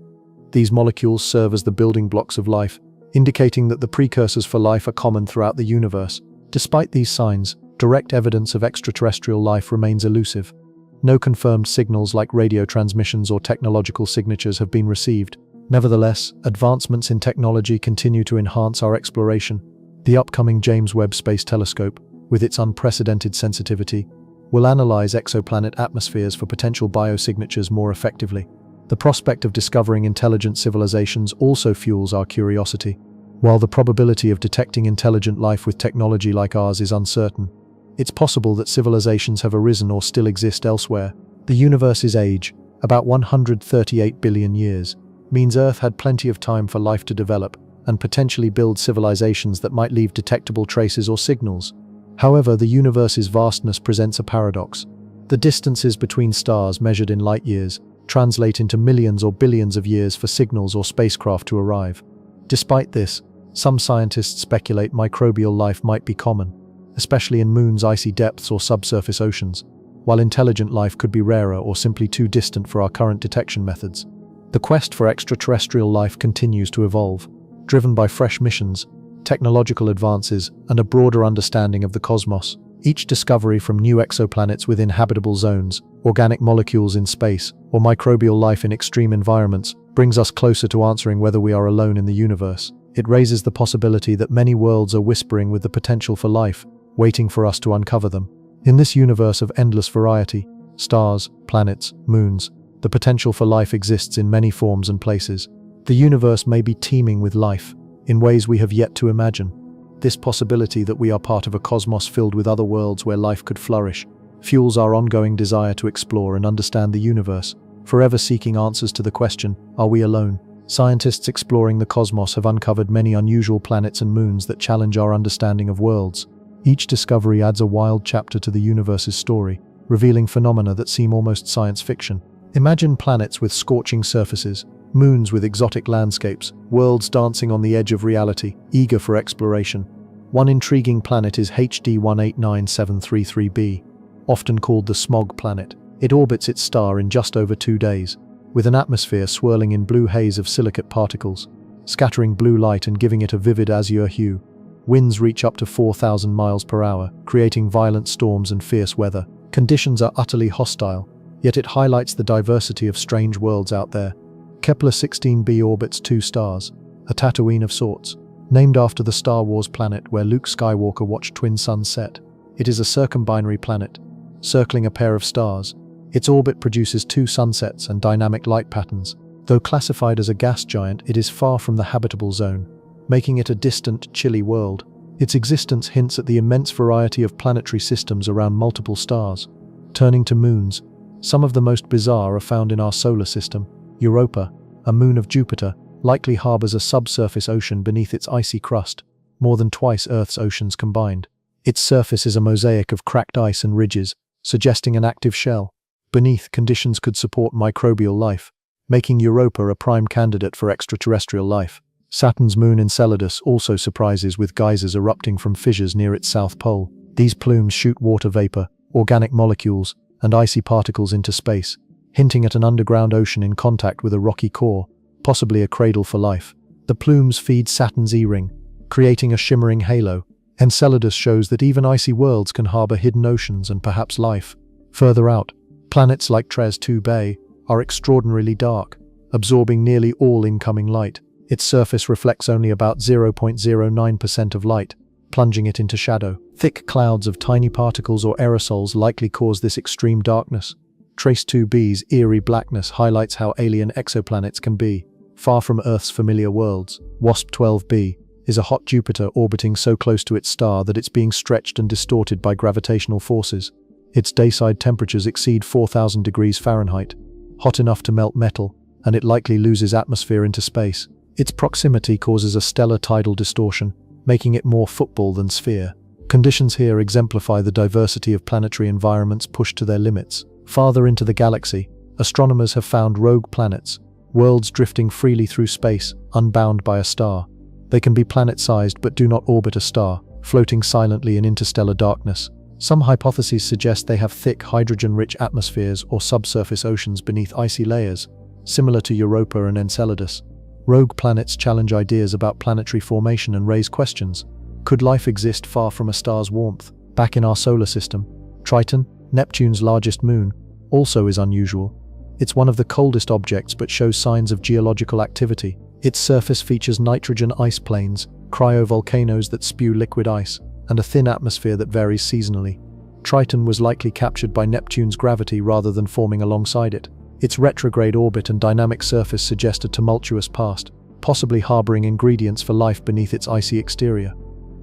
These molecules serve as the building blocks of life, indicating that the precursors for life are common throughout the universe. Despite these signs, direct evidence of extraterrestrial life remains elusive. No confirmed signals like radio transmissions or technological signatures have been received. Nevertheless, advancements in technology continue to enhance our exploration. The upcoming James Webb Space Telescope, with its unprecedented sensitivity, will analyze exoplanet atmospheres for potential biosignatures more effectively. The prospect of discovering intelligent civilizations also fuels our curiosity. While the probability of detecting intelligent life with technology like ours is uncertain, it's possible that civilizations have arisen or still exist elsewhere. The universe's age, about 138 billion years, means Earth had plenty of time for life to develop and potentially build civilizations that might leave detectable traces or signals. However, the universe's vastness presents a paradox. The distances between stars measured in light years translate into millions or billions of years for signals or spacecraft to arrive. Despite this, some scientists speculate microbial life might be common, especially in moons' icy depths or subsurface oceans, while intelligent life could be rarer or simply too distant for our current detection methods. The quest for extraterrestrial life continues to evolve, driven by fresh missions, technological advances, and a broader understanding of the cosmos. Each discovery, from new exoplanets within habitable zones, organic molecules in space, or microbial life in extreme environments, brings us closer to answering whether we are alone in the universe. It raises the possibility that many worlds are whispering with the potential for life, waiting for us to uncover them. In this universe of endless variety, stars, planets, moons, the potential for life exists in many forms and places. The universe may be teeming with life, in ways we have yet to imagine. This possibility that we are part of a cosmos filled with other worlds where life could flourish fuels our ongoing desire to explore and understand the universe, forever seeking answers to the question, are we alone? Scientists exploring the cosmos have uncovered many unusual planets and moons that challenge our understanding of worlds. Each discovery adds a wild chapter to the universe's story, revealing phenomena that seem almost science fiction. Imagine planets with scorching surfaces, moons with exotic landscapes, worlds dancing on the edge of reality, eager for exploration. One intriguing planet is HD 189733b, often called the Smog Planet. It orbits its star in just over 2 days, with an atmosphere swirling in blue haze of silicate particles, scattering blue light and giving it a vivid azure hue. Winds reach up to 4,000 miles per hour, creating violent storms and fierce weather. Conditions are utterly hostile, yet it highlights the diversity of strange worlds out there. Kepler 16b orbits 2 stars, a Tatooine of sorts, named after the Star Wars planet where Luke Skywalker watched twin suns set. It is a circumbinary planet, circling a pair of stars. Its orbit produces 2 sunsets and dynamic light patterns. Though classified as a gas giant, it is far from the habitable zone. making it a distant, chilly world. Its existence hints at the immense variety of planetary systems around multiple stars. Turning to moons, some of the most bizarre are found in our solar system. Europa, a moon of Jupiter, likely harbors a subsurface ocean beneath its icy crust, more than twice Earth's oceans combined. Its surface is a mosaic of cracked ice and ridges, suggesting an active shell. Beneath, conditions could support microbial life, making Europa a prime candidate for extraterrestrial life. Saturn's moon Enceladus also surprises with geysers erupting from fissures near its south pole. These plumes shoot water vapor, organic molecules, and icy particles into space, hinting at an underground ocean in contact with a rocky core, possibly a cradle for life. The plumes feed Saturn's E-ring, creating a shimmering halo. Enceladus shows that even icy worlds can harbor hidden oceans and perhaps life. Further out, planets like Tres 2b are extraordinarily dark, absorbing nearly all incoming light. Its surface reflects only about 0.09% of light, plunging it into shadow. Thick clouds of tiny particles or aerosols likely cause this extreme darkness. Trace 2b's eerie blackness highlights how alien exoplanets can be, far from Earth's familiar worlds. WASP 12b is a hot Jupiter orbiting so close to its star that it's being stretched and distorted by gravitational forces. Its dayside temperatures exceed 4,000 degrees Fahrenheit, hot enough to melt metal, and it likely loses atmosphere into space. Its proximity causes a stellar tidal distortion, making it more football than sphere. Conditions here exemplify the diversity of planetary environments pushed to their limits. Farther into the galaxy, astronomers have found rogue planets, worlds drifting freely through space, unbound by a star. They can be planet-sized but do not orbit a star, floating silently in interstellar darkness. Some hypotheses suggest they have thick, hydrogen-rich atmospheres or subsurface oceans beneath icy layers, similar to Europa and Enceladus. Rogue planets challenge ideas about planetary formation and raise questions. Could life exist far from a star's warmth? Back in our solar system, Triton, Neptune's largest moon, also is unusual. It's one of the coldest objects but shows signs of geological activity. Its surface features nitrogen ice plains, cryovolcanoes that spew liquid ice, and a thin atmosphere that varies seasonally. Triton was likely captured by Neptune's gravity rather than forming alongside it. Its retrograde orbit and dynamic surface suggest a tumultuous past, possibly harboring ingredients for life beneath its icy exterior.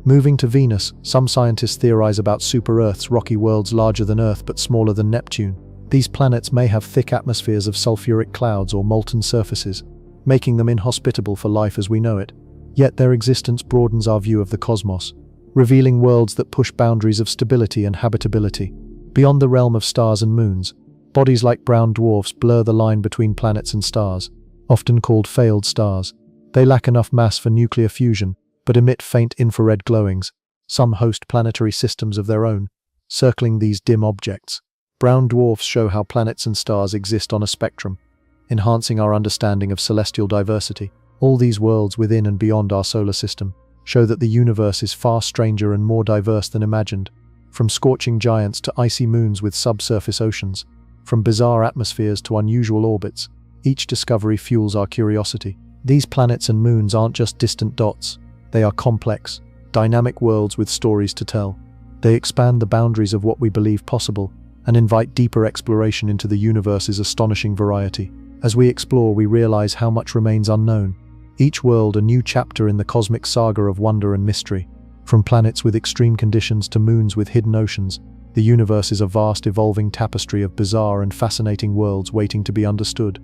Moving to Venus, some scientists theorize about super-Earths, rocky worlds larger than Earth but smaller than Neptune. These planets may have thick atmospheres of sulfuric clouds or molten surfaces, making them inhospitable for life as we know it. Yet their existence broadens our view of the cosmos, revealing worlds that push boundaries of stability and habitability. Beyond the realm of stars and moons, bodies like brown dwarfs blur the line between planets and stars, often called failed stars. They lack enough mass for nuclear fusion, but emit faint infrared glowings. Some host planetary systems of their own, circling these dim objects. Brown dwarfs show how planets and stars exist on a spectrum, enhancing our understanding of celestial diversity. All these worlds within and beyond our solar system show that the universe is far stranger and more diverse than imagined. From scorching giants to icy moons with subsurface oceans, from bizarre atmospheres to unusual orbits, each discovery fuels our curiosity. These planets and moons aren't just distant dots. They are complex, dynamic worlds with stories to tell. They expand the boundaries of what we believe possible and invite deeper exploration into the universe's astonishing variety. As we explore, we realize how much remains unknown. Each world a new chapter in the cosmic saga of wonder and mystery. From planets with extreme conditions to moons with hidden oceans, the universe is a vast evolving tapestry of bizarre and fascinating worlds waiting to be understood.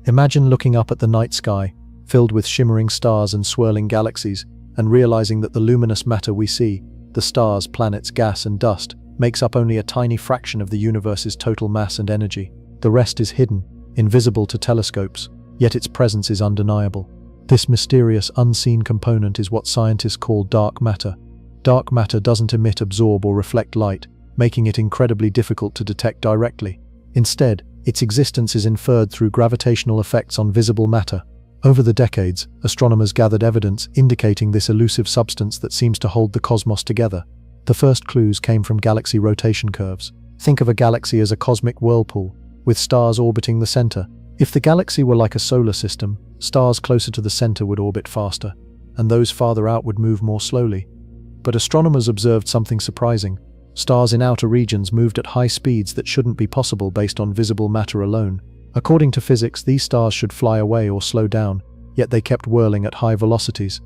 Imagine looking up at the night sky, filled with shimmering stars and swirling galaxies, and realizing that the luminous matter we see, the stars, planets, gas, and dust, makes up only a tiny fraction of the universe's total mass and energy. The rest is hidden, invisible to telescopes, yet its presence is undeniable. This mysterious, unseen component is what scientists call dark matter. Dark matter doesn't emit, absorb, or reflect light, making it incredibly difficult to detect directly. Instead, its existence is inferred through gravitational effects on visible matter. Over the decades, astronomers gathered evidence indicating this elusive substance that seems to hold the cosmos together. The first clues came from galaxy rotation curves. Think of a galaxy as a cosmic whirlpool, with stars orbiting the center. If the galaxy were like a solar system, stars closer to the center would orbit faster, and those farther out would move more slowly. But astronomers observed something surprising. Stars in outer regions moved at high speeds that shouldn't be possible based on visible matter alone. According to physics, these stars should fly away or slow down, yet they kept whirling at high velocities.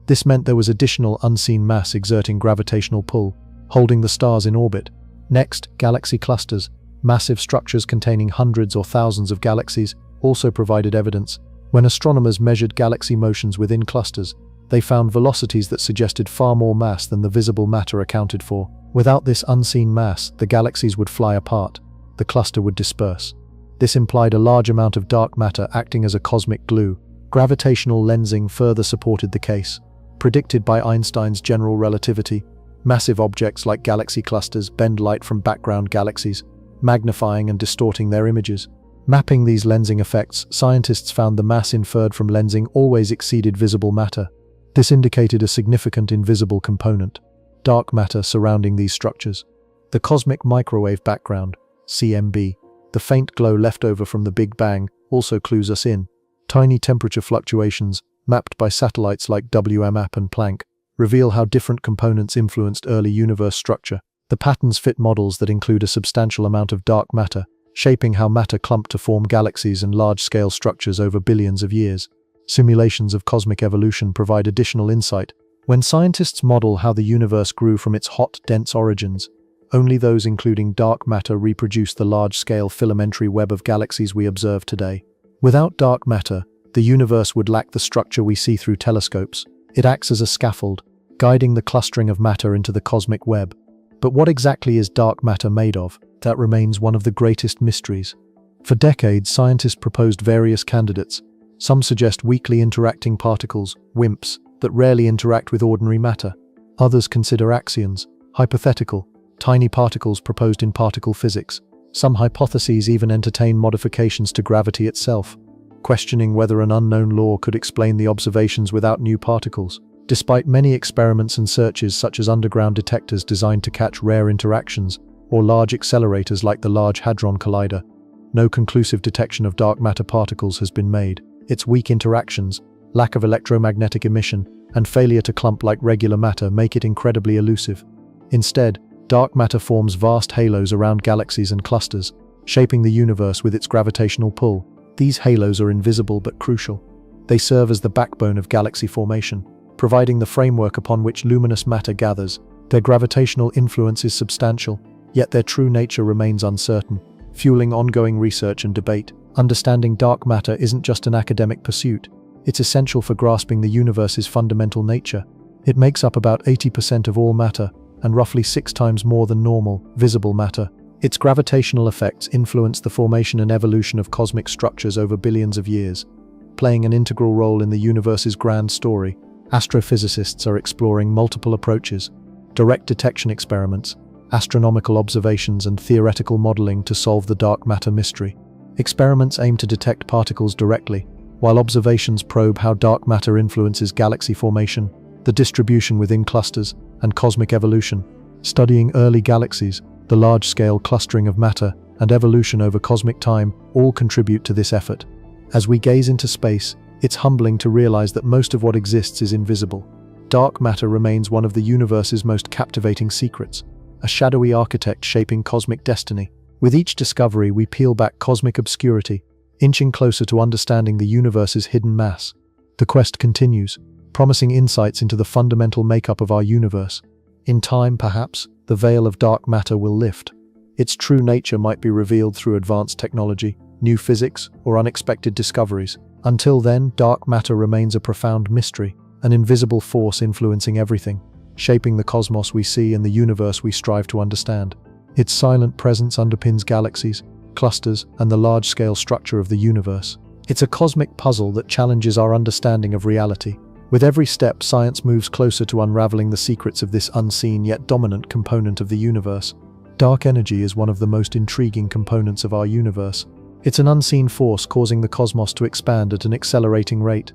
This meant there was additional unseen mass exerting gravitational pull, holding the stars in orbit. Next, galaxy clusters, massive structures containing hundreds or thousands of galaxies, also provided evidence. When astronomers measured galaxy motions within clusters, they found velocities that suggested far more mass than the visible matter accounted for. Without this unseen mass, the galaxies would fly apart, the cluster would disperse. This implied a large amount of dark matter acting as a cosmic glue. Gravitational lensing further supported the case. Predicted by Einstein's general relativity, massive objects like galaxy clusters bend light from background galaxies, magnifying and distorting their images. Mapping these lensing effects, scientists found the mass inferred from lensing always exceeded visible matter. This indicated a significant invisible component, dark matter surrounding these structures. The cosmic microwave background, CMB, the faint glow left over from the Big Bang, also clues us in. Tiny temperature fluctuations, mapped by satellites like WMAP and Planck, reveal how different components influenced early universe structure. The patterns fit models that include a substantial amount of dark matter, shaping how matter clumped to form galaxies and large-scale structures over billions of years. Simulations of cosmic evolution provide additional insight. When scientists model how the universe grew from its hot, dense origins, only those including dark matter reproduce the large-scale filamentary web of galaxies we observe today. Without dark matter, the universe would lack the structure we see through telescopes. It acts as a scaffold, guiding the clustering of matter into the cosmic web. But what exactly is dark matter made of? That remains one of the greatest mysteries. For decades, scientists proposed various candidates. Some suggest weakly interacting particles, WIMPs, that rarely interact with ordinary matter. Others consider axions, hypothetical, tiny particles proposed in particle physics. Some hypotheses even entertain modifications to gravity itself, questioning whether an unknown law could explain the observations without new particles. Despite many experiments and searches such as underground detectors designed to catch rare interactions, or large accelerators like the Large Hadron Collider, no conclusive detection of dark matter particles has been made. Its weak interactions, lack of electromagnetic emission, and failure to clump like regular matter make it incredibly elusive. Instead, dark matter forms vast halos around galaxies and clusters, shaping the universe with its gravitational pull. These halos are invisible but crucial. They serve as the backbone of galaxy formation, providing the framework upon which luminous matter gathers. Their gravitational influence is substantial, yet their true nature remains uncertain, fueling ongoing research and debate. Understanding dark matter isn't just an academic pursuit. It's essential for grasping the universe's fundamental nature. It makes up about 80% of all matter, and roughly 6 times more than normal, visible matter. Its gravitational effects influence the formation and evolution of cosmic structures over billions of years. Playing an integral role in the universe's grand story, astrophysicists are exploring multiple approaches: direct detection experiments, astronomical observations, and theoretical modeling to solve the dark matter mystery. Experiments aim to detect particles directly, while observations probe how dark matter influences galaxy formation, the distribution within clusters, and cosmic evolution. Studying early galaxies, the large-scale clustering of matter, and evolution over cosmic time all contribute to this effort. As we gaze into space, it's humbling to realize that most of what exists is invisible. Dark matter remains one of the universe's most captivating secrets, a shadowy architect shaping cosmic destiny. With each discovery, we peel back cosmic obscurity, inching closer to understanding the universe's hidden mass. The quest continues, promising insights into the fundamental makeup of our universe. In time, perhaps, the veil of dark matter will lift. Its true nature might be revealed through advanced technology, new physics, or unexpected discoveries. Until then, dark matter remains a profound mystery, an invisible force influencing everything, shaping the cosmos we see and the universe we strive to understand. Its silent presence underpins galaxies, clusters, and the large-scale structure of the universe. It's a cosmic puzzle that challenges our understanding of reality. With every step, science moves closer to unraveling the secrets of this unseen yet dominant component of the universe. Dark energy is one of the most intriguing components of our universe. It's an unseen force causing the cosmos to expand at an accelerating rate.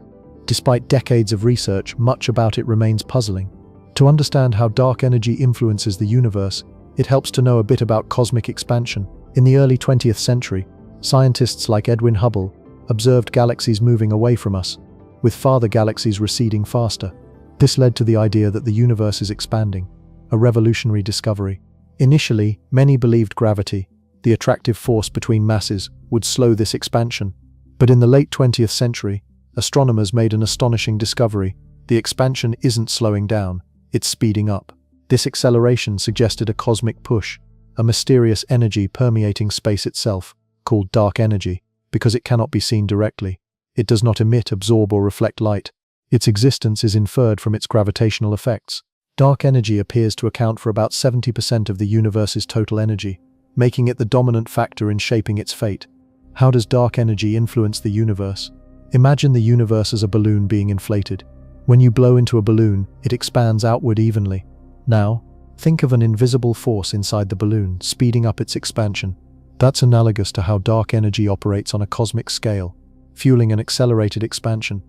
Despite decades of research, much about it remains puzzling. To understand how dark energy influences the universe, it helps to know a bit about cosmic expansion. In the early 20th century, scientists like Edwin Hubble observed galaxies moving away from us, with farther galaxies receding faster. This led to the idea that the universe is expanding, a revolutionary discovery. Initially, many believed gravity, the attractive force between masses, would slow this expansion. But in the late 20th century, astronomers made an astonishing discovery. The expansion isn't slowing down, it's speeding up. This acceleration suggested a cosmic push, a mysterious energy permeating space itself, called dark energy, because it cannot be seen directly. It does not emit, absorb, or reflect light. Its existence is inferred from its gravitational effects. Dark energy appears to account for about 70% of the universe's total energy, making it the dominant factor in shaping its fate. How does dark energy influence the universe? Imagine the universe as a balloon being inflated. When you blow into a balloon, it expands outward evenly. Now, think of an invisible force inside the balloon, speeding up its expansion. That's analogous to how dark energy operates on a cosmic scale, fueling an accelerated expansion.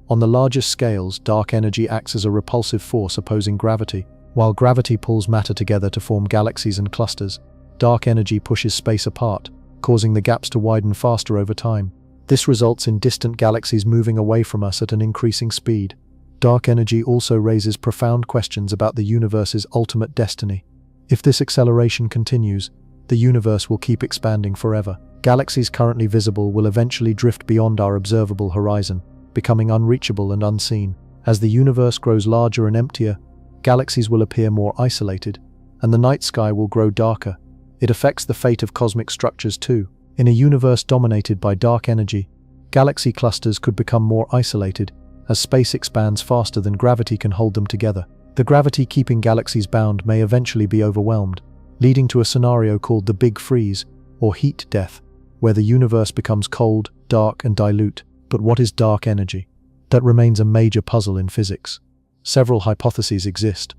On the largest scales, dark energy acts as a repulsive force opposing gravity. While gravity pulls matter together to form galaxies and clusters, dark energy pushes space apart, causing the gaps to widen faster over time. This results in distant galaxies moving away from us at an increasing speed. Dark energy also raises profound questions about the universe's ultimate destiny. If this acceleration continues, the universe will keep expanding forever. Galaxies currently visible will eventually drift beyond our observable horizon, becoming unreachable and unseen. As the universe grows larger and emptier, galaxies will appear more isolated, and the night sky will grow darker. It affects the fate of cosmic structures too. In a universe dominated by dark energy, galaxy clusters could become more isolated, as space expands faster than gravity can hold them together. The gravity keeping galaxies bound may eventually be overwhelmed, leading to a scenario called the Big Freeze, or heat death, where the universe becomes cold, dark, and dilute. But what is dark energy? That remains a major puzzle in physics. Several hypotheses exist.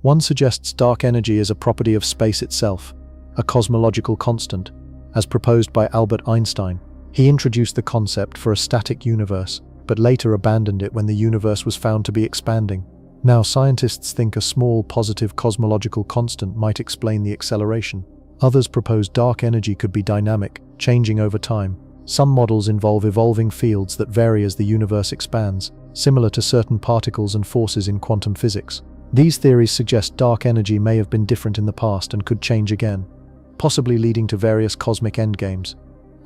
One suggests dark energy is a property of space itself, a cosmological constant, as proposed by Albert Einstein. He introduced the concept for a static universe, but later abandoned it when the universe was found to be expanding. Now scientists think a small positive cosmological constant might explain the acceleration. Others propose dark energy could be dynamic, changing over time. Some models involve evolving fields that vary as the universe expands, similar to certain particles and forces in quantum physics. These theories suggest dark energy may have been different in the past and could change again, possibly leading to various cosmic endgames.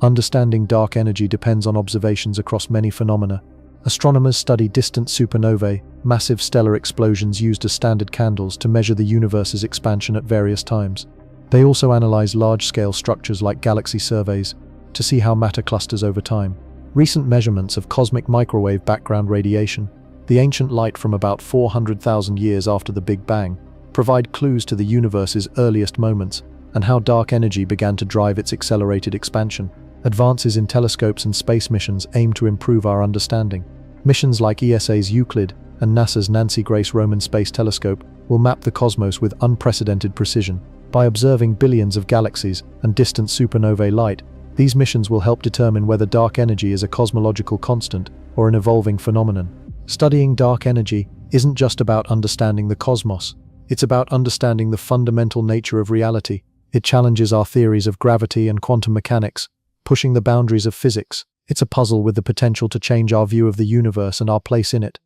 Understanding dark energy depends on observations across many phenomena. Astronomers study distant supernovae, massive stellar explosions used as standard candles to measure the universe's expansion at various times. They also analyze large-scale structures like galaxy surveys to see how matter clusters over time. Recent measurements of cosmic microwave background radiation, the ancient light from about 400,000 years after the Big Bang, provide clues to the universe's earliest moments and how dark energy began to drive its accelerated expansion. Advances in telescopes and space missions aim to improve our understanding. Missions like ESA's Euclid and NASA's Nancy Grace Roman Space Telescope will map the cosmos with unprecedented precision. By observing billions of galaxies and distant supernovae light, these missions will help determine whether dark energy is a cosmological constant or an evolving phenomenon. Studying dark energy isn't just about understanding the cosmos, it's about understanding the fundamental nature of reality. It challenges our theories of gravity and quantum mechanics, pushing the boundaries of physics. It's a puzzle with the potential to change our view of the universe and our place in it.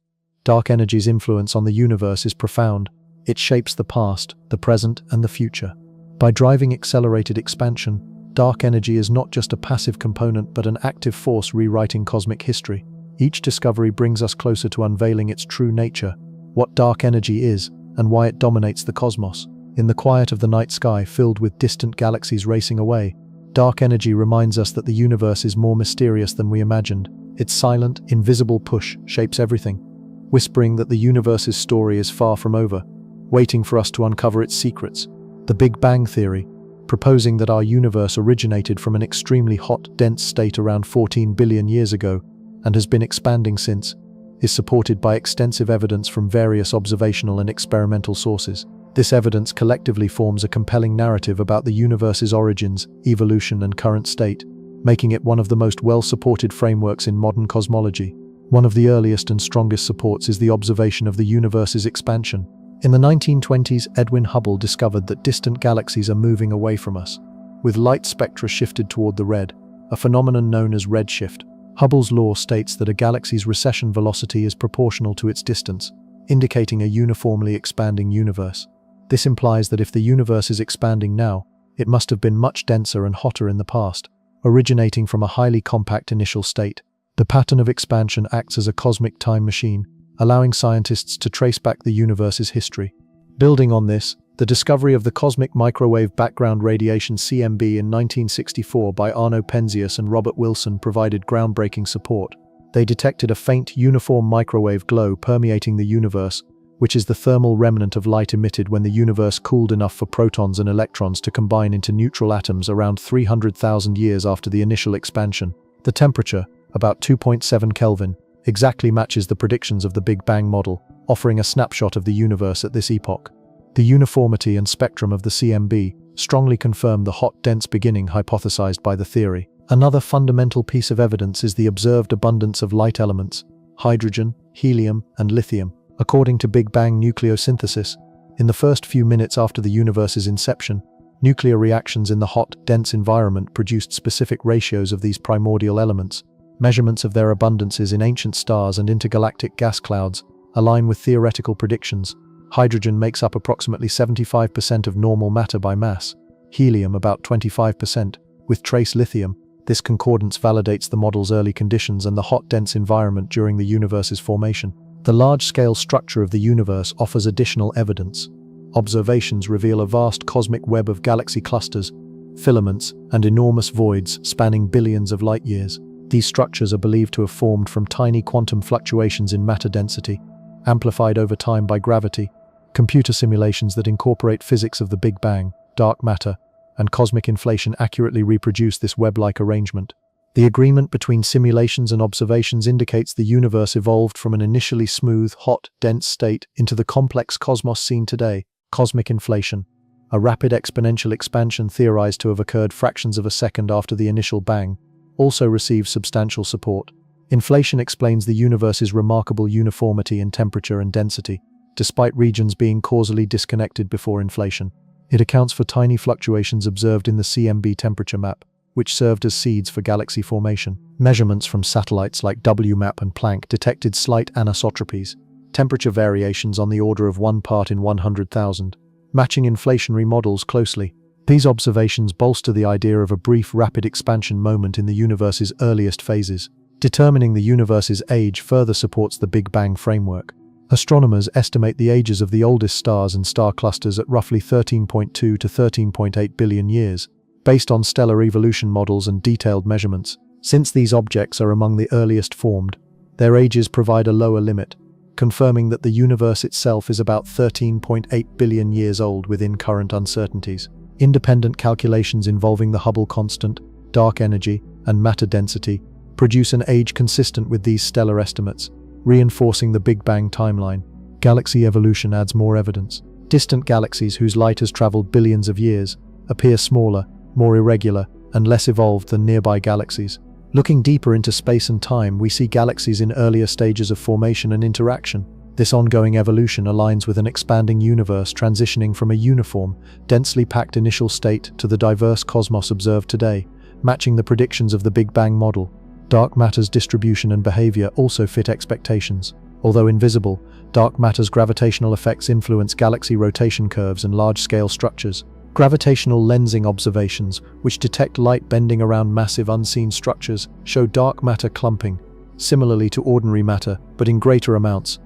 Dark energy's influence on the universe is profound. It shapes the past, the present, and the future. By driving accelerated expansion, dark energy is not just a passive component but an active force rewriting cosmic history. Each discovery brings us closer to unveiling its true nature, what dark energy is, and why it dominates the cosmos. In the quiet of the night sky filled with distant galaxies racing away, dark energy reminds us that the universe is more mysterious than we imagined. Its silent, invisible push shapes everything, whispering that the universe's story is far from over, waiting for us to uncover its secrets. The Big Bang theory, proposing that our universe originated from an extremely hot, dense state around 14 billion years ago and has been expanding since, is supported by extensive evidence from various observational and experimental sources. This evidence collectively forms a compelling narrative about the universe's origins, evolution, and current state, making it one of the most well-supported frameworks in modern cosmology. One of the earliest and strongest supports is the observation of the universe's expansion. In the 1920s, Edwin Hubble discovered that distant galaxies are moving away from us, with light spectra shifted toward the red, a phenomenon known as redshift. Hubble's law states that a galaxy's recession velocity is proportional to its distance, indicating a uniformly expanding universe. This implies that if the universe is expanding now, it must have been much denser and hotter in the past, originating from a highly compact initial state. The pattern of expansion acts as a cosmic time machine, allowing scientists to trace back the universe's history. Building on this, the discovery of the cosmic microwave background radiation (CMB) in 1964 by Arno Penzias and Robert Wilson provided groundbreaking support. They detected a faint, uniform microwave glow permeating the universe, which is the thermal remnant of light emitted when the universe cooled enough for protons and electrons to combine into neutral atoms around 300,000 years after the initial expansion. The temperature, about 2.7 Kelvin, exactly matches the predictions of the Big Bang model, offering a snapshot of the universe at this epoch. The uniformity and spectrum of the CMB strongly confirm the hot, dense beginning hypothesized by the theory. Another fundamental piece of evidence is the observed abundance of light elements, hydrogen, helium, and lithium. According to Big Bang nucleosynthesis, in the first few minutes after the universe's inception, nuclear reactions in the hot, dense environment produced specific ratios of these primordial elements. Measurements of their abundances in ancient stars and intergalactic gas clouds align with theoretical predictions. Hydrogen makes up approximately 75% of normal matter by mass, helium about 25%, with trace lithium. This concordance validates the model's early conditions and the hot, dense environment during the universe's formation. The large-scale structure of the universe offers additional evidence. Observations reveal a vast cosmic web of galaxy clusters, filaments, and enormous voids spanning billions of light-years. These structures are believed to have formed from tiny quantum fluctuations in matter density, amplified over time by gravity. Computer simulations that incorporate physics of the Big Bang, dark matter, and cosmic inflation accurately reproduce this web-like arrangement. The agreement between simulations and observations indicates the universe evolved from an initially smooth, hot, dense state into the complex cosmos seen today. Cosmic inflation, a rapid exponential expansion theorized to have occurred fractions of a second after the initial bang, also receives substantial support. Inflation explains the universe's remarkable uniformity in temperature and density, despite regions being causally disconnected before inflation. It accounts for tiny fluctuations observed in the CMB temperature map, which served as seeds for galaxy formation. Measurements from satellites like WMAP and Planck detected slight anisotropies, temperature variations on the order of 1 part in 100,000, matching inflationary models closely. These observations bolster the idea of a brief, rapid expansion moment in the universe's earliest phases. Determining the universe's age further supports the Big Bang framework. Astronomers estimate the ages of the oldest stars and star clusters at roughly 13.2 to 13.8 billion years, based on stellar evolution models and detailed measurements. Since these objects are among the earliest formed, their ages provide a lower limit, confirming that the universe itself is about 13.8 billion years old within current uncertainties. Independent calculations involving the Hubble constant, dark energy, and matter density produce an age consistent with these stellar estimates, reinforcing the Big Bang timeline. Galaxy evolution adds more evidence. Distant galaxies whose light has traveled billions of years appear smaller, more irregular, and less evolved than nearby galaxies. Looking deeper into space and time, we see galaxies in earlier stages of formation and interaction. This ongoing evolution aligns with an expanding universe transitioning from a uniform, densely packed initial state to the diverse cosmos observed today, matching the predictions of the Big Bang model. Dark matter's distribution and behavior also fit expectations. Although invisible, dark matter's gravitational effects influence galaxy rotation curves and large-scale structures. Gravitational lensing observations, which detect light bending around massive unseen structures, show dark matter clumping, similarly to ordinary matter, but in greater amounts.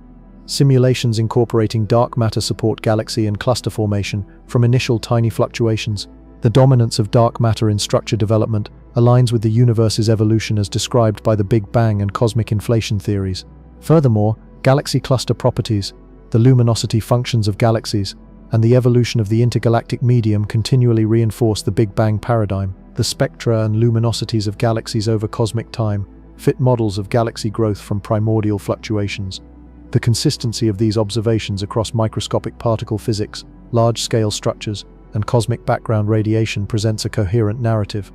Simulations incorporating dark matter support galaxy and cluster formation from initial tiny fluctuations. The dominance of dark matter in structure development aligns with the universe's evolution as described by the Big Bang and cosmic inflation theories. Furthermore, galaxy cluster properties, the luminosity functions of galaxies, and the evolution of the intergalactic medium continually reinforce the Big Bang paradigm. The spectra and luminosities of galaxies over cosmic time fit models of galaxy growth from primordial fluctuations. The consistency of these observations across microscopic particle physics, large-scale structures, and cosmic background radiation presents a coherent narrative.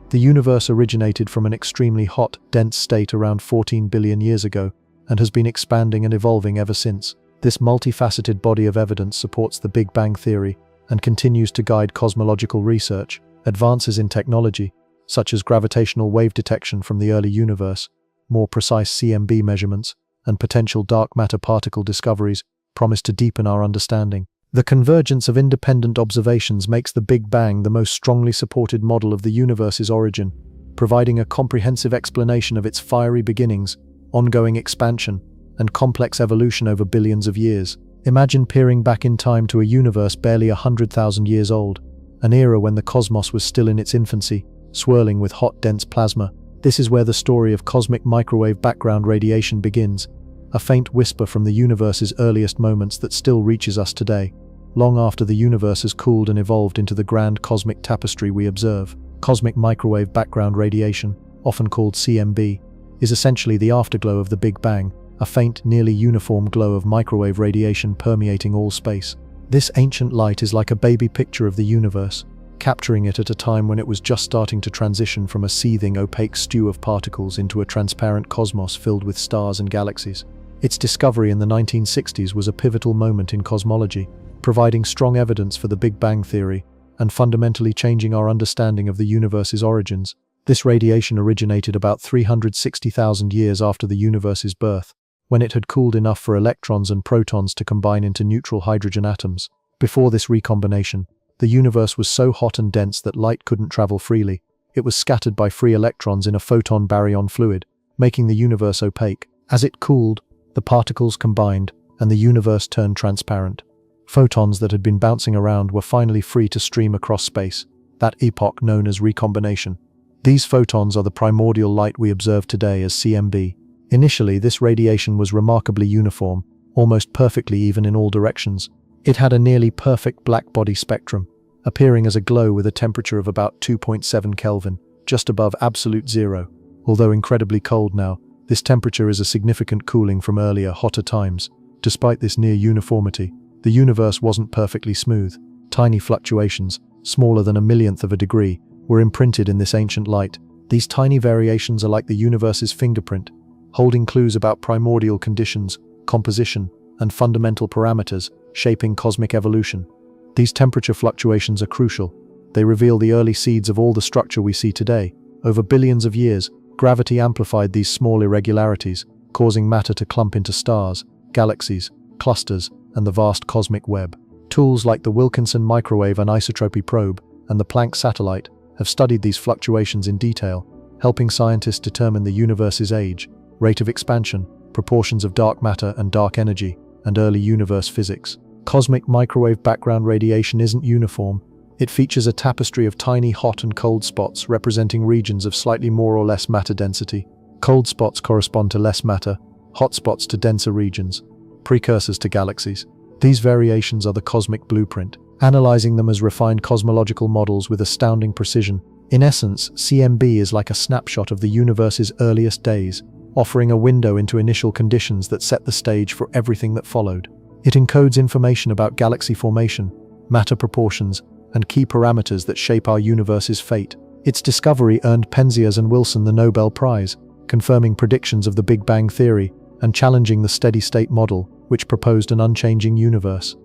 The universe originated from an extremely hot, dense state around 14 billion years ago, and has been expanding and evolving ever since. This multifaceted body of evidence supports the Big Bang theory and continues to guide cosmological research. Advances in technology, such as gravitational wave detection from the early universe, more precise CMB measurements, and potential dark matter particle discoveries, promise to deepen our understanding. The convergence of independent observations makes the Big Bang the most strongly supported model of the universe's origin, providing a comprehensive explanation of its fiery beginnings, ongoing expansion, and complex evolution over billions of years. Imagine peering back in time to a universe barely 100,000 years old, an era when the cosmos was still in its infancy, swirling with hot, dense plasma. This is where the story of cosmic microwave background radiation begins, a faint whisper from the universe's earliest moments that still reaches us today, long after the universe has cooled and evolved into the grand cosmic tapestry we observe. Cosmic microwave background radiation, often called CMB, is essentially the afterglow of the Big Bang, a faint, nearly uniform glow of microwave radiation permeating all space. This ancient light is like a baby picture of the universe, capturing it at a time when it was just starting to transition from a seething, opaque stew of particles into a transparent cosmos filled with stars and galaxies. Its discovery in the 1960s was a pivotal moment in cosmology, providing strong evidence for the Big Bang theory and fundamentally changing our understanding of the universe's origins. This radiation originated about 360,000 years after the universe's birth, when it had cooled enough for electrons and protons to combine into neutral hydrogen atoms. Before this recombination, the universe was so hot and dense that light couldn't travel freely. It was scattered by free electrons in a photon-baryon fluid, making the universe opaque. As it cooled, the particles combined, and the universe turned transparent. Photons that had been bouncing around were finally free to stream across space, that epoch known as recombination. These photons are the primordial light we observe today as CMB. Initially, this radiation was remarkably uniform, almost perfectly even in all directions. It had a nearly perfect black-body spectrum, appearing as a glow with a temperature of about 2.7 Kelvin, just above absolute zero. Although incredibly cold now, this temperature is a significant cooling from earlier, hotter times. Despite this near uniformity, the universe wasn't perfectly smooth. Tiny fluctuations, smaller than a millionth of a degree, were imprinted in this ancient light. These tiny variations are like the universe's fingerprint, holding clues about primordial conditions, composition, and fundamental parameters shaping cosmic evolution. These temperature fluctuations are crucial. They reveal the early seeds of all the structure we see today. Over billions of years, gravity amplified these small irregularities, causing matter to clump into stars, galaxies, clusters, and the vast cosmic web. Tools like the Wilkinson Microwave Anisotropy Probe and the Planck satellite have studied these fluctuations in detail, helping scientists determine the universe's age, rate of expansion, proportions of dark matter and dark energy, and early universe physics. Cosmic microwave background radiation isn't uniform. It features a tapestry of tiny hot and cold spots representing regions of slightly more or less matter density. Cold spots correspond to less matter, hot spots to denser regions, precursors to galaxies. These variations are the cosmic blueprint, analyzing them as refined cosmological models with astounding precision. In essence, CMB is like a snapshot of the universe's earliest days, offering a window into initial conditions that set the stage for everything that followed. It encodes information about galaxy formation, matter proportions, and key parameters that shape our universe's fate. Its discovery earned Penzias and Wilson the Nobel Prize, confirming predictions of the Big Bang theory and challenging the steady-state model, which proposed an unchanging universe.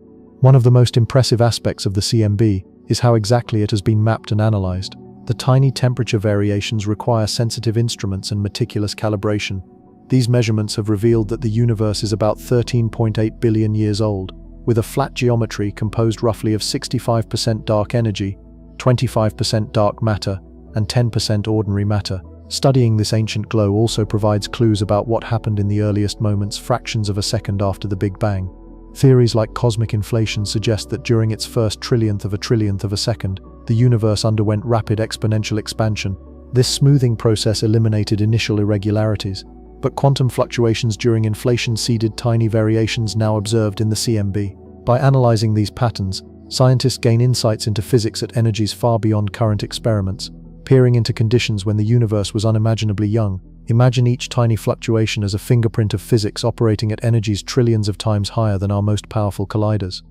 One of the most impressive aspects of the CMB is how exactly it has been mapped and analyzed. The tiny temperature variations require sensitive instruments and meticulous calibration. These measurements have revealed that the universe is about 13.8 billion years old, with a flat geometry composed roughly of 65% dark energy, 25% dark matter, and 10% ordinary matter. Studying this ancient glow also provides clues about what happened in the earliest moments, fractions of a second after the Big Bang. Theories like cosmic inflation suggest that during its first trillionth of a second, the universe underwent rapid exponential expansion. This smoothing process eliminated initial irregularities, but quantum fluctuations during inflation seeded tiny variations now observed in the CMB. By analyzing these patterns, scientists gain insights into physics at energies far beyond current experiments. Peering into conditions when the universe was unimaginably young, imagine each tiny fluctuation as a fingerprint of physics operating at energies trillions of times higher than our most powerful colliders.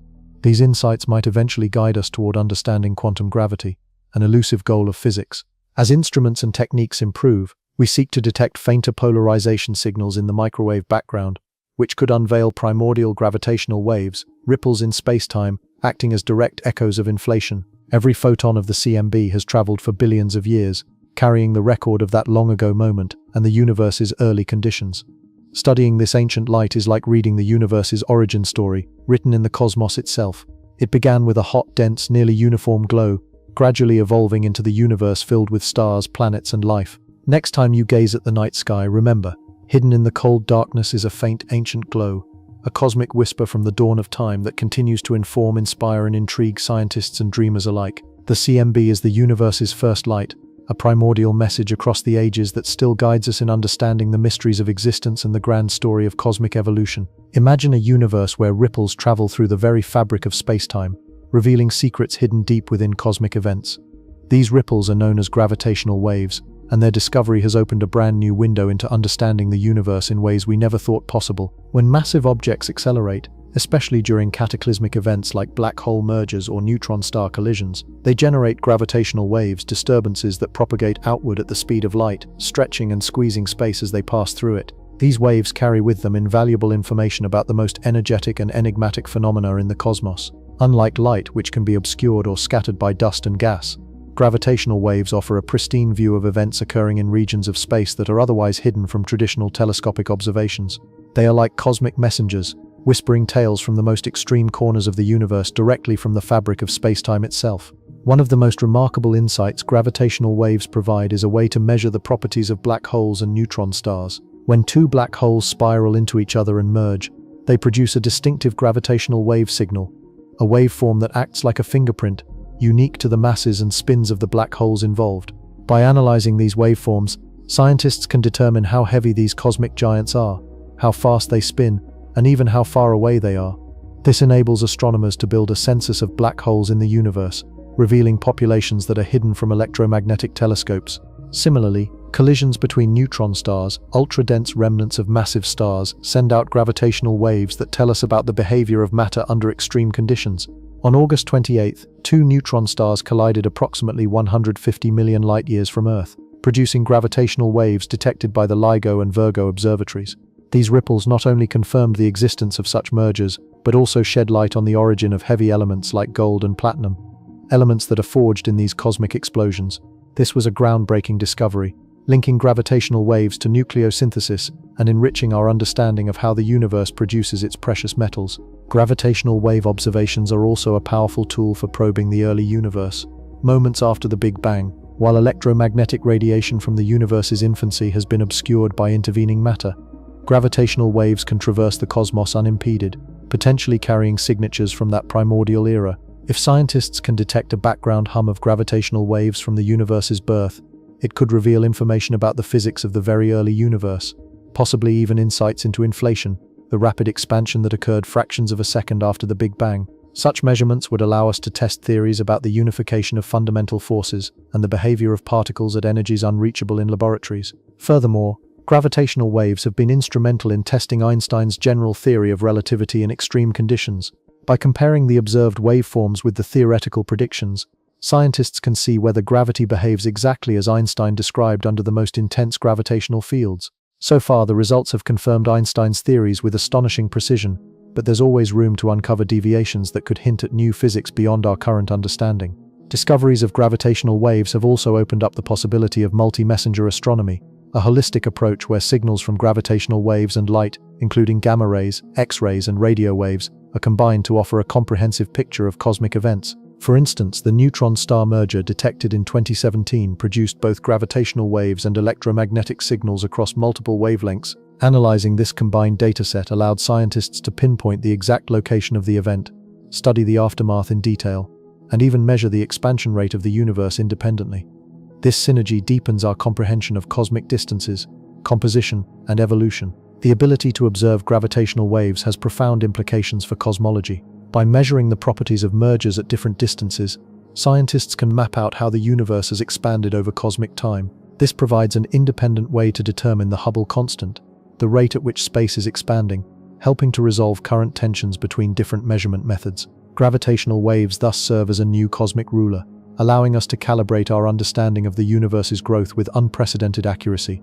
These insights might eventually guide us toward understanding quantum gravity, an elusive goal of physics. As instruments and techniques improve, we seek to detect fainter polarization signals in the microwave background, which could unveil primordial gravitational waves, ripples in spacetime, acting as direct echoes of inflation. Every photon of the CMB has traveled for billions of years, carrying the record of that long-ago moment and the universe's early conditions. Studying this ancient light is like reading the universe's origin story, written in the cosmos itself. It began with a hot, dense, nearly uniform glow, gradually evolving into the universe filled with stars, planets, and life. Next time you gaze at the night sky, remember, hidden in the cold darkness is a faint, ancient glow, a cosmic whisper from the dawn of time that continues to inform, inspire, and intrigue scientists and dreamers alike. The CMB is the universe's first light, a primordial message across the ages that still guides us in understanding the mysteries of existence and the grand story of cosmic evolution. Imagine a universe where ripples travel through the very fabric of spacetime, revealing secrets hidden deep within cosmic events. These ripples are known as gravitational waves, and their discovery has opened a brand new window into understanding the universe in ways we never thought possible. When massive objects accelerate, especially during cataclysmic events like black hole mergers or neutron star collisions, they generate gravitational waves, disturbances that propagate outward at the speed of light, stretching and squeezing space as they pass through it. These waves carry with them invaluable information about the most energetic and enigmatic phenomena in the cosmos. Unlike light, which can be obscured or scattered by dust and gas, gravitational waves offer a pristine view of events occurring in regions of space that are otherwise hidden from traditional telescopic observations. They are like cosmic messengers, whispering tales from the most extreme corners of the universe directly from the fabric of spacetime itself. One of the most remarkable insights gravitational waves provide is a way to measure the properties of black holes and neutron stars. When two black holes spiral into each other and merge, they produce a distinctive gravitational wave signal, a waveform that acts like a fingerprint, unique to the masses and spins of the black holes involved. By analyzing these waveforms, scientists can determine how heavy these cosmic giants are, how fast they spin, and even how far away they are. This enables astronomers to build a census of black holes in the universe, revealing populations that are hidden from electromagnetic telescopes. Similarly, collisions between neutron stars, ultra-dense remnants of massive stars, send out gravitational waves that tell us about the behavior of matter under extreme conditions. On August 28, two neutron stars collided approximately 150 million light-years from Earth, producing gravitational waves detected by the LIGO and Virgo observatories. These ripples not only confirmed the existence of such mergers, but also shed light on the origin of heavy elements like gold and platinum, elements that are forged in these cosmic explosions. This was a groundbreaking discovery, linking gravitational waves to nucleosynthesis and enriching our understanding of how the universe produces its precious metals. Gravitational wave observations are also a powerful tool for probing the early universe. Moments after the Big Bang, while electromagnetic radiation from the universe's infancy has been obscured by intervening matter, gravitational waves can traverse the cosmos unimpeded, potentially carrying signatures from that primordial era. If scientists can detect a background hum of gravitational waves from the universe's birth, it could reveal information about the physics of the very early universe, possibly even insights into inflation, the rapid expansion that occurred fractions of a second after the Big Bang. Such measurements would allow us to test theories about the unification of fundamental forces and the behavior of particles at energies unreachable in laboratories. Furthermore, gravitational waves have been instrumental in testing Einstein's general theory of relativity in extreme conditions. By comparing the observed waveforms with the theoretical predictions, scientists can see whether gravity behaves exactly as Einstein described under the most intense gravitational fields. So far, the results have confirmed Einstein's theories with astonishing precision, but there's always room to uncover deviations that could hint at new physics beyond our current understanding. Discoveries of gravitational waves have also opened up the possibility of multi-messenger astronomy, a holistic approach where signals from gravitational waves and light, including gamma rays, X-rays, and radio waves, are combined to offer a comprehensive picture of cosmic events. For instance, the neutron-star merger detected in 2017 produced both gravitational waves and electromagnetic signals across multiple wavelengths. Analyzing this combined dataset allowed scientists to pinpoint the exact location of the event, study the aftermath in detail, and even measure the expansion rate of the universe independently. This synergy deepens our comprehension of cosmic distances, composition, and evolution. The ability to observe gravitational waves has profound implications for cosmology. By measuring the properties of mergers at different distances, scientists can map out how the universe has expanded over cosmic time. This provides an independent way to determine the Hubble constant, the rate at which space is expanding, helping to resolve current tensions between different measurement methods. Gravitational waves thus serve as a new cosmic ruler, allowing us to calibrate our understanding of the universe's growth with unprecedented accuracy.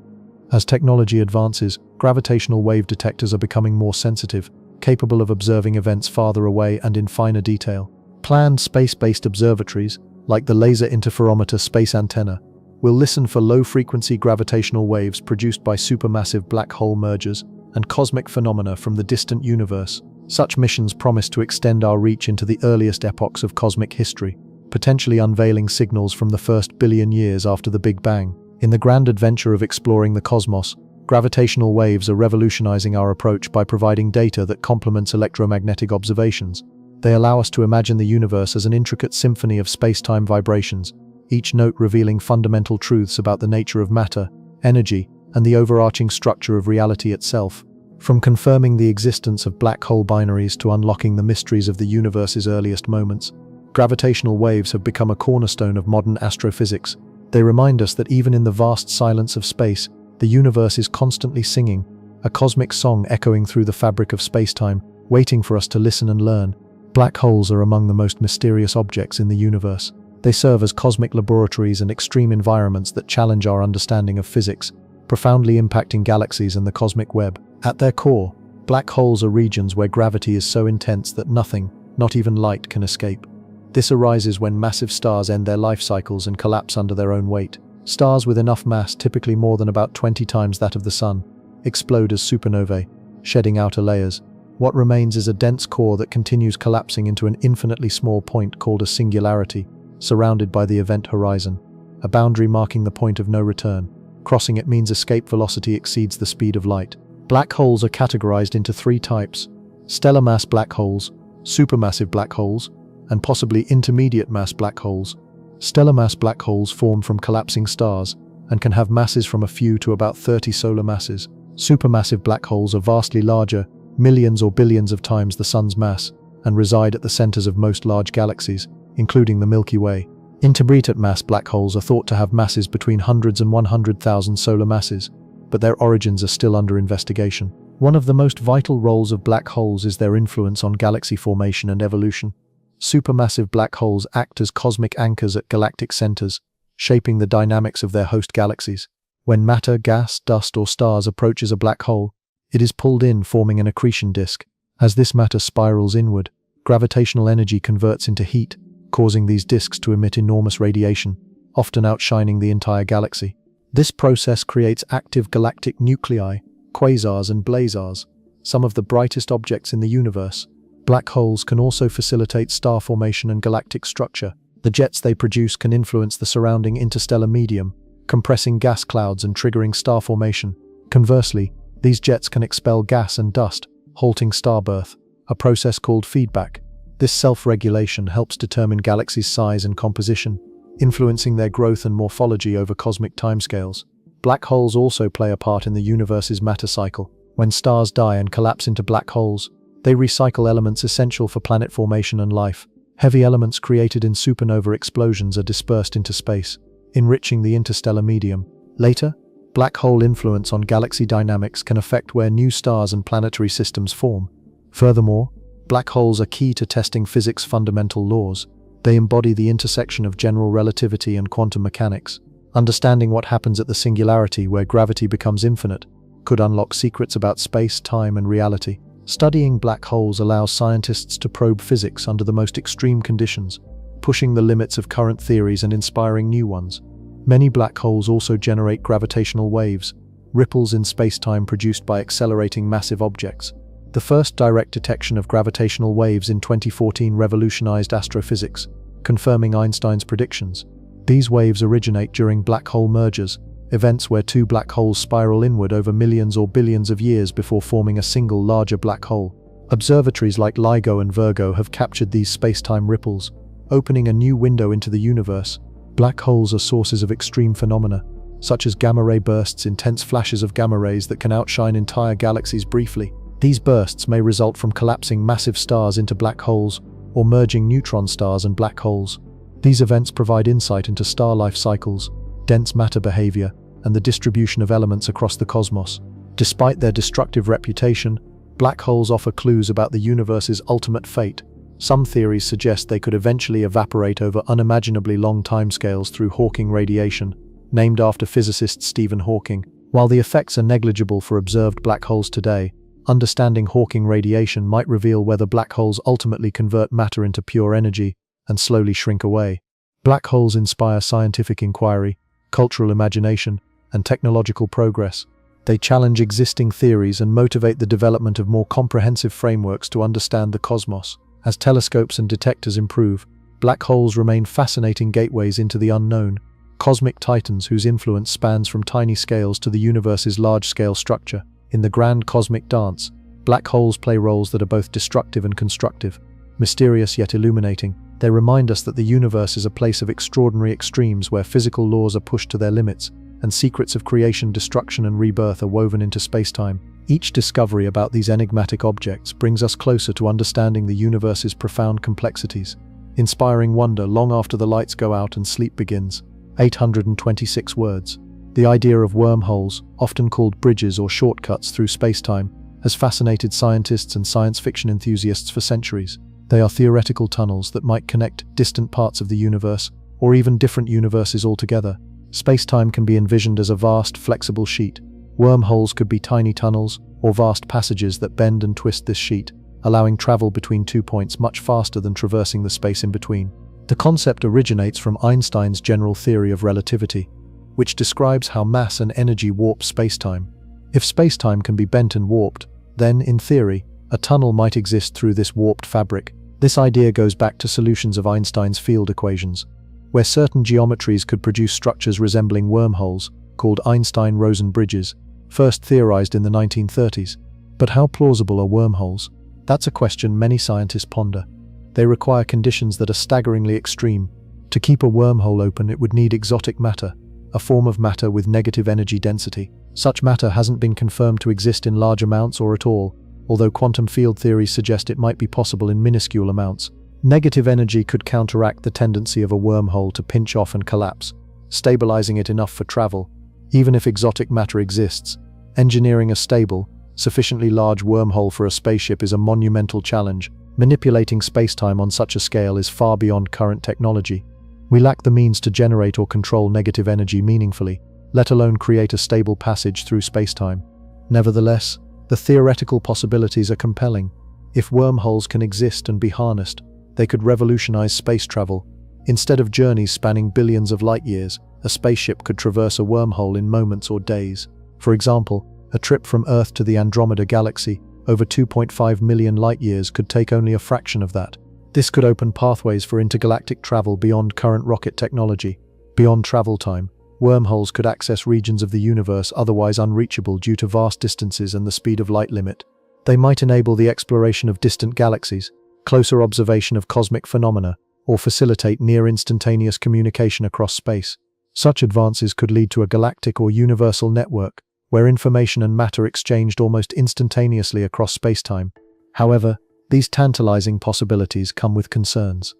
As technology advances, gravitational wave detectors are becoming more sensitive, capable of observing events farther away and in finer detail. Planned space-based observatories, like the Laser Interferometer Space Antenna, will listen for low-frequency gravitational waves produced by supermassive black hole mergers and cosmic phenomena from the distant universe. Such missions promise to extend our reach into the earliest epochs of cosmic history, potentially unveiling signals from the first billion years after the Big Bang. In the grand adventure of exploring the cosmos, gravitational waves are revolutionizing our approach by providing data that complements electromagnetic observations. They allow us to imagine the universe as an intricate symphony of space-time vibrations, each note revealing fundamental truths about the nature of matter, energy, and the overarching structure of reality itself. From confirming the existence of black hole binaries to unlocking the mysteries of the universe's earliest moments, gravitational waves have become a cornerstone of modern astrophysics. They remind us that even in the vast silence of space, the universe is constantly singing, a cosmic song echoing through the fabric of spacetime, waiting for us to listen and learn. Black holes are among the most mysterious objects in the universe. They serve as cosmic laboratories and extreme environments that challenge our understanding of physics, profoundly impacting galaxies and the cosmic web. At their core, black holes are regions where gravity is so intense that nothing, not even light, can escape. This arises when massive stars end their life cycles and collapse under their own weight. Stars with enough mass, typically more than about 20 times that of the Sun, explode as supernovae, shedding outer layers. What remains is a dense core that continues collapsing into an infinitely small point called a singularity, surrounded by the event horizon, a boundary marking the point of no return. Crossing it means escape velocity exceeds the speed of light. Black holes are categorized into three types: stellar mass black holes, supermassive black holes, and possibly intermediate mass black holes. Stellar mass black holes form from collapsing stars and can have masses from a few to about 30 solar masses. Supermassive black holes are vastly larger, millions or billions of times the Sun's mass, and reside at the centers of most large galaxies, including the Milky Way. Intermediate mass black holes are thought to have masses between hundreds and 100,000 solar masses, but their origins are still under investigation. One of the most vital roles of black holes is their influence on galaxy formation and evolution. Supermassive black holes act as cosmic anchors at galactic centers, shaping the dynamics of their host galaxies. When matter, gas, dust, or stars approaches a black hole, it is pulled in, forming an accretion disk. As this matter spirals inward, gravitational energy converts into heat, causing these disks to emit enormous radiation, often outshining the entire galaxy. This process creates active galactic nuclei, quasars and blazars, some of the brightest objects in the universe. Black holes can also facilitate star formation and galactic structure. The jets they produce can influence the surrounding interstellar medium, compressing gas clouds and triggering star formation. Conversely, these jets can expel gas and dust, halting star birth, a process called feedback. This self-regulation helps determine galaxies' size and composition, influencing their growth and morphology over cosmic timescales. Black holes also play a part in the universe's matter cycle. When stars die and collapse into black holes, they recycle elements essential for planet formation and life. Heavy elements created in supernova explosions are dispersed into space, enriching the interstellar medium. Later, black hole influence on galaxy dynamics can affect where new stars and planetary systems form. Furthermore, black holes are key to testing physics' fundamental laws. They embody the intersection of general relativity and quantum mechanics. Understanding what happens at the singularity, where gravity becomes infinite, could unlock secrets about space, time, and reality. Studying black holes allows scientists to probe physics under the most extreme conditions, pushing the limits of current theories and inspiring new ones. Many black holes also generate gravitational waves, ripples in spacetime produced by accelerating massive objects. The first direct detection of gravitational waves in 2014 revolutionized astrophysics, confirming Einstein's predictions. These waves originate during black hole mergers, events where two black holes spiral inward over millions or billions of years before forming a single larger black hole. Observatories like LIGO and Virgo have captured these space-time ripples, opening a new window into the universe. Black holes are sources of extreme phenomena, such as gamma-ray bursts, intense flashes of gamma rays that can outshine entire galaxies briefly. These bursts may result from collapsing massive stars into black holes or merging neutron stars and black holes. These events provide insight into star life cycles, dense matter behavior, and the distribution of elements across the cosmos. Despite their destructive reputation, black holes offer clues about the universe's ultimate fate. Some theories suggest they could eventually evaporate over unimaginably long timescales through Hawking radiation, named after physicist Stephen Hawking. While the effects are negligible for observed black holes today, understanding Hawking radiation might reveal whether black holes ultimately convert matter into pure energy and slowly shrink away. Black holes inspire scientific inquiry, cultural imagination, and technological progress. They challenge existing theories and motivate the development of more comprehensive frameworks to understand the cosmos. As telescopes and detectors improve, black holes remain fascinating gateways into the unknown, cosmic titans whose influence spans from tiny scales to the universe's large-scale structure. In the grand cosmic dance, black holes play roles that are both destructive and constructive, mysterious yet illuminating. They remind us that the universe is a place of extraordinary extremes where physical laws are pushed to their limits, and secrets of creation, destruction, and rebirth are woven into spacetime. Each discovery about these enigmatic objects brings us closer to understanding the universe's profound complexities, inspiring wonder long after the lights go out and sleep begins. 826 words. The idea of wormholes, often called bridges or shortcuts through spacetime, has fascinated scientists and science fiction enthusiasts for centuries. They are theoretical tunnels that might connect distant parts of the universe, or even different universes altogether. Spacetime can be envisioned as a vast, flexible sheet. Wormholes could be tiny tunnels, or vast passages that bend and twist this sheet, allowing travel between 2 points much faster than traversing the space in between. The concept originates from Einstein's general theory of relativity, which describes how mass and energy warp spacetime. If spacetime can be bent and warped, then, in theory, a tunnel might exist through this warped fabric. This idea goes back to solutions of Einstein's field equations, where certain geometries could produce structures resembling wormholes, called Einstein-Rosen bridges, first theorized in the 1930s. But how plausible are wormholes? That's a question many scientists ponder. They require conditions that are staggeringly extreme. To keep a wormhole open, it would need exotic matter, a form of matter with negative energy density. Such matter hasn't been confirmed to exist in large amounts or at all, although quantum field theories suggest it might be possible in minuscule amounts. Negative energy could counteract the tendency of a wormhole to pinch off and collapse, stabilizing it enough for travel. Even if exotic matter exists, engineering a stable, sufficiently large wormhole for a spaceship is a monumental challenge. Manipulating spacetime on such a scale is far beyond current technology. We lack the means to generate or control negative energy meaningfully, let alone create a stable passage through spacetime. Nevertheless, the theoretical possibilities are compelling. If wormholes can exist and be harnessed, they could revolutionize space travel. Instead of journeys spanning billions of light years, a spaceship could traverse a wormhole in moments or days. For example, a trip from Earth to the Andromeda galaxy, over 2.5 million light-years, could take only a fraction of that. This could open pathways for intergalactic travel beyond current rocket technology. Beyond travel time, wormholes could access regions of the universe otherwise unreachable due to vast distances and the speed of light limit. They might enable the exploration of distant galaxies, closer observation of cosmic phenomena, or facilitate near-instantaneous communication across space. Such advances could lead to a galactic or universal network, where information and matter exchanged almost instantaneously across spacetime. However, these tantalizing possibilities come with concerns.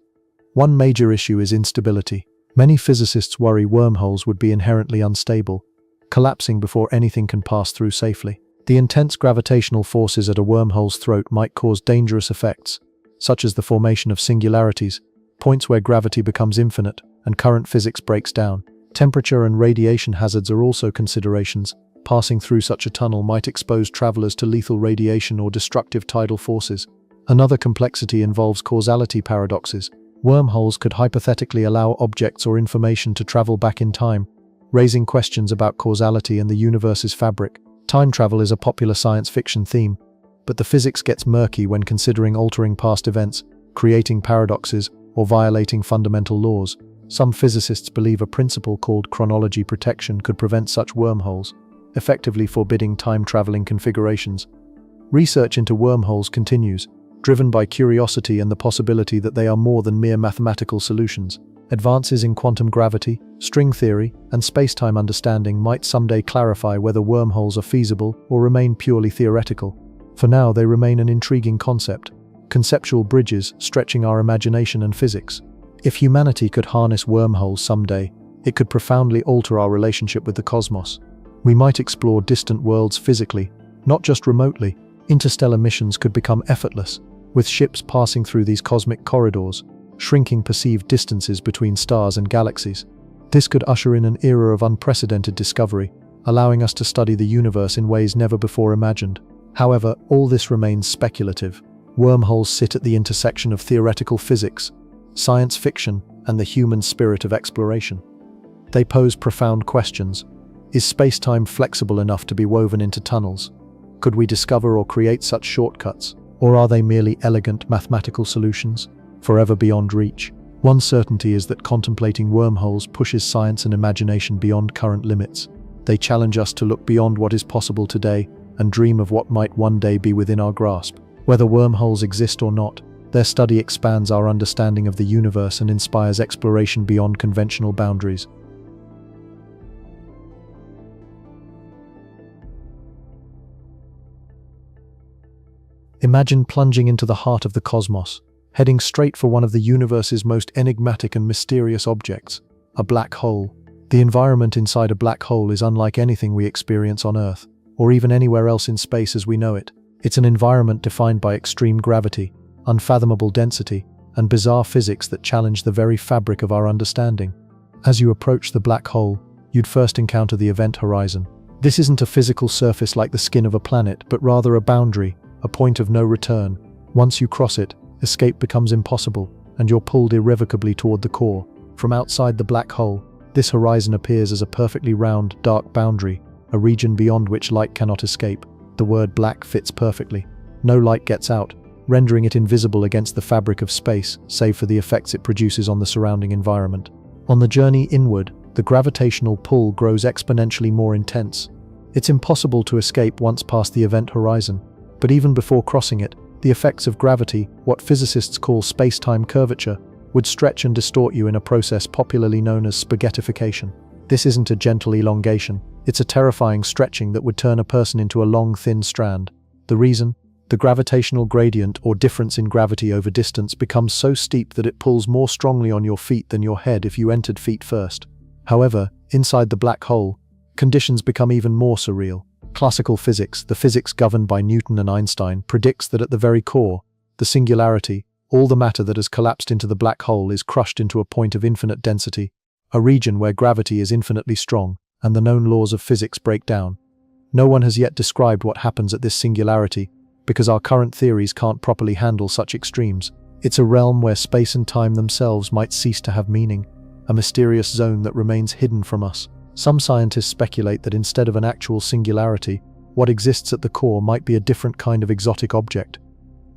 One major issue is instability. Many physicists worry wormholes would be inherently unstable, collapsing before anything can pass through safely. The intense gravitational forces at a wormhole's throat might cause dangerous effects, such as the formation of singularities, points where gravity becomes infinite and current physics breaks down. Temperature and radiation hazards are also considerations. Passing through such a tunnel might expose travelers to lethal radiation or destructive tidal forces. Another complexity involves causality paradoxes. Wormholes could hypothetically allow objects or information to travel back in time, raising questions about causality and the universe's fabric. Time travel is a popular science fiction theme, but the physics gets murky when considering altering past events, creating paradoxes, or violating fundamental laws. Some physicists believe a principle called chronology protection could prevent such wormholes, effectively forbidding time-traveling configurations. Research into wormholes continues, driven by curiosity and the possibility that they are more than mere mathematical solutions. Advances in quantum gravity, string theory, and spacetime understanding might someday clarify whether wormholes are feasible or remain purely theoretical. For now, they remain an intriguing concept, conceptual bridges stretching our imagination and physics. If humanity could harness wormholes someday, it could profoundly alter our relationship with the cosmos. We might explore distant worlds physically, not just remotely. Interstellar missions could become effortless, with ships passing through these cosmic corridors, shrinking perceived distances between stars and galaxies. This could usher in an era of unprecedented discovery, allowing us to study the universe in ways never before imagined. However, all this remains speculative. Wormholes sit at the intersection of theoretical physics, science fiction, and the human spirit of exploration. They pose profound questions. Is space-time flexible enough to be woven into tunnels? Could we discover or create such shortcuts? Or are they merely elegant mathematical solutions, forever beyond reach? One certainty is that contemplating wormholes pushes science and imagination beyond current limits. They challenge us to look beyond what is possible today and dream of what might one day be within our grasp. Whether wormholes exist or not, their study expands our understanding of the universe and inspires exploration beyond conventional boundaries. Imagine plunging into the heart of the cosmos, heading straight for one of the universe's most enigmatic and mysterious objects, a black hole. The environment inside a black hole is unlike anything we experience on Earth, or even anywhere else in space as we know it. It's an environment defined by extreme gravity, unfathomable density, and bizarre physics that challenge the very fabric of our understanding. As you approach the black hole, you'd first encounter the event horizon. This isn't a physical surface like the skin of a planet, but rather a boundary, a point of no return. Once you cross it, escape becomes impossible, and you're pulled irrevocably toward the core. From outside the black hole, this horizon appears as a perfectly round, dark boundary, a region beyond which light cannot escape. The word black fits perfectly. No light gets out, rendering it invisible against the fabric of space, save for the effects it produces on the surrounding environment. On the journey inward, the gravitational pull grows exponentially more intense. It's impossible to escape once past the event horizon. But even before crossing it, the effects of gravity, what physicists call space-time curvature, would stretch and distort you in a process popularly known as spaghettification. This isn't a gentle elongation, it's a terrifying stretching that would turn a person into a long, thin strand. The reason? The gravitational gradient, or difference in gravity over distance, becomes so steep that it pulls more strongly on your feet than your head if you entered feet first. However, inside the black hole, conditions become even more surreal. Classical physics, the physics governed by Newton and Einstein, predicts that at the very core, the singularity, all the matter that has collapsed into the black hole is crushed into a point of infinite density, a region where gravity is infinitely strong, and the known laws of physics break down. No one has yet described what happens at this singularity, because our current theories can't properly handle such extremes. It's a realm where space and time themselves might cease to have meaning, a mysterious zone that remains hidden from us. Some scientists speculate that instead of an actual singularity, what exists at the core might be a different kind of exotic object,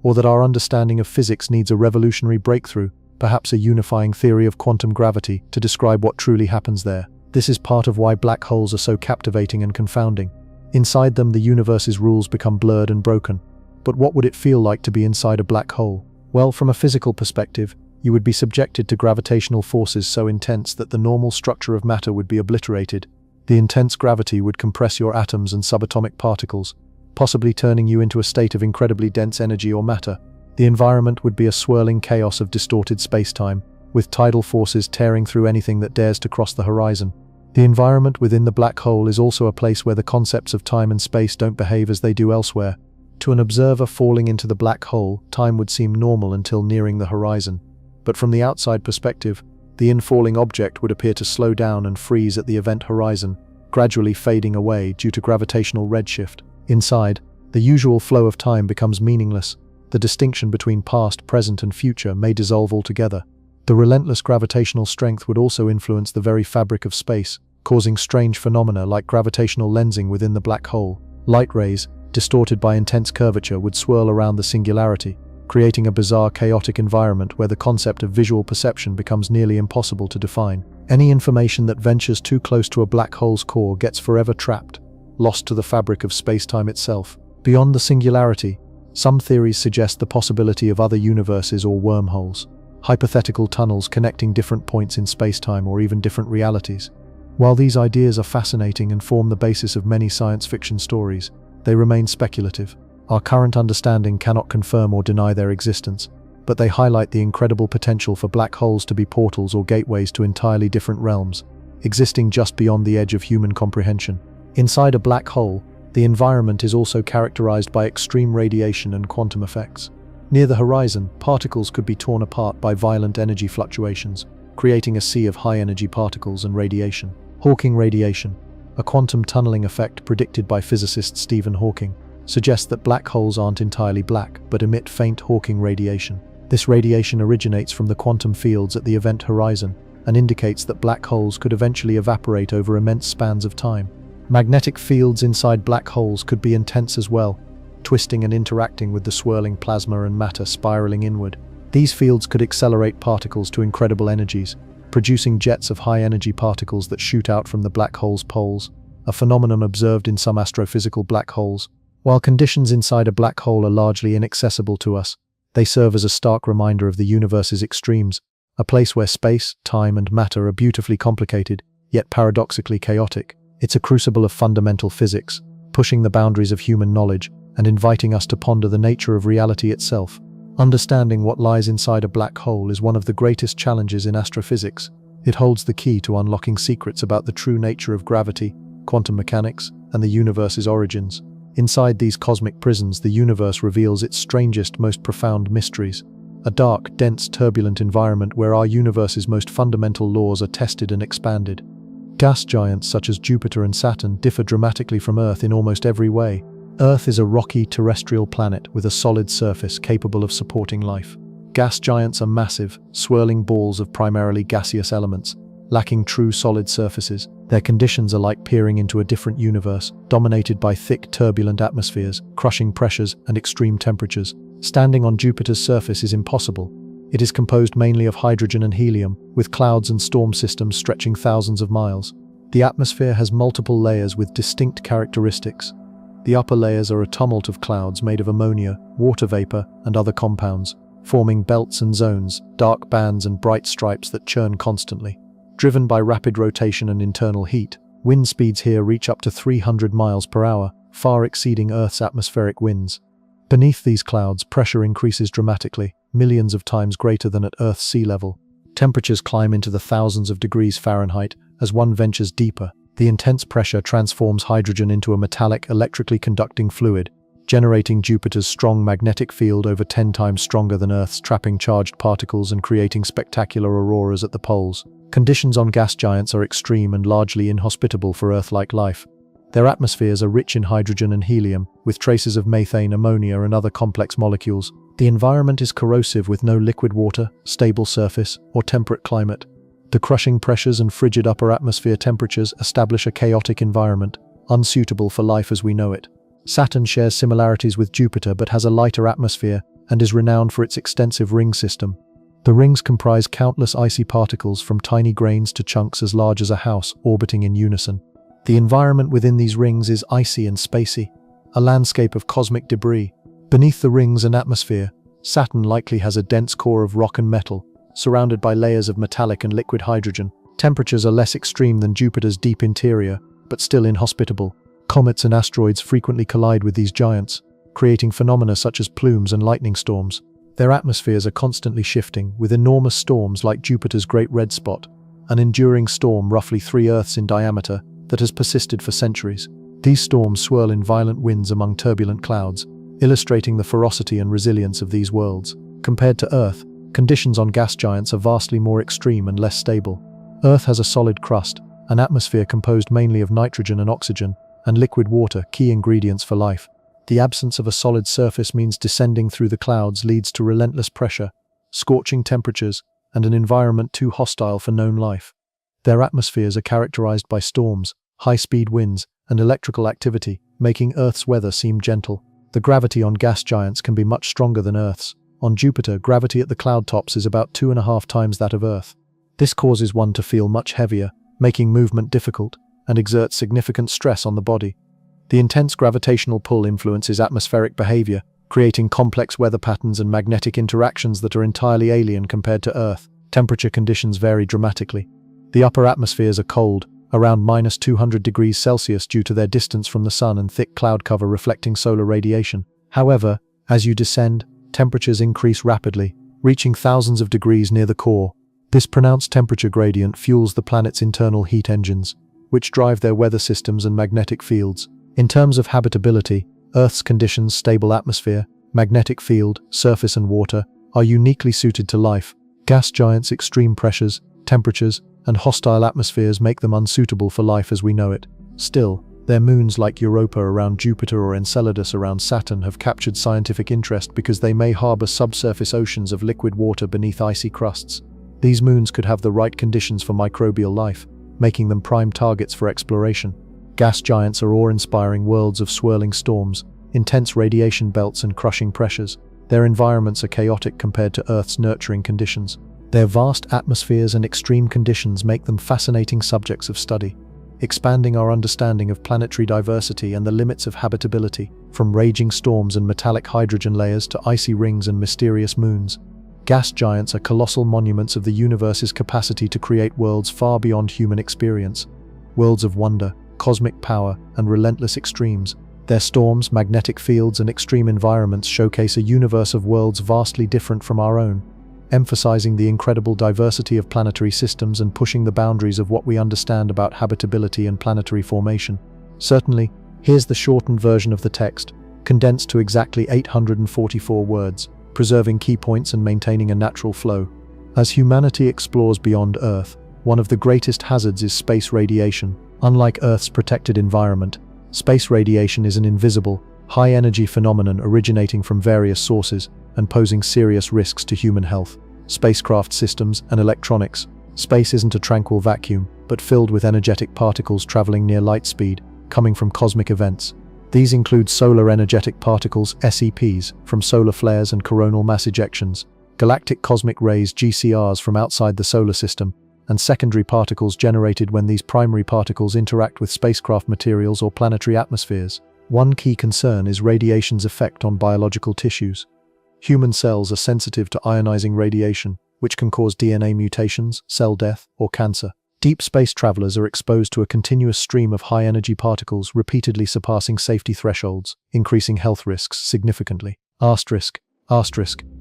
or that our understanding of physics needs a revolutionary breakthrough, perhaps a unifying theory of quantum gravity, to describe what truly happens there. This is part of why black holes are so captivating and confounding. Inside them, the universe's rules become blurred and broken. But what would it feel like to be inside a black hole? Well, from a physical perspective, you would be subjected to gravitational forces so intense that the normal structure of matter would be obliterated. The intense gravity would compress your atoms and subatomic particles, possibly turning you into a state of incredibly dense energy or matter. The environment would be a swirling chaos of distorted spacetime, with tidal forces tearing through anything that dares to cross the horizon. The environment within the black hole is also a place where the concepts of time and space don't behave as they do elsewhere. To an observer falling into the black hole, time would seem normal until nearing the horizon. But from the outside perspective, the infalling object would appear to slow down and freeze at the event horizon, gradually fading away due to gravitational redshift. Inside, the usual flow of time becomes meaningless. The distinction between past, present, and future may dissolve altogether. The relentless gravitational strength would also influence the very fabric of space, causing strange phenomena like gravitational lensing within the black hole. Light rays, distorted by intense curvature, would swirl around the singularity, creating a bizarre, chaotic environment where the concept of visual perception becomes nearly impossible to define. Any information that ventures too close to a black hole's core gets forever trapped, lost to the fabric of space-time itself. Beyond the singularity, some theories suggest the possibility of other universes or wormholes, hypothetical tunnels connecting different points in space-time or even different realities. While these ideas are fascinating and form the basis of many science fiction stories, they remain speculative. Our current understanding cannot confirm or deny their existence, but they highlight the incredible potential for black holes to be portals or gateways to entirely different realms, existing just beyond the edge of human comprehension. Inside a black hole, the environment is also characterized by extreme radiation and quantum effects. Near the horizon, particles could be torn apart by violent energy fluctuations, creating a sea of high-energy particles and radiation. Hawking radiation, a quantum tunneling effect predicted by physicist Stephen Hawking, suggests that black holes aren't entirely black, but emit faint Hawking radiation. This radiation originates from the quantum fields at the event horizon and indicates that black holes could eventually evaporate over immense spans of time. Magnetic fields inside black holes could be intense as well, twisting and interacting with the swirling plasma and matter spiraling inward. These fields could accelerate particles to incredible energies, producing jets of high-energy particles that shoot out from the black hole's poles, a phenomenon observed in some astrophysical black holes. While conditions inside a black hole are largely inaccessible to us, they serve as a stark reminder of the universe's extremes, a place where space, time, and matter are beautifully complicated, yet paradoxically chaotic. It's a crucible of fundamental physics, pushing the boundaries of human knowledge and inviting us to ponder the nature of reality itself. Understanding what lies inside a black hole is one of the greatest challenges in astrophysics. It holds the key to unlocking secrets about the true nature of gravity, quantum mechanics, and the universe's origins. Inside these cosmic prisons, the universe reveals its strangest, most profound mysteries. A dark, dense, turbulent environment where our universe's most fundamental laws are tested and expanded. Gas giants such as Jupiter and Saturn differ dramatically from Earth in almost every way. Earth is a rocky, terrestrial planet with a solid surface capable of supporting life. Gas giants are massive, swirling balls of primarily gaseous elements, lacking true solid surfaces. Their conditions are like peering into a different universe, dominated by thick, turbulent atmospheres, crushing pressures, and extreme temperatures. Standing on Jupiter's surface is impossible. It is composed mainly of hydrogen and helium, with clouds and storm systems stretching thousands of miles. The atmosphere has multiple layers with distinct characteristics. The upper layers are a tumult of clouds made of ammonia, water vapor, and other compounds, forming belts and zones, dark bands and bright stripes that churn constantly. Driven by rapid rotation and internal heat, wind speeds here reach up to 300 miles per hour, far exceeding Earth's atmospheric winds. Beneath these clouds, pressure increases dramatically, millions of times greater than at Earth's sea level. Temperatures climb into the thousands of degrees Fahrenheit as one ventures deeper. The intense pressure transforms hydrogen into a metallic, electrically conducting fluid, generating Jupiter's strong magnetic field over 10 times stronger than Earth's, trapping charged particles and creating spectacular auroras at the poles. Conditions on gas giants are extreme and largely inhospitable for Earth-like life. Their atmospheres are rich in hydrogen and helium, with traces of methane, ammonia, and other complex molecules. The environment is corrosive with no liquid water, stable surface, or temperate climate. The crushing pressures and frigid upper atmosphere temperatures establish a chaotic environment, unsuitable for life as we know it. Saturn shares similarities with Jupiter but has a lighter atmosphere and is renowned for its extensive ring system. The rings comprise countless icy particles from tiny grains to chunks as large as a house orbiting in unison. The environment within these rings is icy and spacey, a landscape of cosmic debris. Beneath the rings and atmosphere, Saturn likely has a dense core of rock and metal, surrounded by layers of metallic and liquid hydrogen. Temperatures are less extreme than Jupiter's deep interior, but still inhospitable. Comets and asteroids frequently collide with these giants, creating phenomena such as plumes and lightning storms. Their atmospheres are constantly shifting, with enormous storms like Jupiter's Great Red Spot, an enduring storm roughly 3 Earths in diameter that has persisted for centuries. These storms swirl in violent winds among turbulent clouds, illustrating the ferocity and resilience of these worlds. Compared to Earth, conditions on gas giants are vastly more extreme and less stable. Earth has a solid crust, an atmosphere composed mainly of nitrogen and oxygen, and liquid water, key ingredients for life. The absence of a solid surface means descending through the clouds leads to relentless pressure, scorching temperatures, and an environment too hostile for known life. Their atmospheres are characterized by storms, high-speed winds, and electrical activity, making Earth's weather seem gentle. The gravity on gas giants can be much stronger than Earth's. On Jupiter, gravity at the cloud tops is about 2.5 times that of Earth. This causes one to feel much heavier, making movement difficult, and exerts significant stress on the body. The intense gravitational pull influences atmospheric behavior, creating complex weather patterns and magnetic interactions that are entirely alien compared to Earth. Temperature conditions vary dramatically. The upper atmospheres are cold, around -200 degrees Celsius due to their distance from the sun and thick cloud cover reflecting solar radiation. However, as you descend, temperatures increase rapidly, reaching thousands of degrees near the core. This pronounced temperature gradient fuels the planet's internal heat engines, which drive their weather systems and magnetic fields. In terms of habitability, Earth's conditions, stable atmosphere, magnetic field, surface and water, are uniquely suited to life. Gas giants' extreme pressures, temperatures, and hostile atmospheres make them unsuitable for life as we know it. Still, their moons like Europa around Jupiter or Enceladus around Saturn have captured scientific interest because they may harbor subsurface oceans of liquid water beneath icy crusts. These moons could have the right conditions for microbial life, making them prime targets for exploration. Gas giants are awe-inspiring worlds of swirling storms, intense radiation belts and crushing pressures. Their environments are chaotic compared to Earth's nurturing conditions. Their vast atmospheres and extreme conditions make them fascinating subjects of study, expanding our understanding of planetary diversity and the limits of habitability, from raging storms and metallic hydrogen layers to icy rings and mysterious moons. Gas giants are colossal monuments of the universe's capacity to create worlds far beyond human experience. Worlds of wonder, cosmic power, and relentless extremes. Their storms, magnetic fields, and extreme environments showcase a universe of worlds vastly different from our own, emphasizing the incredible diversity of planetary systems and pushing the boundaries of what we understand about habitability and planetary formation. Certainly, here's the shortened version of the text, condensed to exactly 844 words, preserving key points and maintaining a natural flow. As humanity explores beyond Earth, one of the greatest hazards is space radiation. Unlike Earth's protected environment, space radiation is an invisible, high-energy phenomenon originating from various sources and posing serious risks to human health. Spacecraft systems and electronics. Space isn't a tranquil vacuum, but filled with energetic particles traveling near light speed, coming from cosmic events. These include solar energetic particles, SEPs, from solar flares and coronal mass ejections, galactic cosmic rays, GCRs, from outside the solar system, and secondary particles generated when these primary particles interact with spacecraft materials or planetary atmospheres. One key concern is radiation's effect on biological tissues. Human cells are sensitive to ionizing radiation, which can cause DNA mutations, cell death, or cancer. Deep space travelers are exposed to a continuous stream of high-energy particles repeatedly surpassing safety thresholds, increasing health risks significantly.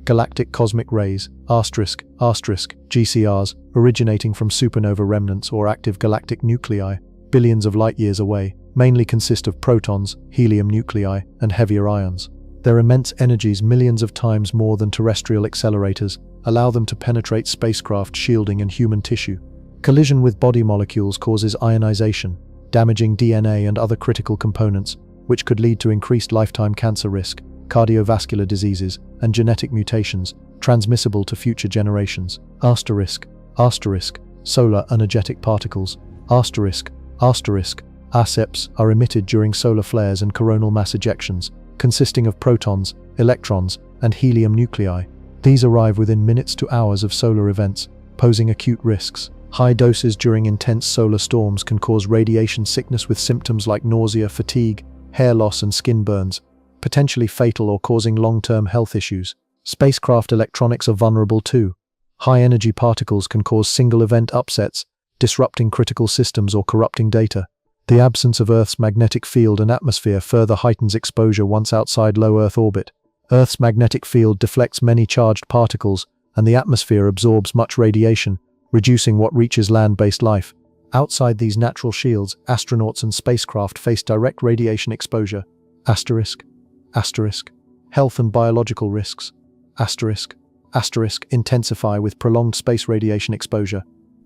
Galactic cosmic rays, GCRs, originating from supernova remnants or active galactic nuclei, billions of light-years away, mainly consist of protons, helium nuclei, and heavier ions. Their immense energies, millions of times more than terrestrial accelerators, allow them to penetrate spacecraft shielding and human tissue. Collision with body molecules causes ionization, damaging DNA and other critical components, which could lead to increased lifetime cancer risk, cardiovascular diseases, and genetic mutations, transmissible to future generations. Solar energetic particles. ASEPs are emitted during solar flares and coronal mass ejections, consisting of protons, electrons, and helium nuclei. These arrive within minutes to hours of solar events, posing acute risks. High doses during intense solar storms can cause radiation sickness with symptoms like nausea, fatigue, hair loss, and skin burns, potentially fatal or causing long-term health issues. Spacecraft electronics are vulnerable too. High-energy particles can cause single-event upsets, disrupting critical systems or corrupting data. The absence of Earth's magnetic field and atmosphere further heightens exposure once outside low Earth orbit. Earth's magnetic field deflects many charged particles, and the atmosphere absorbs much radiation, reducing what reaches land-based life. Outside these natural shields, astronauts and spacecraft face direct radiation exposure. Health and biological risks. Intensify with prolonged space radiation exposure.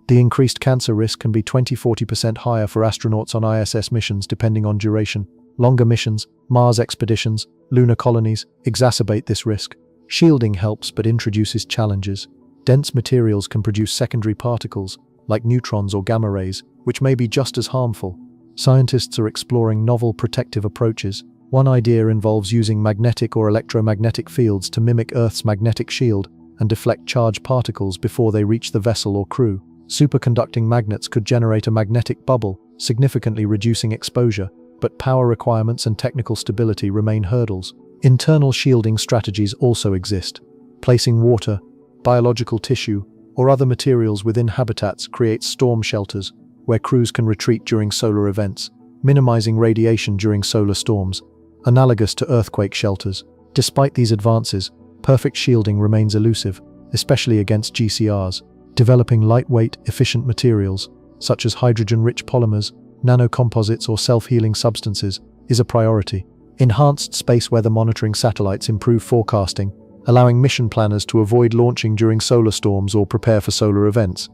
The increased cancer risk can be 20–40% higher for astronauts on ISS missions depending on duration. Longer missions, Mars expeditions, lunar colonies exacerbate this risk. Shielding helps but introduces challenges. Dense materials can produce secondary particles, like neutrons or gamma rays, which may be just as harmful. Scientists are exploring novel protective approaches. One idea involves using magnetic or electromagnetic fields to mimic Earth's magnetic shield and deflect charged particles before they reach the vessel or crew. Superconducting magnets could generate a magnetic bubble, significantly reducing exposure, but power requirements and technical stability remain hurdles. Internal shielding strategies also exist. Placing water, biological tissue, or other materials within habitats creates storm shelters, where crews can retreat during solar events, minimizing radiation during solar storms, analogous to earthquake shelters. Despite these advances, perfect shielding remains elusive, especially against GCRs. Developing lightweight, efficient materials, such as hydrogen-rich polymers, nanocomposites, or self-healing substances, is a priority. Enhanced space weather monitoring satellites improve forecasting, allowing mission planners to avoid launching during solar storms or prepare for solar events.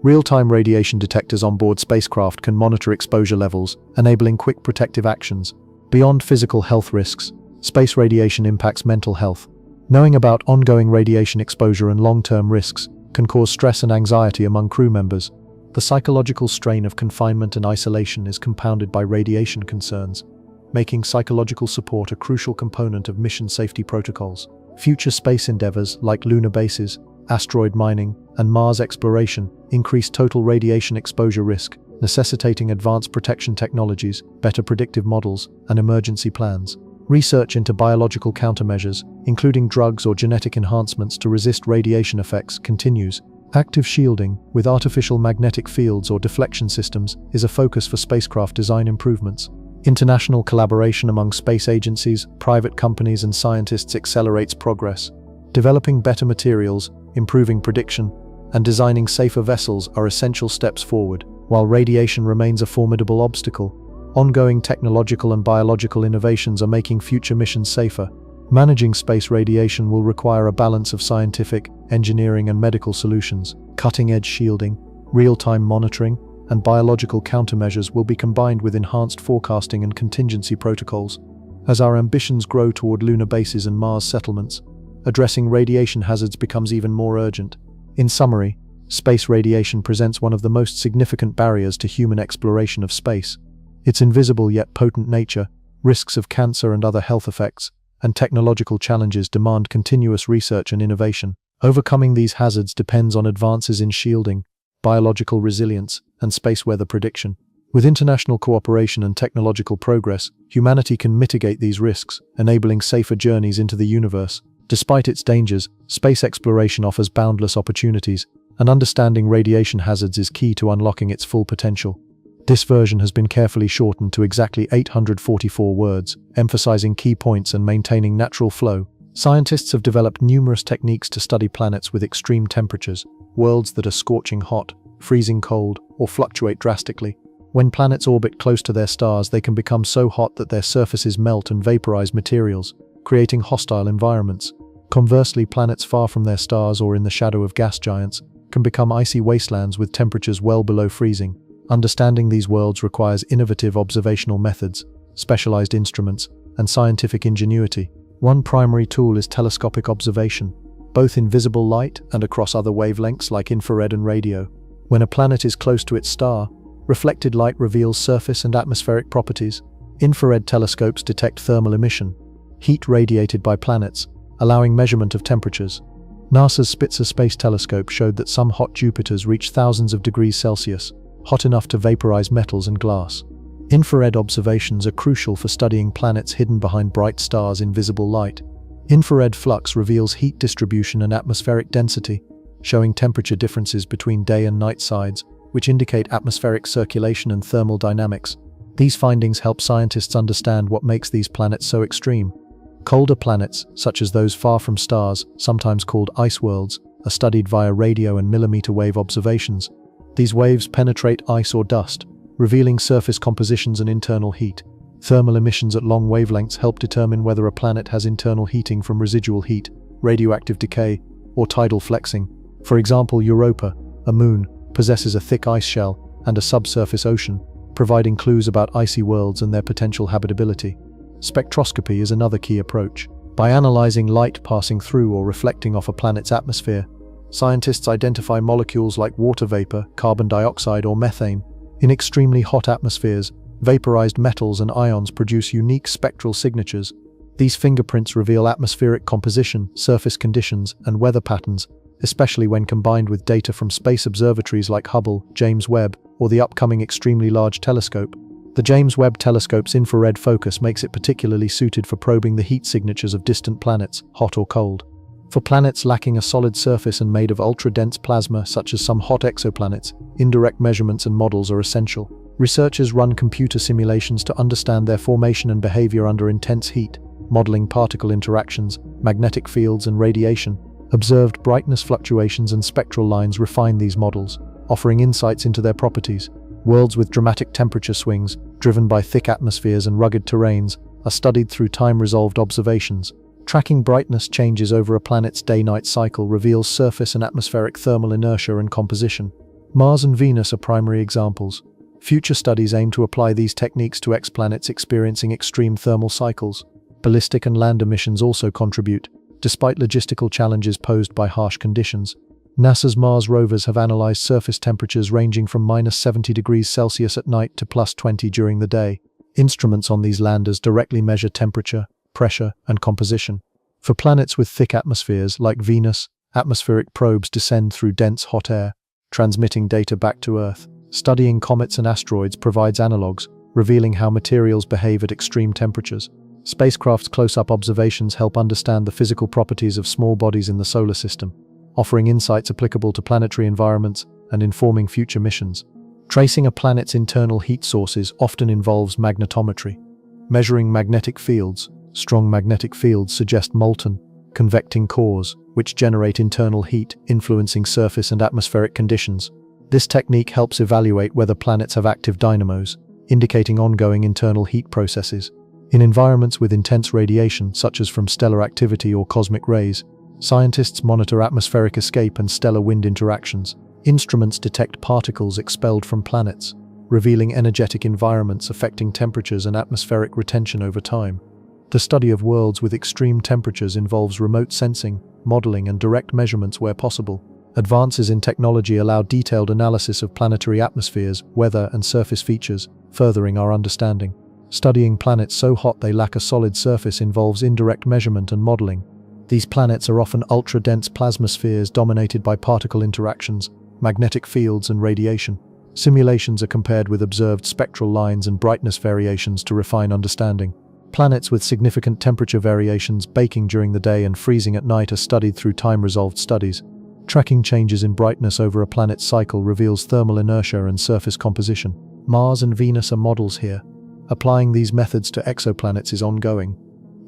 Real-time radiation detectors on board spacecraft can monitor exposure levels, enabling quick protective actions. Beyond physical health risks, space radiation impacts mental health. Knowing about ongoing radiation exposure and long-term risks can cause stress and anxiety among crew members. The psychological strain of confinement and isolation is compounded by radiation concerns, making psychological support a crucial component of mission safety protocols. Future space endeavors like lunar bases, asteroid mining, and Mars exploration increase total radiation exposure risk, necessitating advanced protection technologies, better predictive models, and emergency plans. Research into biological countermeasures, including drugs or genetic enhancements to resist radiation effects, continues. Active shielding, with artificial magnetic fields or deflection systems, is a focus for spacecraft design improvements. International collaboration among space agencies, private companies, and scientists accelerates progress. Developing better materials, improving prediction, and designing safer vessels are essential steps forward. While radiation remains a formidable obstacle, ongoing technological and biological innovations are making future missions safer. Managing space radiation will require a balance of scientific, engineering, and medical solutions. Cutting-edge shielding, real-time monitoring, and biological countermeasures will be combined with enhanced forecasting and contingency protocols. As our ambitions grow toward lunar bases and Mars settlements, addressing radiation hazards becomes even more urgent. In summary, space radiation presents one of the most significant barriers to human exploration of space. Its invisible yet potent nature, risks of cancer and other health effects, and technological challenges demand continuous research and innovation. Overcoming these hazards depends on advances in shielding, biological resilience, and space weather prediction. With international cooperation and technological progress, humanity can mitigate these risks, enabling safer journeys into the universe. Despite its dangers, space exploration offers boundless opportunities, and understanding radiation hazards is key to unlocking its full potential. This version has been carefully shortened to exactly 844 words, emphasizing key points and maintaining natural flow. Scientists have developed numerous techniques to study planets with extreme temperatures, worlds that are scorching hot, freezing cold, or fluctuate drastically. When planets orbit close to their stars, they can become so hot that their surfaces melt and vaporize materials, creating hostile environments. Conversely, planets far from their stars or in the shadow of gas giants can become icy wastelands with temperatures well below freezing. Understanding these worlds requires innovative observational methods, specialized instruments, and scientific ingenuity. One primary tool is telescopic observation, both in visible light and across other wavelengths like infrared and radio. When a planet is close to its star, reflected light reveals surface and atmospheric properties. Infrared telescopes detect thermal emission, heat radiated by planets, allowing measurement of temperatures. NASA's Spitzer Space Telescope showed that some hot Jupiters reach thousands of degrees Celsius, hot enough to vaporize metals and glass. Infrared observations are crucial for studying planets hidden behind bright stars in visible light. Infrared flux reveals heat distribution and atmospheric density, showing temperature differences between day and night sides, which indicate atmospheric circulation and thermal dynamics. These findings help scientists understand what makes these planets so extreme. Colder planets, such as those far from stars, sometimes called ice worlds, are studied via radio and millimeter wave observations. These waves penetrate ice or dust, revealing surface compositions and internal heat. Thermal emissions at long wavelengths help determine whether a planet has internal heating from residual heat, radioactive decay, or tidal flexing. For example, Europa, a moon, possesses a thick ice shell and a subsurface ocean, providing clues about icy worlds and their potential habitability. Spectroscopy is another key approach. By analyzing light passing through or reflecting off a planet's atmosphere, scientists identify molecules like water vapor, carbon dioxide, or methane. In extremely hot atmospheres, vaporized metals and ions produce unique spectral signatures. These fingerprints reveal atmospheric composition, surface conditions, and weather patterns, especially when combined with data from space observatories like Hubble, James Webb, or the upcoming Extremely Large Telescope. The James Webb Telescope's infrared focus makes it particularly suited for probing the heat signatures of distant planets, hot or cold. For planets lacking a solid surface and made of ultra-dense plasma, such as some hot exoplanets, indirect measurements and models are essential. Researchers run computer simulations to understand their formation and behavior under intense heat, modeling particle interactions, magnetic fields, and radiation. Observed brightness fluctuations and spectral lines refine these models, offering insights into their properties. Worlds with dramatic temperature swings, driven by thick atmospheres and rugged terrains, are studied through time-resolved observations. Tracking brightness changes over a planet's day-night cycle reveals surface and atmospheric thermal inertia and composition. Mars and Venus are primary examples. Future studies aim to apply these techniques to exoplanets experiencing extreme thermal cycles. Ballistic and lander missions also contribute, despite logistical challenges posed by harsh conditions. NASA's Mars rovers have analyzed surface temperatures ranging from -70 degrees Celsius at night to +20 during the day. Instruments on these landers directly measure temperature, pressure, and composition. For planets with thick atmospheres like Venus, atmospheric probes descend through dense hot air, transmitting data back to Earth. Studying comets and asteroids provides analogs, revealing how materials behave at extreme temperatures. Spacecraft's close-up observations help understand the physical properties of small bodies in the solar system, offering insights applicable to planetary environments and informing future missions. Tracing a planet's internal heat sources often involves magnetometry. Measuring magnetic fields, strong magnetic fields suggest molten, convecting cores, which generate internal heat, influencing surface and atmospheric conditions. This technique helps evaluate whether planets have active dynamos, indicating ongoing internal heat processes. In environments with intense radiation, such as from stellar activity or cosmic rays, scientists monitor atmospheric escape and stellar wind interactions. Instruments detect particles expelled from planets, revealing energetic environments affecting temperatures and atmospheric retention over time. The study of worlds with extreme temperatures involves remote sensing, modeling, and direct measurements where possible. Advances in technology allow detailed analysis of planetary atmospheres, weather, and surface features, furthering our understanding. Studying planets so hot they lack a solid surface involves indirect measurement and modeling. These planets are often ultra-dense plasmaspheres dominated by particle interactions, magnetic fields, and radiation. Simulations are compared with observed spectral lines and brightness variations to refine understanding. Planets with significant temperature variations, baking during the day and freezing at night, are studied through time-resolved studies. Tracking changes in brightness over a planet's cycle reveals thermal inertia and surface composition. Mars and Venus are models here. Applying these methods to exoplanets is ongoing.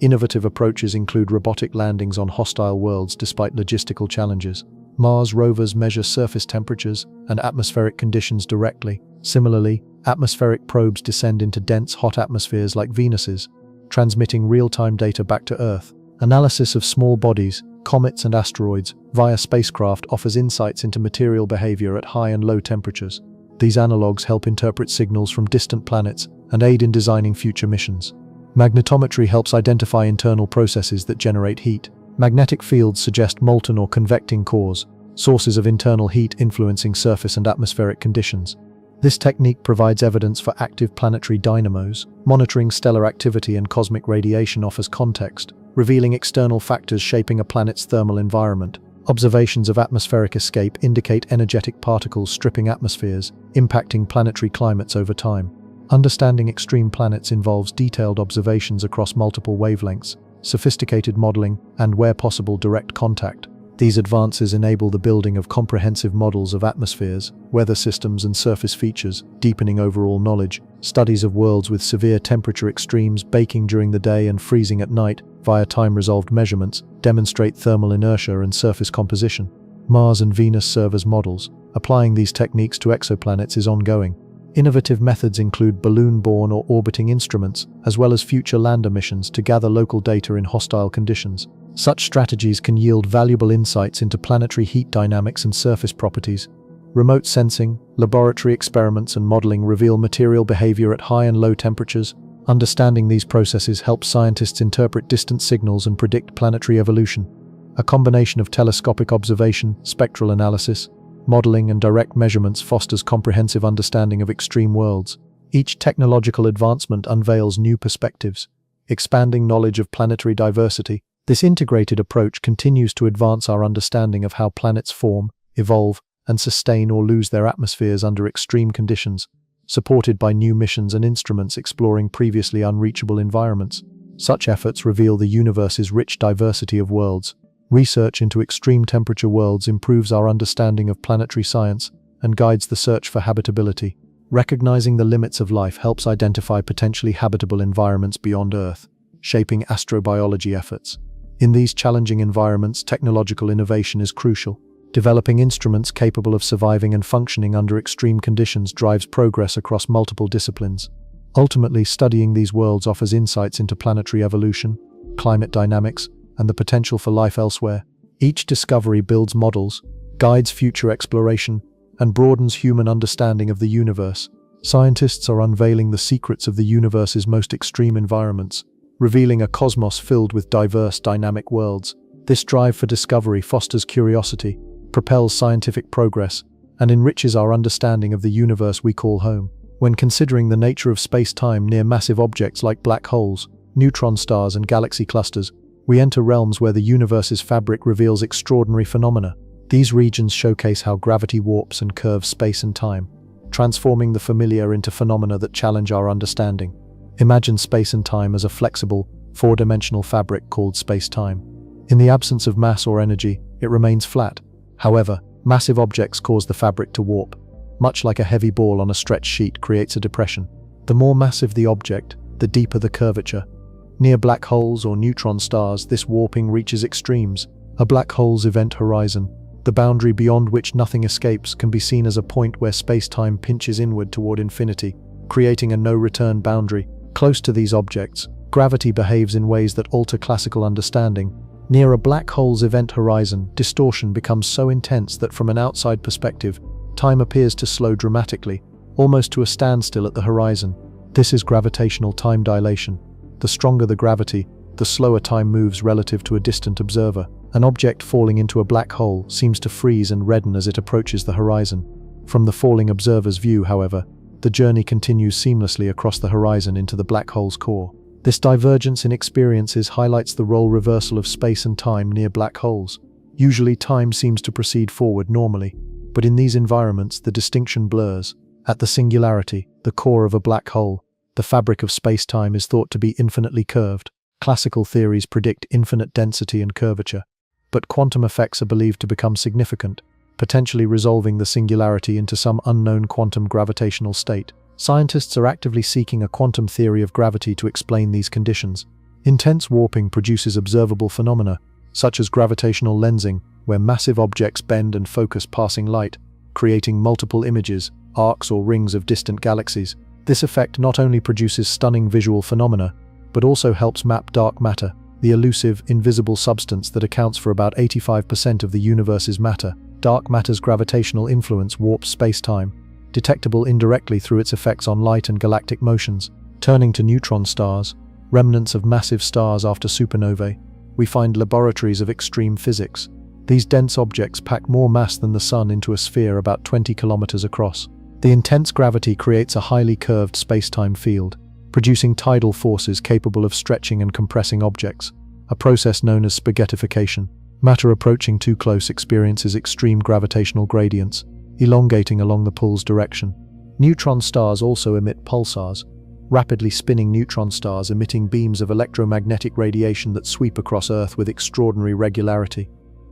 Innovative approaches include robotic landings on hostile worlds despite logistical challenges. Mars rovers measure surface temperatures and atmospheric conditions directly. Similarly, atmospheric probes descend into dense, hot atmospheres like Venus's, transmitting real-time data back to Earth. Analysis of small bodies, comets and asteroids, via spacecraft offers insights into material behavior at high and low temperatures. These analogs help interpret signals from distant planets and aid in designing future missions. Magnetometry helps identify internal processes that generate heat. Magnetic fields suggest molten or convecting cores, sources of internal heat influencing surface and atmospheric conditions. This technique provides evidence for active planetary dynamos. Monitoring stellar activity and cosmic radiation offers context, revealing external factors shaping a planet's thermal environment. Observations of atmospheric escape indicate energetic particles stripping atmospheres, impacting planetary climates over time. Understanding extreme planets involves detailed observations across multiple wavelengths, sophisticated modeling, and, where possible, direct contact. These advances enable the building of comprehensive models of atmospheres, weather systems, and surface features, deepening overall knowledge. Studies of worlds with severe temperature extremes, baking during the day and freezing at night, via time-resolved measurements, demonstrate thermal inertia and surface composition. Mars and Venus serve as models. Applying these techniques to exoplanets is ongoing. Innovative methods include balloon-borne or orbiting instruments, as well as future lander missions to gather local data in hostile conditions. Such strategies can yield valuable insights into planetary heat dynamics and surface properties. Remote sensing, laboratory experiments, and modeling reveal material behavior at high and low temperatures. Understanding these processes helps scientists interpret distant signals and predict planetary evolution. A combination of telescopic observation, spectral analysis, modeling, and direct measurements fosters comprehensive understanding of extreme worlds. Each technological advancement unveils new perspectives, expanding knowledge of planetary diversity. This integrated approach continues to advance our understanding of how planets form, evolve, and sustain or lose their atmospheres under extreme conditions, supported by new missions and instruments exploring previously unreachable environments. Such efforts reveal the universe's rich diversity of worlds. Research into extreme temperature worlds improves our understanding of planetary science and guides the search for habitability. Recognizing the limits of life helps identify potentially habitable environments beyond Earth, shaping astrobiology efforts. In these challenging environments, technological innovation is crucial. Developing instruments capable of surviving and functioning under extreme conditions drives progress across multiple disciplines. Ultimately, studying these worlds offers insights into planetary evolution, climate dynamics, and the potential for life elsewhere. Each discovery builds models, guides future exploration, and broadens human understanding of the universe. Scientists are unveiling the secrets of the universe's most extreme environments, revealing a cosmos filled with diverse, dynamic worlds. This drive for discovery fosters curiosity, propels scientific progress and enriches our understanding of the universe we call home. When considering the nature of space-time near massive objects like black holes, neutron stars, and galaxy clusters, we enter realms where the universe's fabric reveals extraordinary phenomena. These regions showcase how gravity warps and curves space and time, transforming the familiar into phenomena that challenge our understanding. Imagine space and time as a flexible, four-dimensional fabric called space-time. In the absence of mass or energy, it remains flat. However, massive objects cause the fabric to warp. Much like a heavy ball on a stretched sheet creates a depression. The more massive the object, the deeper the curvature. Near black holes or neutron stars, this warping reaches extremes. A black hole's event horizon, the boundary beyond which nothing escapes, can be seen as a point where space-time pinches inward toward infinity, creating a no-return boundary. Close to these objects, gravity behaves in ways that alter classical understanding. Near a black hole's event horizon, distortion becomes so intense that from an outside perspective, time appears to slow dramatically, almost to a standstill at the horizon. This is gravitational time dilation. The stronger the gravity, the slower time moves relative to a distant observer. An object falling into a black hole seems to freeze and redden as it approaches the horizon. From the falling observer's view, however, the journey continues seamlessly across the horizon into the black hole's core. This divergence in experiences highlights the role reversal of space and time near black holes. Usually, time seems to proceed forward normally, but in these environments, the distinction blurs. At the singularity, the core of a black hole, the fabric of space-time is thought to be infinitely curved. Classical theories predict infinite density and curvature, but quantum effects are believed to become significant, potentially resolving the singularity into some unknown quantum gravitational state. Scientists are actively seeking a quantum theory of gravity to explain these conditions. Intense warping produces observable phenomena, such as gravitational lensing, where massive objects bend and focus passing light, creating multiple images, arcs or rings of distant galaxies. This effect not only produces stunning visual phenomena, but also helps map dark matter, the elusive, invisible substance that accounts for about 85% of the universe's matter. Dark matter's gravitational influence warps space-time, detectable indirectly through its effects on light and galactic motions. Turning to neutron stars, remnants of massive stars after supernovae, we find laboratories of extreme physics. These dense objects pack more mass than the Sun into a sphere about 20 kilometers across. The intense gravity creates a highly curved space-time field, producing tidal forces capable of stretching and compressing objects, a process known as spaghettification. Matter approaching too close experiences extreme gravitational gradients, elongating along the pull's direction. Neutron stars also emit pulsars, rapidly spinning neutron stars emitting beams of electromagnetic radiation that sweep across Earth with extraordinary regularity.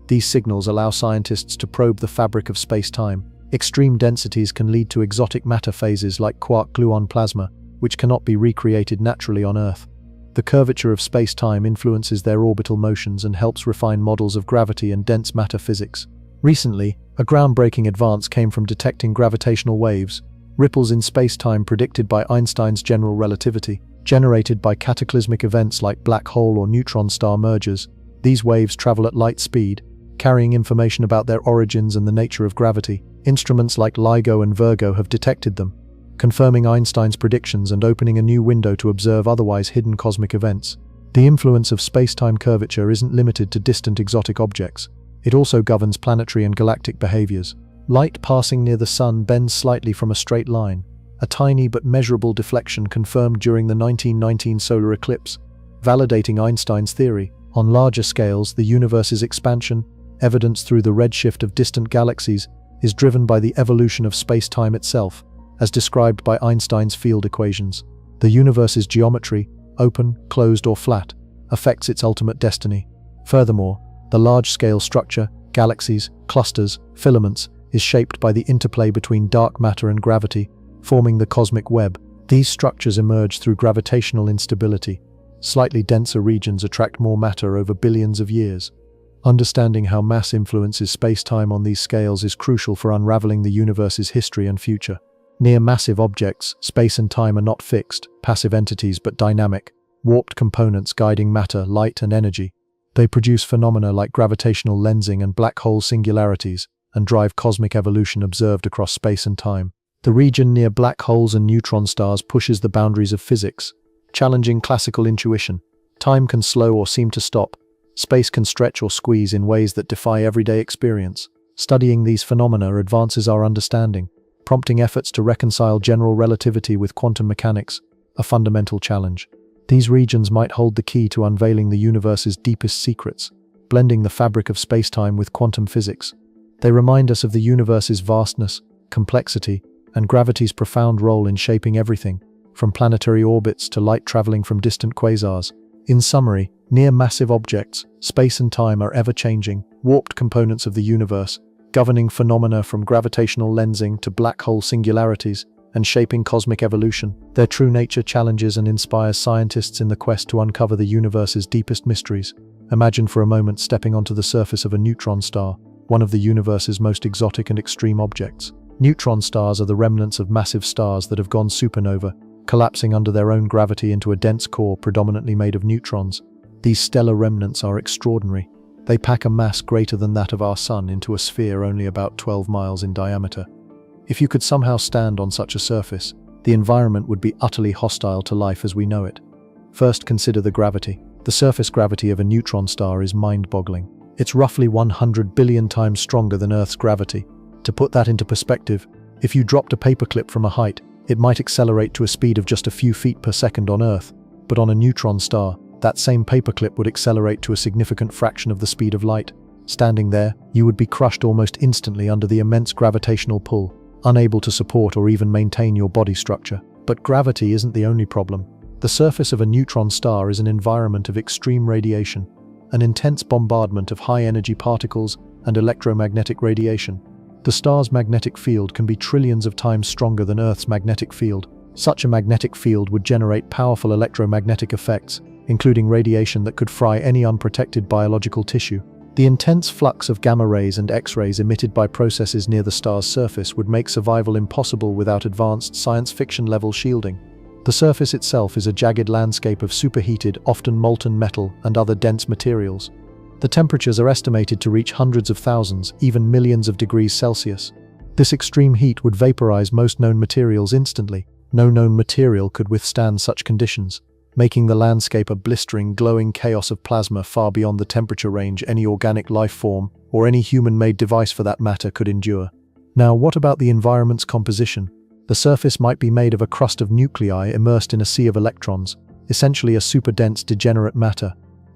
These signals allow scientists to probe the fabric of space-time. Extreme densities can lead to exotic matter phases like quark-gluon plasma, which cannot be recreated naturally on Earth. The curvature of space-time influences their orbital motions and helps refine models of gravity and dense matter physics. Recently, a groundbreaking advance came from detecting gravitational waves, ripples in space-time predicted by Einstein's general relativity, generated by cataclysmic events like black hole or neutron star mergers. These waves travel at light speed, carrying information about their origins and the nature of gravity. Instruments like LIGO and Virgo have detected them, confirming Einstein's predictions and opening a new window to observe otherwise hidden cosmic events. The influence of space-time curvature isn't limited to distant exotic objects. It also governs planetary and galactic behaviors. Light passing near the Sun bends slightly from a straight line, a tiny but measurable deflection confirmed during the 1919 solar eclipse, validating Einstein's theory. On larger scales, the universe's expansion, evidenced through the redshift of distant galaxies, is driven by the evolution of space-time itself, as described by Einstein's field equations. The universe's geometry, open, closed, or flat, affects its ultimate destiny. Furthermore, the large-scale structure, galaxies, clusters, filaments, is shaped by the interplay between dark matter and gravity, forming the cosmic web. These structures emerge through gravitational instability. Slightly denser regions attract more matter over billions of years. Understanding how mass influences space-time on these scales is crucial for unraveling the universe's history and future. Near massive objects, space and time are not fixed, passive entities but dynamic, warped components guiding matter, light, and energy. They produce phenomena like gravitational lensing and black hole singularities, and drive cosmic evolution observed across space and time. The region near black holes and neutron stars pushes the boundaries of physics, challenging classical intuition. Time can slow or seem to stop. Space can stretch or squeeze in ways that defy everyday experience. Studying these phenomena advances our understanding, prompting efforts to reconcile general relativity with quantum mechanics, a fundamental challenge. These regions might hold the key to unveiling the universe's deepest secrets, blending the fabric of spacetime with quantum physics. They remind us of the universe's vastness, complexity, and gravity's profound role in shaping everything, from planetary orbits to light traveling from distant quasars. In summary, near-massive objects, space and time are ever-changing, warped components of the universe, governing phenomena from gravitational lensing to black hole singularities, and shaping cosmic evolution. Their true nature challenges and inspires scientists in the quest to uncover the universe's deepest mysteries. Imagine for a moment stepping onto the surface of a neutron star, one of the universe's most exotic and extreme objects. Neutron stars are the remnants of massive stars that have gone supernova, collapsing under their own gravity into a dense core predominantly made of neutrons. These stellar remnants are extraordinary. They pack a mass greater than that of our Sun into a sphere only about 12 miles in diameter. If you could somehow stand on such a surface, the environment would be utterly hostile to life as we know it. First, consider the gravity. The surface gravity of a neutron star is mind-boggling. It's roughly 100 billion times stronger than Earth's gravity. To put that into perspective, if you dropped a paperclip from a height, it might accelerate to a speed of just a few feet per second on Earth, but on a neutron star, that same paperclip would accelerate to a significant fraction of the speed of light. Standing there, you would be crushed almost instantly under the immense gravitational pull, unable to support or even maintain your body structure. But gravity isn't the only problem. The surface of a neutron star is an environment of extreme radiation, an intense bombardment of high-energy particles and electromagnetic radiation. The star's magnetic field can be trillions of times stronger than Earth's magnetic field. Such a magnetic field would generate powerful electromagnetic effects, including radiation that could fry any unprotected biological tissue. The intense flux of gamma rays and X-rays emitted by processes near the star's surface would make survival impossible without advanced science fiction-level shielding. The surface itself is a jagged landscape of superheated, often molten metal and other dense materials. The temperatures are estimated to reach hundreds of thousands, even millions of degrees Celsius. This extreme heat would vaporize most known materials instantly. No known material could withstand such conditions, making the landscape a blistering, glowing chaos of plasma far beyond the temperature range any organic life form, or any human-made device for that matter, could endure. Now, what about the environment's composition? The surface might be made of a crust of nuclei immersed in a sea of electrons, essentially a super-dense degenerate matter.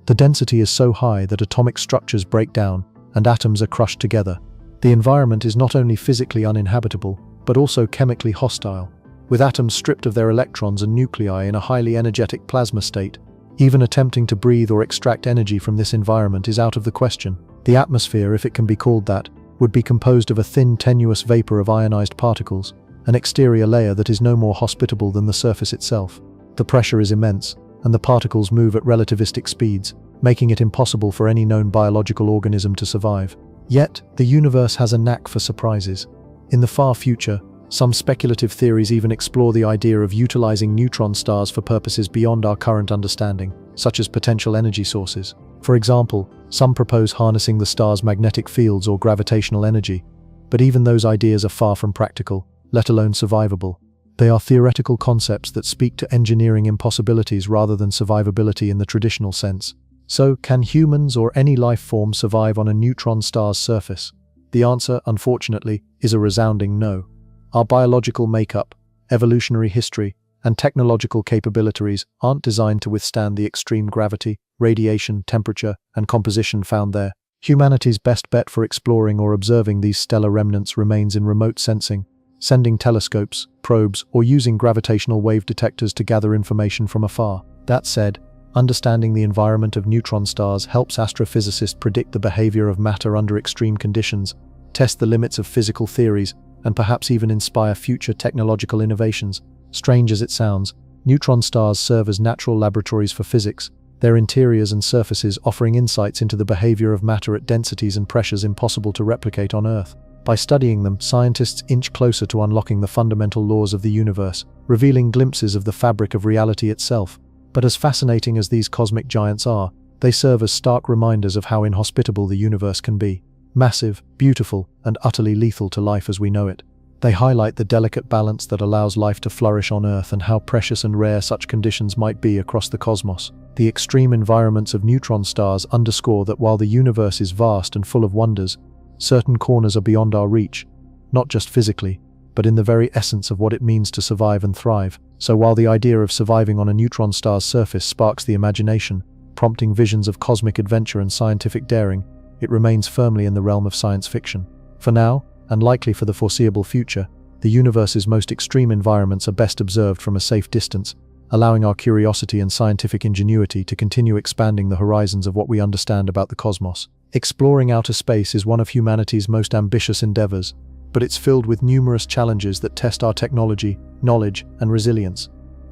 The density is so high that atomic structures break down and atoms are crushed together. The environment is not only physically uninhabitable, but also chemically hostile, with atoms stripped of their electrons and nuclei in a highly energetic plasma state. Even attempting to breathe or extract energy from this environment is out of the question. The atmosphere, if it can be called that, would be composed of a thin, tenuous vapor of ionized particles, an exterior layer that is no more hospitable than the surface itself. The pressure is immense, and the particles move at relativistic speeds, making it impossible for any known biological organism to survive. Yet, the universe has a knack for surprises. In the far future, some speculative theories even explore the idea of utilizing neutron stars for purposes beyond our current understanding, such as potential energy sources. For example, some propose harnessing the star's magnetic fields or gravitational energy, but even those ideas are far from practical, let alone survivable. They are theoretical concepts that speak to engineering impossibilities rather than survivability in the traditional sense. So, can humans or any life form survive on a neutron star's surface? The answer, unfortunately, is a resounding no. Our biological makeup, evolutionary history, and technological capabilities aren't designed to withstand the extreme gravity, radiation, temperature, and composition found there. Humanity's best bet for exploring or observing these stellar remnants remains in remote sensing, sending telescopes, probes, or using gravitational wave detectors to gather information from afar. That said, understanding the environment of neutron stars helps astrophysicists predict the behavior of matter under extreme conditions, test the limits of physical theories, and perhaps even inspire future technological innovations. Strange as it sounds, neutron stars serve as natural laboratories for physics, their interiors and surfaces offering insights into the behavior of matter at densities and pressures impossible to replicate on Earth. By studying them, scientists inch closer to unlocking the fundamental laws of the universe, revealing glimpses of the fabric of reality itself. But as fascinating as these cosmic giants are, they serve as stark reminders of how inhospitable the universe can be. Massive, beautiful, and utterly lethal to life as we know it. They highlight the delicate balance that allows life to flourish on Earth and how precious and rare such conditions might be across the cosmos. The extreme environments of neutron stars underscore that while the universe is vast and full of wonders, certain corners are beyond our reach, not just physically, but in the very essence of what it means to survive and thrive. So while the idea of surviving on a neutron star's surface sparks the imagination, prompting visions of cosmic adventure and scientific daring, it remains firmly in the realm of science fiction. For now, and likely for the foreseeable future, the universe's most extreme environments are best observed from a safe distance, allowing our curiosity and scientific ingenuity to continue expanding the horizons of what we understand about the cosmos. Exploring outer space is one of humanity's most ambitious endeavors, but it's filled with numerous challenges that test our technology, knowledge, and resilience.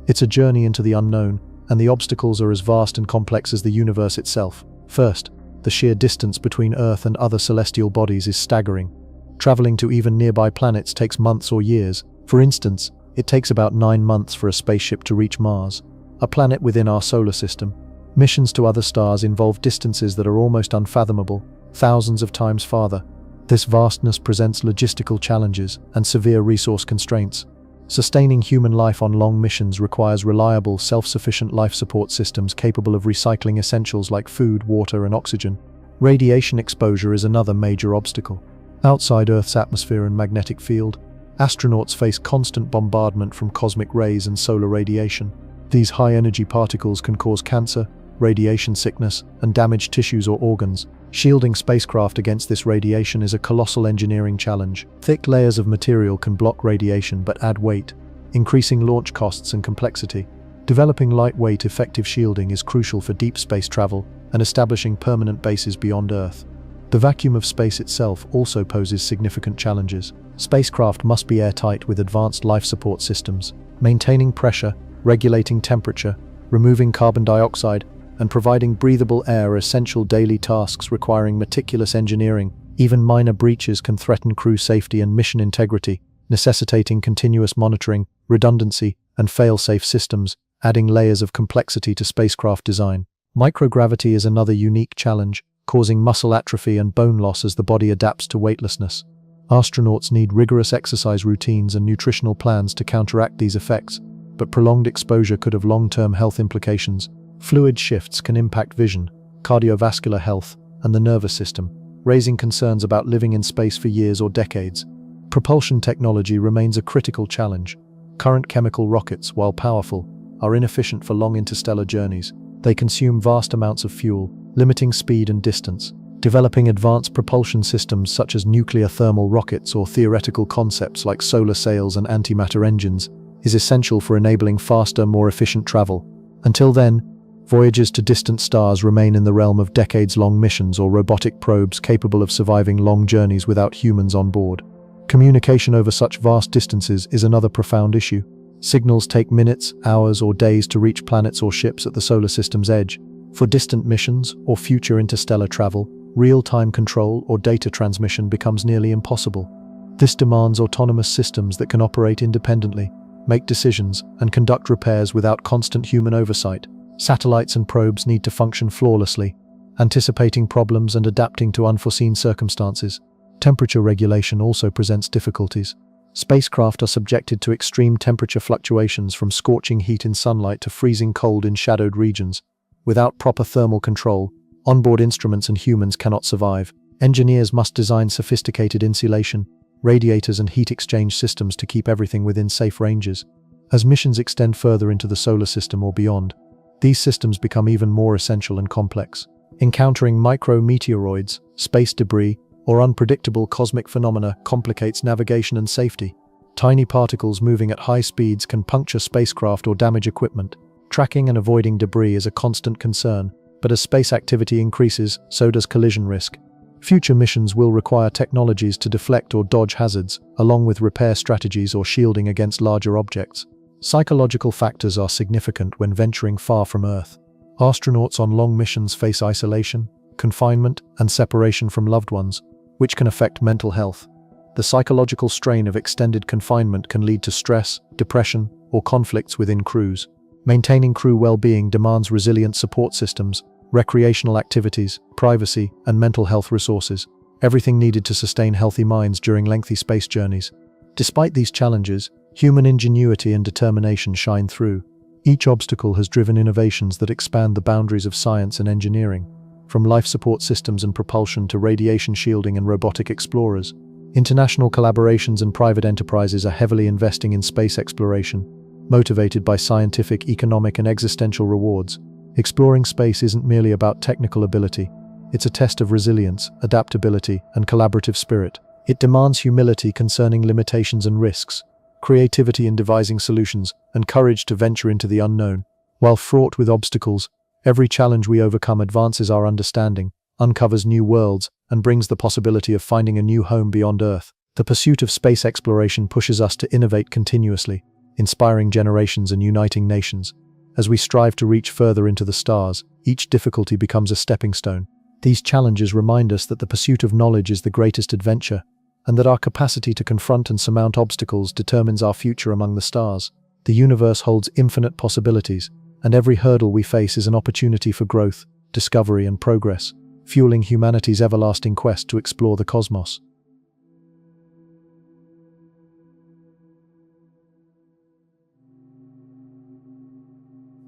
It's a journey into the unknown, and the obstacles are as vast and complex as the universe itself. First, the sheer distance between Earth and other celestial bodies is staggering. Traveling to even nearby planets takes months or years. For instance, it takes about 9 months for a spaceship to reach Mars, a planet within our solar system. Missions to other stars involve distances that are almost unfathomable, thousands of times farther. This vastness presents logistical challenges and severe resource constraints. Sustaining human life on long missions requires reliable, self-sufficient life support systems capable of recycling essentials like food, water, and oxygen. Radiation exposure is another major obstacle. Outside Earth's atmosphere and magnetic field, astronauts face constant bombardment from cosmic rays and solar radiation. These high-energy particles can cause cancer, radiation sickness, and damage tissues or organs. Shielding spacecraft against this radiation is a colossal engineering challenge. Thick layers of material can block radiation but add weight, increasing launch costs and complexity. Developing lightweight, effective shielding is crucial for deep space travel and establishing permanent bases beyond Earth. The vacuum of space itself also poses significant challenges. Spacecraft must be airtight with advanced life support systems. Maintaining pressure, regulating temperature, removing carbon dioxide, and providing breathable air are essential daily tasks requiring meticulous engineering. Even minor breaches can threaten crew safety and mission integrity, necessitating continuous monitoring, redundancy, and fail-safe systems, adding layers of complexity to spacecraft design. Microgravity is another unique challenge, causing muscle atrophy and bone loss as the body adapts to weightlessness. Astronauts need rigorous exercise routines and nutritional plans to counteract these effects, but prolonged exposure could have long-term health implications. Fluid shifts can impact vision, cardiovascular health, and the nervous system, raising concerns about living in space for years or decades. Propulsion technology remains a critical challenge. Current chemical rockets, while powerful, are inefficient for long interstellar journeys. They consume vast amounts of fuel, limiting speed and distance. Developing advanced propulsion systems such as nuclear thermal rockets or theoretical concepts like solar sails and antimatter engines is essential for enabling faster, more efficient travel. Until then, voyages to distant stars remain in the realm of decades-long missions or robotic probes capable of surviving long journeys without humans on board. Communication over such vast distances is another profound issue. Signals take minutes, hours, or days to reach planets or ships at the solar system's edge. For distant missions or future interstellar travel, real-time control or data transmission becomes nearly impossible. This demands autonomous systems that can operate independently, make decisions, and conduct repairs without constant human oversight. Satellites and probes need to function flawlessly, anticipating problems and adapting to unforeseen circumstances. Temperature regulation also presents difficulties. Spacecraft are subjected to extreme temperature fluctuations from scorching heat in sunlight to freezing cold in shadowed regions. Without proper thermal control, onboard instruments and humans cannot survive. Engineers must design sophisticated insulation, radiators and heat exchange systems to keep everything within safe ranges. As missions extend further into the solar system or beyond, these systems become even more essential and complex. Encountering micrometeoroids, space debris, or unpredictable cosmic phenomena complicates navigation and safety. Tiny particles moving at high speeds can puncture spacecraft or damage equipment. Tracking and avoiding debris is a constant concern, but as space activity increases, so does collision risk. Future missions will require technologies to deflect or dodge hazards, along with repair strategies or shielding against larger objects. Psychological factors are significant when venturing far from Earth. Astronauts on long missions face isolation, confinement, and separation from loved ones, which can affect mental health. The psychological strain of extended confinement can lead to stress, depression, or conflicts within crews. Maintaining crew well-being demands resilient support systems, recreational activities, privacy, and mental health resources, everything needed to sustain healthy minds during lengthy space journeys. Despite these challenges, human ingenuity and determination shine through. Each obstacle has driven innovations that expand the boundaries of science and engineering. from life support systems and propulsion to radiation shielding and robotic explorers. International collaborations and private enterprises are heavily investing in space exploration, motivated by scientific, economic, and existential rewards. Exploring space isn't merely about technical ability. It's a test of resilience, adaptability, and collaborative spirit. It demands humility concerning limitations and risks, creativity in devising solutions, and courage to venture into the unknown. While fraught with obstacles, every challenge we overcome advances our understanding, uncovers new worlds, and brings the possibility of finding a new home beyond Earth. The pursuit of space exploration pushes us to innovate continuously, inspiring generations and uniting nations. As we strive to reach further into the stars, each difficulty becomes a stepping stone. These challenges remind us that the pursuit of knowledge is the greatest adventure, and that our capacity to confront and surmount obstacles determines our future among the stars. The universe holds infinite possibilities, and every hurdle we face is an opportunity for growth, discovery, and progress, fueling humanity's everlasting quest to explore the cosmos.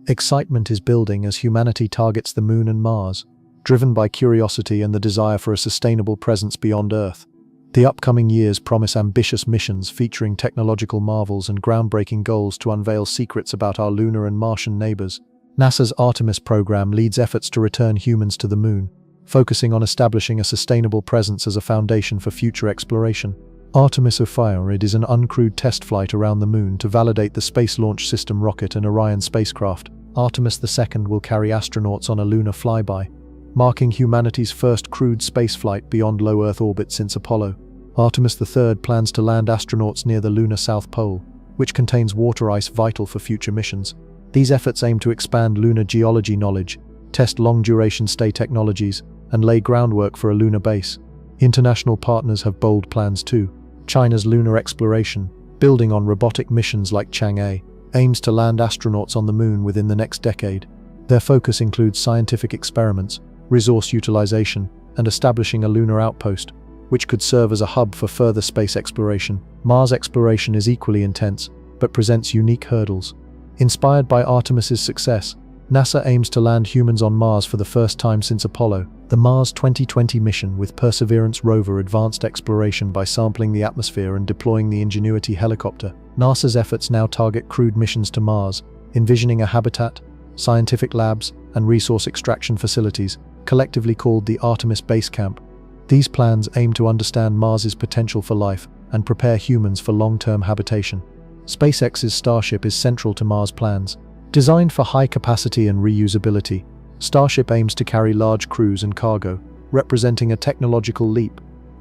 Excitement is building as humanity targets the Moon and Mars, driven by curiosity and the desire for a sustainable presence beyond Earth. The upcoming years promise ambitious missions featuring technological marvels and groundbreaking goals to unveil secrets about our lunar and Martian neighbors. NASA's Artemis program leads efforts to return humans to the Moon, focusing on establishing a sustainable presence as a foundation for future exploration. Artemis it is an uncrewed test flight around the Moon to validate the Space Launch System rocket and Orion spacecraft. Artemis II will carry astronauts on a lunar flyby, marking humanity's first crewed spaceflight beyond low Earth orbit since Apollo. Artemis III plans to land astronauts near the lunar South Pole, which contains water ice vital for future missions. These efforts aim to expand lunar geology knowledge, test long-duration stay technologies, and lay groundwork for a lunar base. International partners have bold plans too. China's lunar exploration, building on robotic missions like Chang'e, aims to land astronauts on the Moon within the next decade. Their focus includes scientific experiments, resource utilization, and establishing a lunar outpost, which could serve as a hub for further space exploration. Mars exploration is equally intense, but presents unique hurdles. Inspired by Artemis's success, NASA aims to land humans on Mars for the first time since Apollo. The Mars 2020 mission with Perseverance rover advanced exploration by sampling the atmosphere and deploying the Ingenuity helicopter. NASA's efforts now target crewed missions to Mars, envisioning a habitat, scientific labs, and resource extraction facilities, collectively called the Artemis Base Camp. These plans aim to understand Mars's potential for life and prepare humans for long-term habitation. SpaceX's Starship is central to Mars plans. Designed for high capacity and reusability, Starship aims to carry large crews and cargo, representing a technological leap.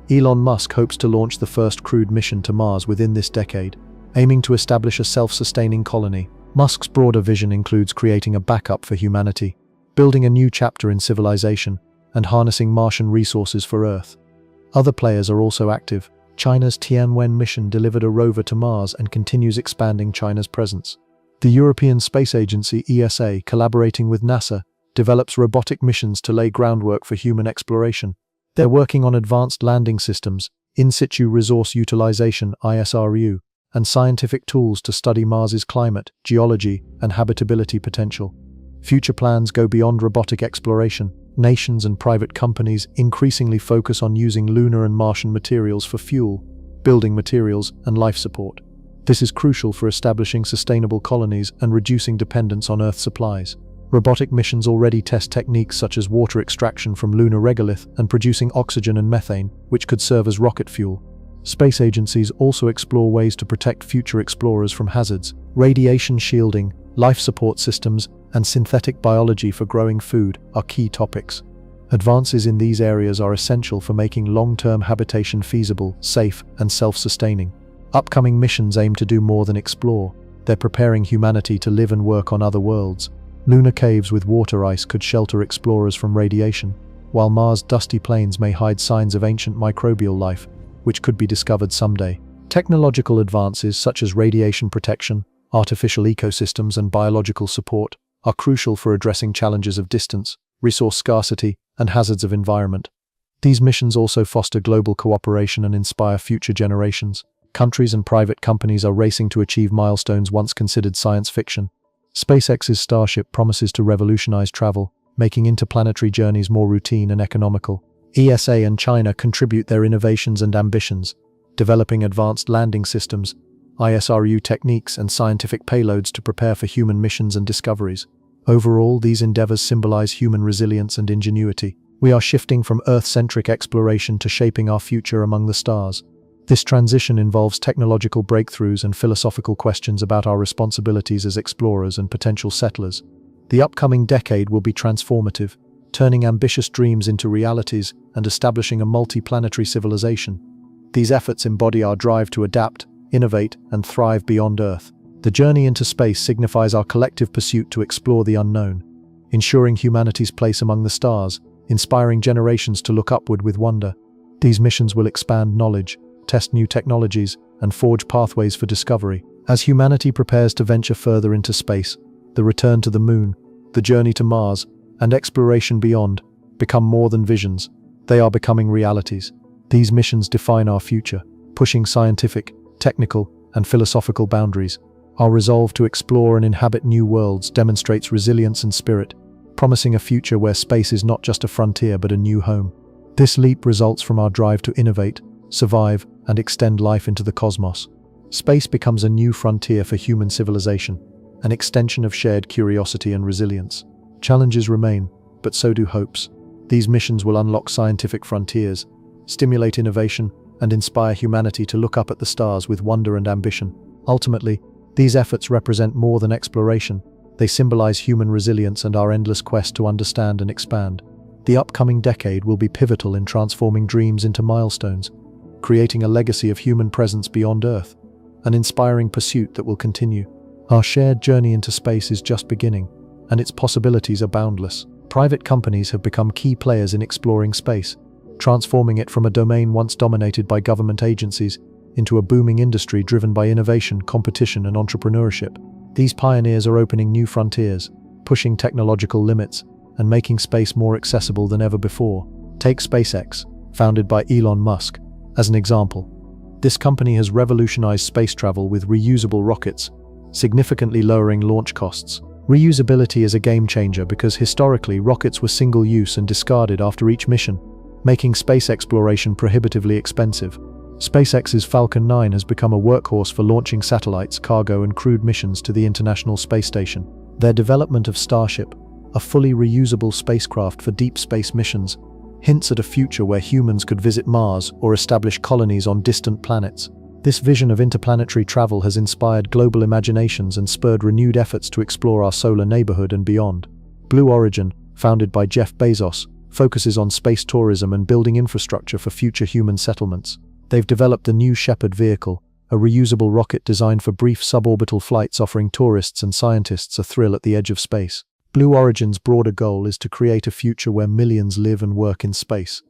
Elon Musk hopes to launch the first crewed mission to Mars within this decade, aiming to establish a self-sustaining colony. Musk's broader vision includes creating a backup for humanity, building a new chapter in civilization, and harnessing Martian resources for Earth. Other players are also active. China's Tianwen mission delivered a rover to Mars and continues expanding China's presence. The European Space Agency ESA, collaborating with NASA, develops robotic missions to lay groundwork for human exploration. They're working on advanced landing systems, in-situ resource utilization (ISRU), and scientific tools to study Mars's climate, geology, and habitability potential. Future plans go beyond robotic exploration. Nations and private companies increasingly focus on using lunar and Martian materials for fuel, building materials, and life support. This is crucial for establishing sustainable colonies and reducing dependence on Earth supplies. Robotic missions already test techniques such as water extraction from lunar regolith and producing oxygen and methane, which could serve as rocket fuel. Space agencies also explore ways to protect future explorers from hazards. Radiation shielding, life support systems, and synthetic biology for growing food are key topics. Advances in these areas are essential for making long-term habitation feasible, safe, and self-sustaining. Upcoming missions aim to do more than explore. They're preparing humanity to live and work on other worlds. Lunar caves with water ice could shelter explorers from radiation, while Mars' dusty plains may hide signs of ancient microbial life, which could be discovered someday. Technological advances such as radiation protection, artificial ecosystems, and biological support are crucial for addressing challenges of distance, resource scarcity, and hazards of environment. These missions also foster global cooperation and inspire future generations. Countries and private companies are racing to achieve milestones once considered science fiction. SpaceX's Starship promises to revolutionize travel, making interplanetary journeys more routine and economical. ESA and China contribute their innovations and ambitions, developing advanced landing systems, ISRU techniques, and scientific payloads to prepare for human missions and discoveries. Overall, these endeavors symbolize human resilience and ingenuity. We are shifting from Earth-centric exploration to shaping our future among the stars. This transition involves technological breakthroughs and philosophical questions about our responsibilities as explorers and potential settlers. The upcoming decade will be transformative, turning ambitious dreams into realities and establishing a multi-planetary civilization. These efforts embody our drive to adapt, innovate, and thrive beyond Earth. The journey into space signifies our collective pursuit to explore the unknown, ensuring humanity's place among the stars, inspiring generations to look upward with wonder. These missions will expand knowledge, test new technologies, and forge pathways for discovery. As humanity prepares to venture further into space, the return to the Moon, the journey to Mars, and exploration beyond become more than visions. They are becoming realities. These missions define our future, pushing scientific, technical, and philosophical boundaries. Our resolve to explore and inhabit new worlds demonstrates resilience and spirit, promising a future where space is not just a frontier but a new home. This leap results from our drive to innovate, survive, and extend life into the cosmos. Space becomes a new frontier for human civilization, an extension of shared curiosity and resilience. Challenges remain, but so do hopes. These missions will unlock scientific frontiers, stimulate innovation, and inspire humanity to look up at the stars with wonder and ambition. Ultimately, these efforts represent more than exploration. They symbolize human resilience and our endless quest to understand and expand. The upcoming decade will be pivotal in transforming dreams into milestones, creating a legacy of human presence beyond Earth, an inspiring pursuit that will continue. Our shared journey into space is just beginning, and its possibilities are boundless. Private companies have become key players in exploring space, transforming it from a domain once dominated by government agencies into a booming industry driven by innovation, competition, and entrepreneurship. These pioneers are opening new frontiers, pushing technological limits, and making space more accessible than ever before. Take SpaceX, founded by Elon Musk, as an example. This company has revolutionized space travel with reusable rockets, significantly lowering launch costs. Reusability is a game changer because historically rockets were single-use and discarded after each mission, making space exploration prohibitively expensive. SpaceX's Falcon 9 has become a workhorse for launching satellites, cargo, and crewed missions to the International Space Station. Their development of Starship, a fully reusable spacecraft for deep space missions, hints at a future where humans could visit Mars or establish colonies on distant planets. This vision of interplanetary travel has inspired global imaginations and spurred renewed efforts to explore our solar neighborhood and beyond. Blue Origin, founded by Jeff Bezos, focuses on space tourism and building infrastructure for future human settlements. They've developed the New Shepard vehicle, a reusable rocket designed for brief suborbital flights offering tourists and scientists a thrill at the edge of space. Blue Origin's broader goal is to create a future where millions live and work in space.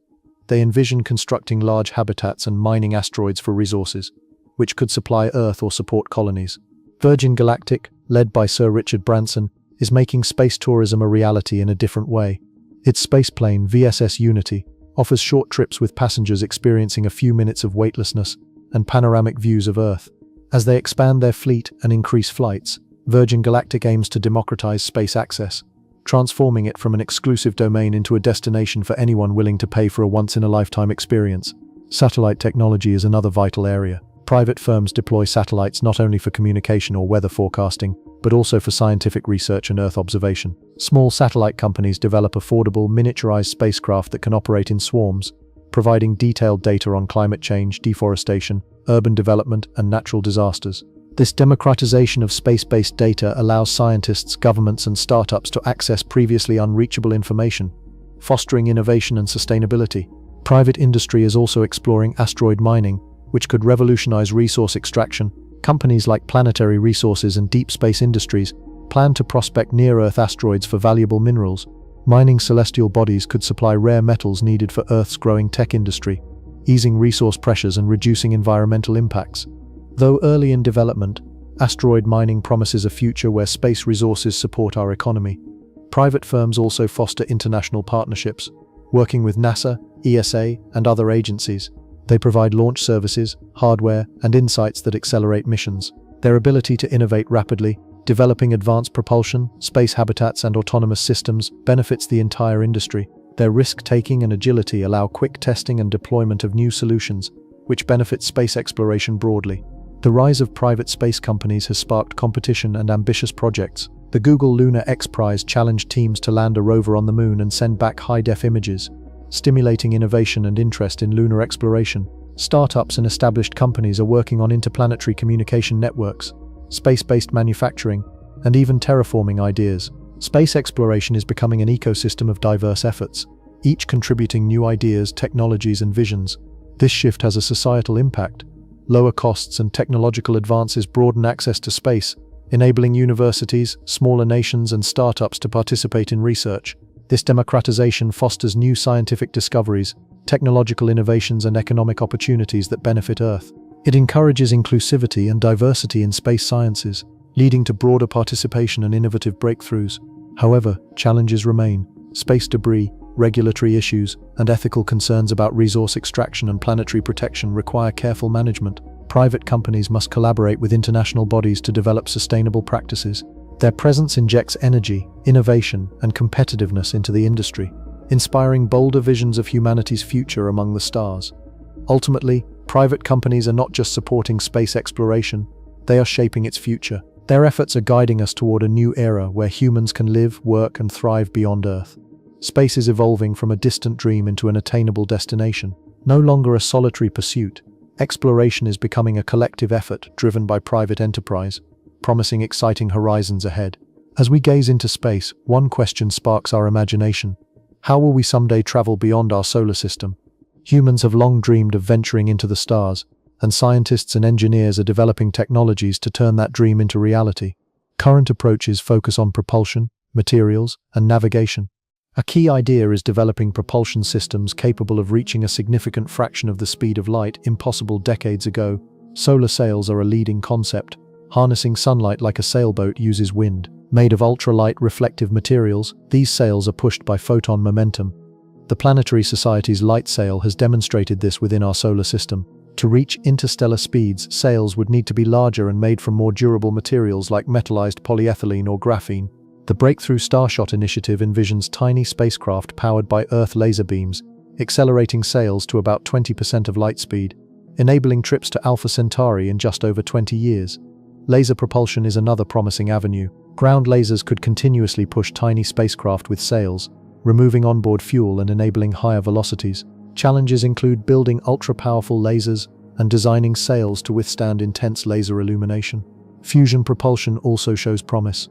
They envision constructing large habitats and mining asteroids for resources, which could supply Earth or support colonies. Virgin Galactic, led by Sir Richard Branson, is making space tourism a reality in a different way. Its spaceplane, VSS Unity, offers short trips with passengers experiencing a few minutes of weightlessness and panoramic views of Earth. As they expand their fleet and increase flights, Virgin Galactic aims to democratize space access, transforming it from an exclusive domain into a destination for anyone willing to pay for a once-in-a-lifetime experience. Satellite technology is another vital area. Private firms deploy satellites not only for communication or weather forecasting, but also for scientific research and Earth observation. Small satellite companies develop affordable, miniaturized spacecraft that can operate in swarms, providing detailed data on climate change, deforestation, urban development, and natural disasters. This democratization of space-based data allows scientists, governments, and startups to access previously unreachable information, fostering innovation and sustainability. Private industry is also exploring asteroid mining, which could revolutionize resource extraction. Companies like Planetary Resources and Deep Space Industries plan to prospect near-Earth asteroids for valuable minerals. Mining celestial bodies could supply rare metals needed for Earth's growing tech industry, easing resource pressures and reducing environmental impacts. Though early in development, asteroid mining promises a future where space resources support our economy. Private firms also foster international partnerships, working with NASA, ESA, and other agencies. They provide launch services, hardware, and insights that accelerate missions. Their ability to innovate rapidly, Developing advanced propulsion, space habitats, and autonomous systems benefits the entire industry. Their risk-taking and agility allow quick testing and deployment of new solutions, which benefits space exploration broadly. The rise of private space companies has sparked competition and ambitious projects. The Google Lunar X Prize challenged teams to land a rover on the moon and send back high-def images, stimulating innovation and interest in lunar exploration. Startups and established companies are working on interplanetary communication networks, space-based manufacturing, and even terraforming ideas. Space exploration is becoming an ecosystem of diverse efforts, each contributing new ideas, technologies, and visions. This shift has a societal impact. Lower costs and technological advances broaden access to space, enabling universities, smaller nations, and startups to participate in research. This democratization fosters new scientific discoveries, technological innovations, and economic opportunities that benefit Earth. It encourages inclusivity and diversity in space sciences, leading to broader participation and innovative breakthroughs. However, challenges remain. Space debris, regulatory issues, and ethical concerns about resource extraction and planetary protection require careful management. Private companies must collaborate with international bodies to develop sustainable practices. Their presence injects energy, innovation, and competitiveness into the industry, inspiring bolder visions of humanity's future among the stars. Ultimately, private companies are not just supporting space exploration, they are shaping its future. Their efforts are guiding us toward a new era where humans can live, work, and thrive beyond Earth. Space is evolving from a distant dream into an attainable destination. No longer a solitary pursuit, exploration is becoming a collective effort driven by private enterprise, promising exciting horizons ahead. As we gaze into space, one question sparks our imagination. How will we someday travel beyond our solar system? Humans have long dreamed of venturing into the stars, and scientists and engineers are developing technologies to turn that dream into reality. Current approaches focus on propulsion, materials, and navigation. A key idea is developing propulsion systems capable of reaching a significant fraction of the speed of light, impossible decades ago. Solar sails are a leading concept. Harnessing sunlight like a sailboat uses wind. Made of ultralight reflective materials, these sails are pushed by photon momentum. The Planetary Society's light sail has demonstrated this within our solar system. To reach interstellar speeds, sails would need to be larger and made from more durable materials like metallized polyethylene or graphene. The Breakthrough Starshot initiative envisions tiny spacecraft powered by Earth laser beams, accelerating sails to about 20% of light speed, enabling trips to Alpha Centauri in just over 20 years. Laser propulsion is another promising avenue. Ground lasers could continuously push tiny spacecraft with sails, removing onboard fuel and enabling higher velocities. Challenges include building ultra-powerful lasers and designing sails to withstand intense laser illumination. Fusion propulsion also shows promise.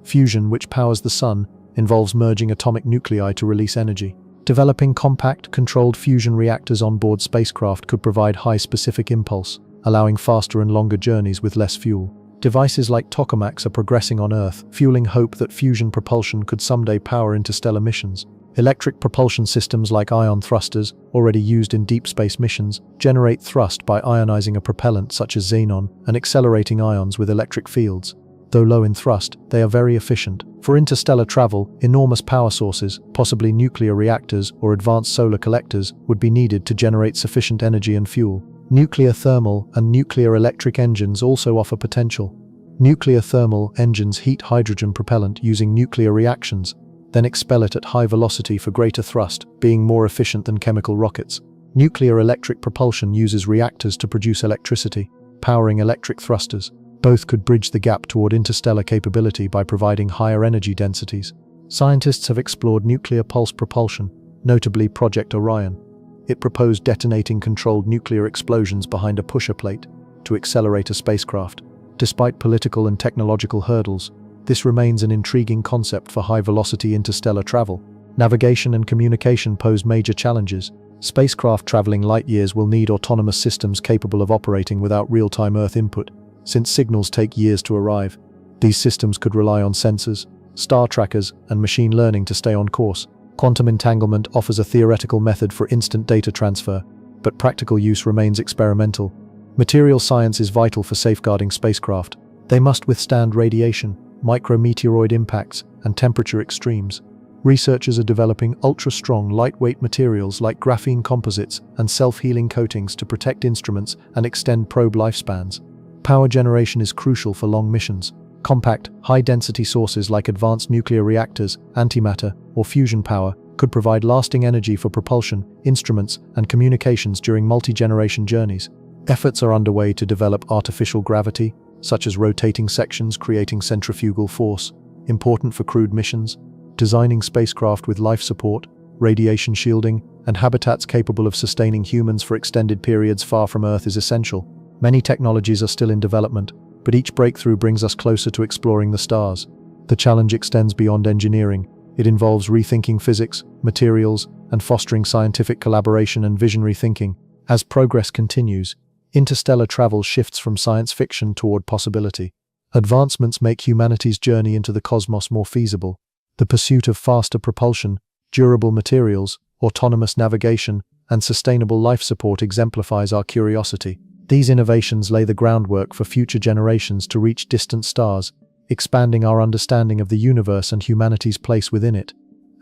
Fusion, which powers the sun, involves merging atomic nuclei to release energy. Developing compact, controlled fusion reactors on board spacecraft could provide high specific impulse, allowing faster and longer journeys with less fuel. Devices like tokamaks are progressing on Earth, fueling hope that fusion propulsion could someday power interstellar missions. Electric propulsion systems like ion thrusters, already used in deep space missions, generate thrust by ionizing a propellant such as xenon and accelerating ions with electric fields. Though low in thrust, they are very efficient. For interstellar travel, enormous power sources, possibly nuclear reactors or advanced solar collectors, would be needed to generate sufficient energy and fuel. Nuclear thermal and nuclear electric engines also offer potential. Nuclear thermal engines heat hydrogen propellant using nuclear reactions, then expel it at high velocity for greater thrust, being more efficient than chemical rockets. Nuclear electric propulsion uses reactors to produce electricity, powering electric thrusters. Both could bridge the gap toward interstellar capability by providing higher energy densities. Scientists have explored nuclear pulse propulsion, notably Project Orion. It proposed detonating controlled nuclear explosions behind a pusher plate to accelerate a spacecraft. Despite political and technological hurdles, this remains an intriguing concept for high-velocity interstellar travel. Navigation and communication pose major challenges. Spacecraft traveling light years will need autonomous systems capable of operating without real-time Earth input, since signals take years to arrive. These systems could rely on sensors, star trackers, and machine learning to stay on course. Quantum entanglement offers a theoretical method for instant data transfer, but practical use remains experimental. Material science is vital for safeguarding spacecraft. They must withstand radiation, micrometeoroid impacts, and temperature extremes. Researchers are developing ultra-strong, lightweight materials like graphene composites and self-healing coatings to protect instruments and extend probe lifespans. Power generation is crucial for long missions. Compact, high-density sources like advanced nuclear reactors, antimatter, or fusion power could provide lasting energy for propulsion, instruments, and communications during multi-generation journeys. Efforts are underway to develop artificial gravity, such as rotating sections creating centrifugal force, important for crewed missions. Designing spacecraft with life support, radiation shielding, and habitats capable of sustaining humans for extended periods far from Earth is essential. Many technologies are still in development, but each breakthrough brings us closer to exploring the stars. The challenge extends beyond engineering. It involves rethinking physics, materials, and fostering scientific collaboration and visionary thinking. As progress continues, interstellar travel shifts from science fiction toward possibility. Advancements make humanity's journey into the cosmos more feasible. The pursuit of faster propulsion, durable materials, autonomous navigation, and sustainable life support exemplifies our curiosity. These innovations lay the groundwork for future generations to reach distant stars, expanding our understanding of the universe and humanity's place within it.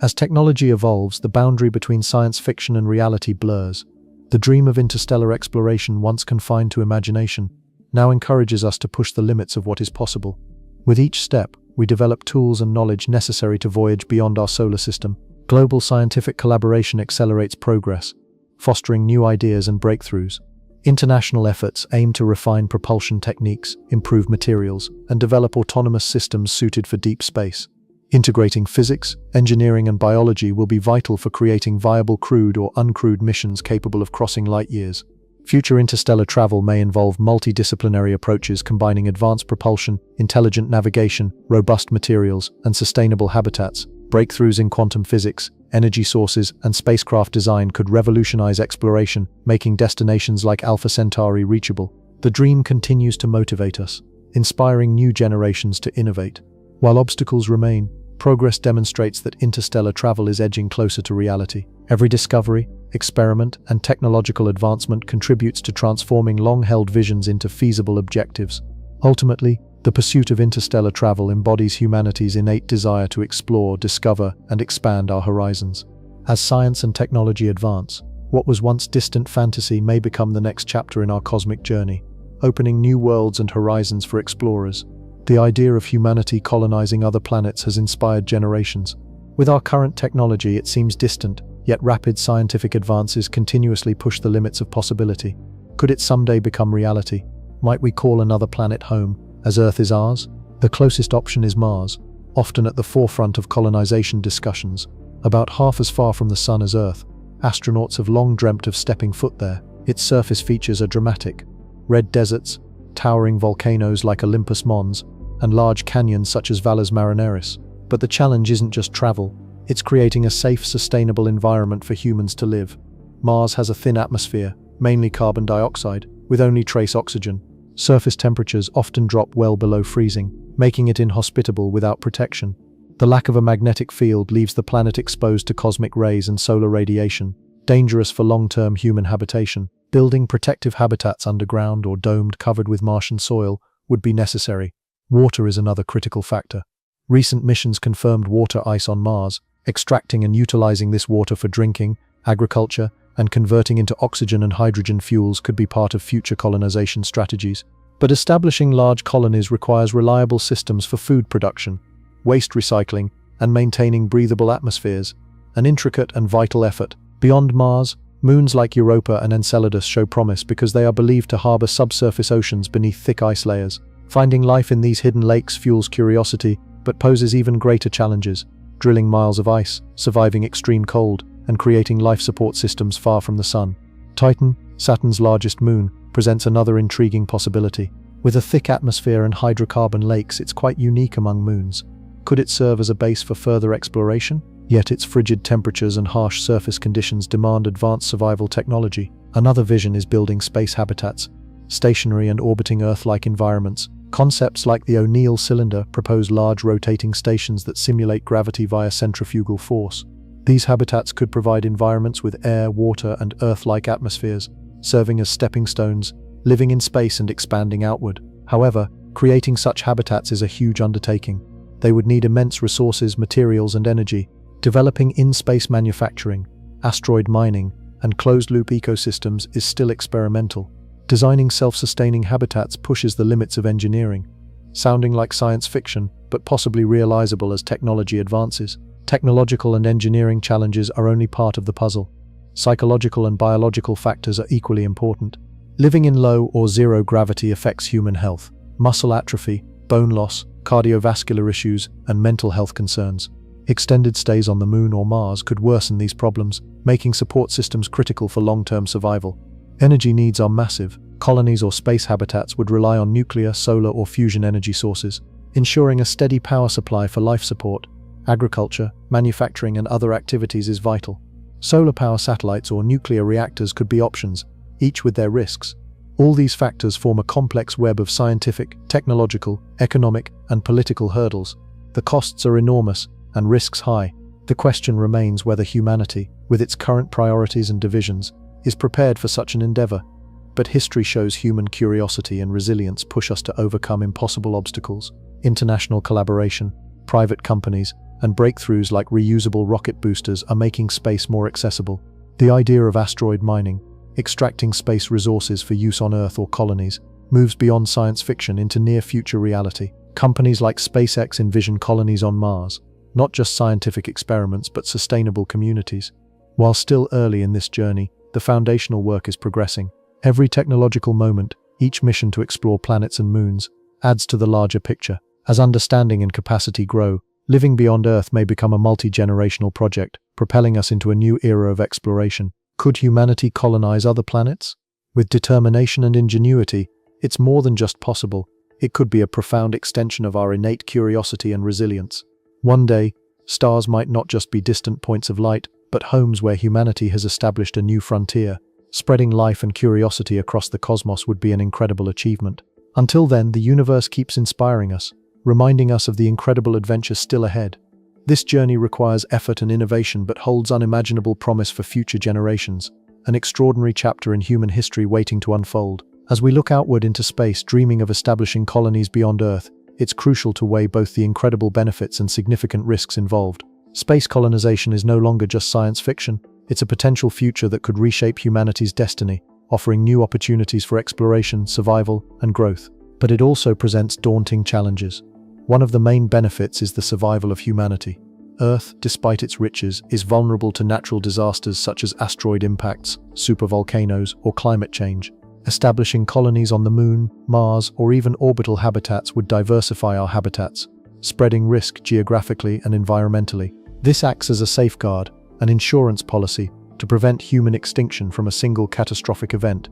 As technology evolves, the boundary between science fiction and reality blurs. The dream of interstellar exploration, once confined to imagination, now encourages us to push the limits of what is possible. With each step, we develop tools and knowledge necessary to voyage beyond our solar system. Global scientific collaboration accelerates progress, fostering new ideas and breakthroughs. International efforts aim to refine propulsion techniques, improve materials, and develop autonomous systems suited for deep space. Integrating physics, engineering, and biology will be vital for creating viable crewed or uncrewed missions capable of crossing light years. Future interstellar travel may involve multidisciplinary approaches combining advanced propulsion, intelligent navigation, robust materials, and sustainable habitats. Breakthroughs in quantum physics, energy sources, and spacecraft design could revolutionize exploration, making destinations like Alpha Centauri reachable. The dream continues to motivate us, inspiring new generations to innovate. While obstacles remain, progress demonstrates that interstellar travel is edging closer to reality. Every discovery, experiment, and technological advancement contributes to transforming long-held visions into feasible objectives. Ultimately, the pursuit of interstellar travel embodies humanity's innate desire to explore, discover, and expand our horizons. As science and technology advance, what was once distant fantasy may become the next chapter in our cosmic journey, opening new worlds and horizons for explorers. The idea of humanity colonizing other planets has inspired generations. With our current technology, it seems distant, yet rapid scientific advances continuously push the limits of possibility. Could it someday become reality? Might we call another planet home, as Earth is ours? The closest option is Mars, often at the forefront of colonization discussions. About half as far from the Sun as Earth, astronauts have long dreamt of stepping foot there. Its surface features are dramatic: red deserts, towering volcanoes like Olympus Mons, and large canyons such as Valles Marineris. But the challenge isn't just travel, it's creating a safe, sustainable environment for humans to live. Mars has a thin atmosphere, mainly carbon dioxide, with only trace oxygen. Surface temperatures often drop well below freezing, making it inhospitable without protection. The lack of a magnetic field leaves the planet exposed to cosmic rays and solar radiation, dangerous for long-term human habitation. Building protective habitats underground or domed covered with Martian soil would be necessary. Water is another critical factor. Recent missions confirmed water ice on Mars. Extracting and utilizing this water for drinking, agriculture, and converting into oxygen and hydrogen fuels could be part of future colonization strategies. But establishing large colonies requires reliable systems for food production, waste recycling, and maintaining breathable atmospheres, an intricate and vital effort. Beyond Mars, moons like Europa and Enceladus show promise because they are believed to harbor subsurface oceans beneath thick ice layers. Finding life in these hidden lakes fuels curiosity, but poses even greater challenges: drilling miles of ice, surviving extreme cold, and creating life support systems far from the Sun. Titan, Saturn's largest moon, presents another intriguing possibility. With a thick atmosphere and hydrocarbon lakes, it's quite unique among moons. Could it serve as a base for further exploration? Yet its frigid temperatures and harsh surface conditions demand advanced survival technology. Another vision is building space habitats, stationary and orbiting Earth-like environments. Concepts like the O'Neill cylinder propose large rotating stations that simulate gravity via centrifugal force. These habitats could provide environments with air, water, and Earth-like atmospheres, serving as stepping stones, living in space and expanding outward. However, creating such habitats is a huge undertaking. They would need immense resources, materials, and energy. Developing in-space manufacturing, asteroid mining, and closed-loop ecosystems is still experimental. Designing self-sustaining habitats pushes the limits of engineering. sounding like science fiction, but possibly realizable as technology advances. Technological and engineering challenges are only part of the puzzle. Psychological and biological factors are equally important. Living in low or zero gravity affects human health. Muscle atrophy, bone loss, cardiovascular issues, and mental health concerns. Extended stays on the Moon or Mars could worsen these problems, making support systems critical for long-term survival. Energy needs are massive. Colonies or space habitats would rely on nuclear, solar, or fusion energy sources, ensuring a steady power supply for life support. Agriculture, manufacturing, and other activities is vital. Solar power satellites or nuclear reactors could be options, each with their risks. All these factors form a complex web of scientific, technological, economic, and political hurdles. The costs are enormous and risks high. The question remains whether humanity, with its current priorities and divisions, is prepared for such an endeavor. But history shows human curiosity and resilience push us to overcome impossible obstacles. International collaboration, private companies, and breakthroughs like reusable rocket boosters are making space more accessible. The idea of asteroid mining, extracting space resources for use on Earth or colonies, moves beyond science fiction into near-future reality. Companies like SpaceX envision colonies on Mars, not just scientific experiments but sustainable communities. While still early in this journey, the foundational work is progressing. Every technological moment, each mission to explore planets and moons, adds to the larger picture. As understanding and capacity grow, living beyond Earth may become a multi-generational project, propelling us into a new era of exploration. Could humanity colonize other planets? With determination and ingenuity, it's more than just possible. It could be a profound extension of our innate curiosity and resilience. One day, stars might not just be distant points of light, but homes where humanity has established a new frontier. Spreading life and curiosity across the cosmos would be an incredible achievement. Until then, the universe keeps inspiring us, reminding us of the incredible adventures still ahead. This journey requires effort and innovation but holds unimaginable promise for future generations, an extraordinary chapter in human history waiting to unfold. As we look outward into space, dreaming of establishing colonies beyond Earth, it's crucial to weigh both the incredible benefits and significant risks involved. Space colonization is no longer just science fiction. It's a potential future that could reshape humanity's destiny, offering new opportunities for exploration, survival, and growth. But it also presents daunting challenges. One of the main benefits is the survival of humanity. Earth, despite its riches, is vulnerable to natural disasters such as asteroid impacts, supervolcanoes, or climate change. Establishing colonies on the Moon, Mars, or even orbital habitats would diversify our habitats, spreading risk geographically and environmentally. This acts as a safeguard, an insurance policy, to prevent human extinction from a single catastrophic event.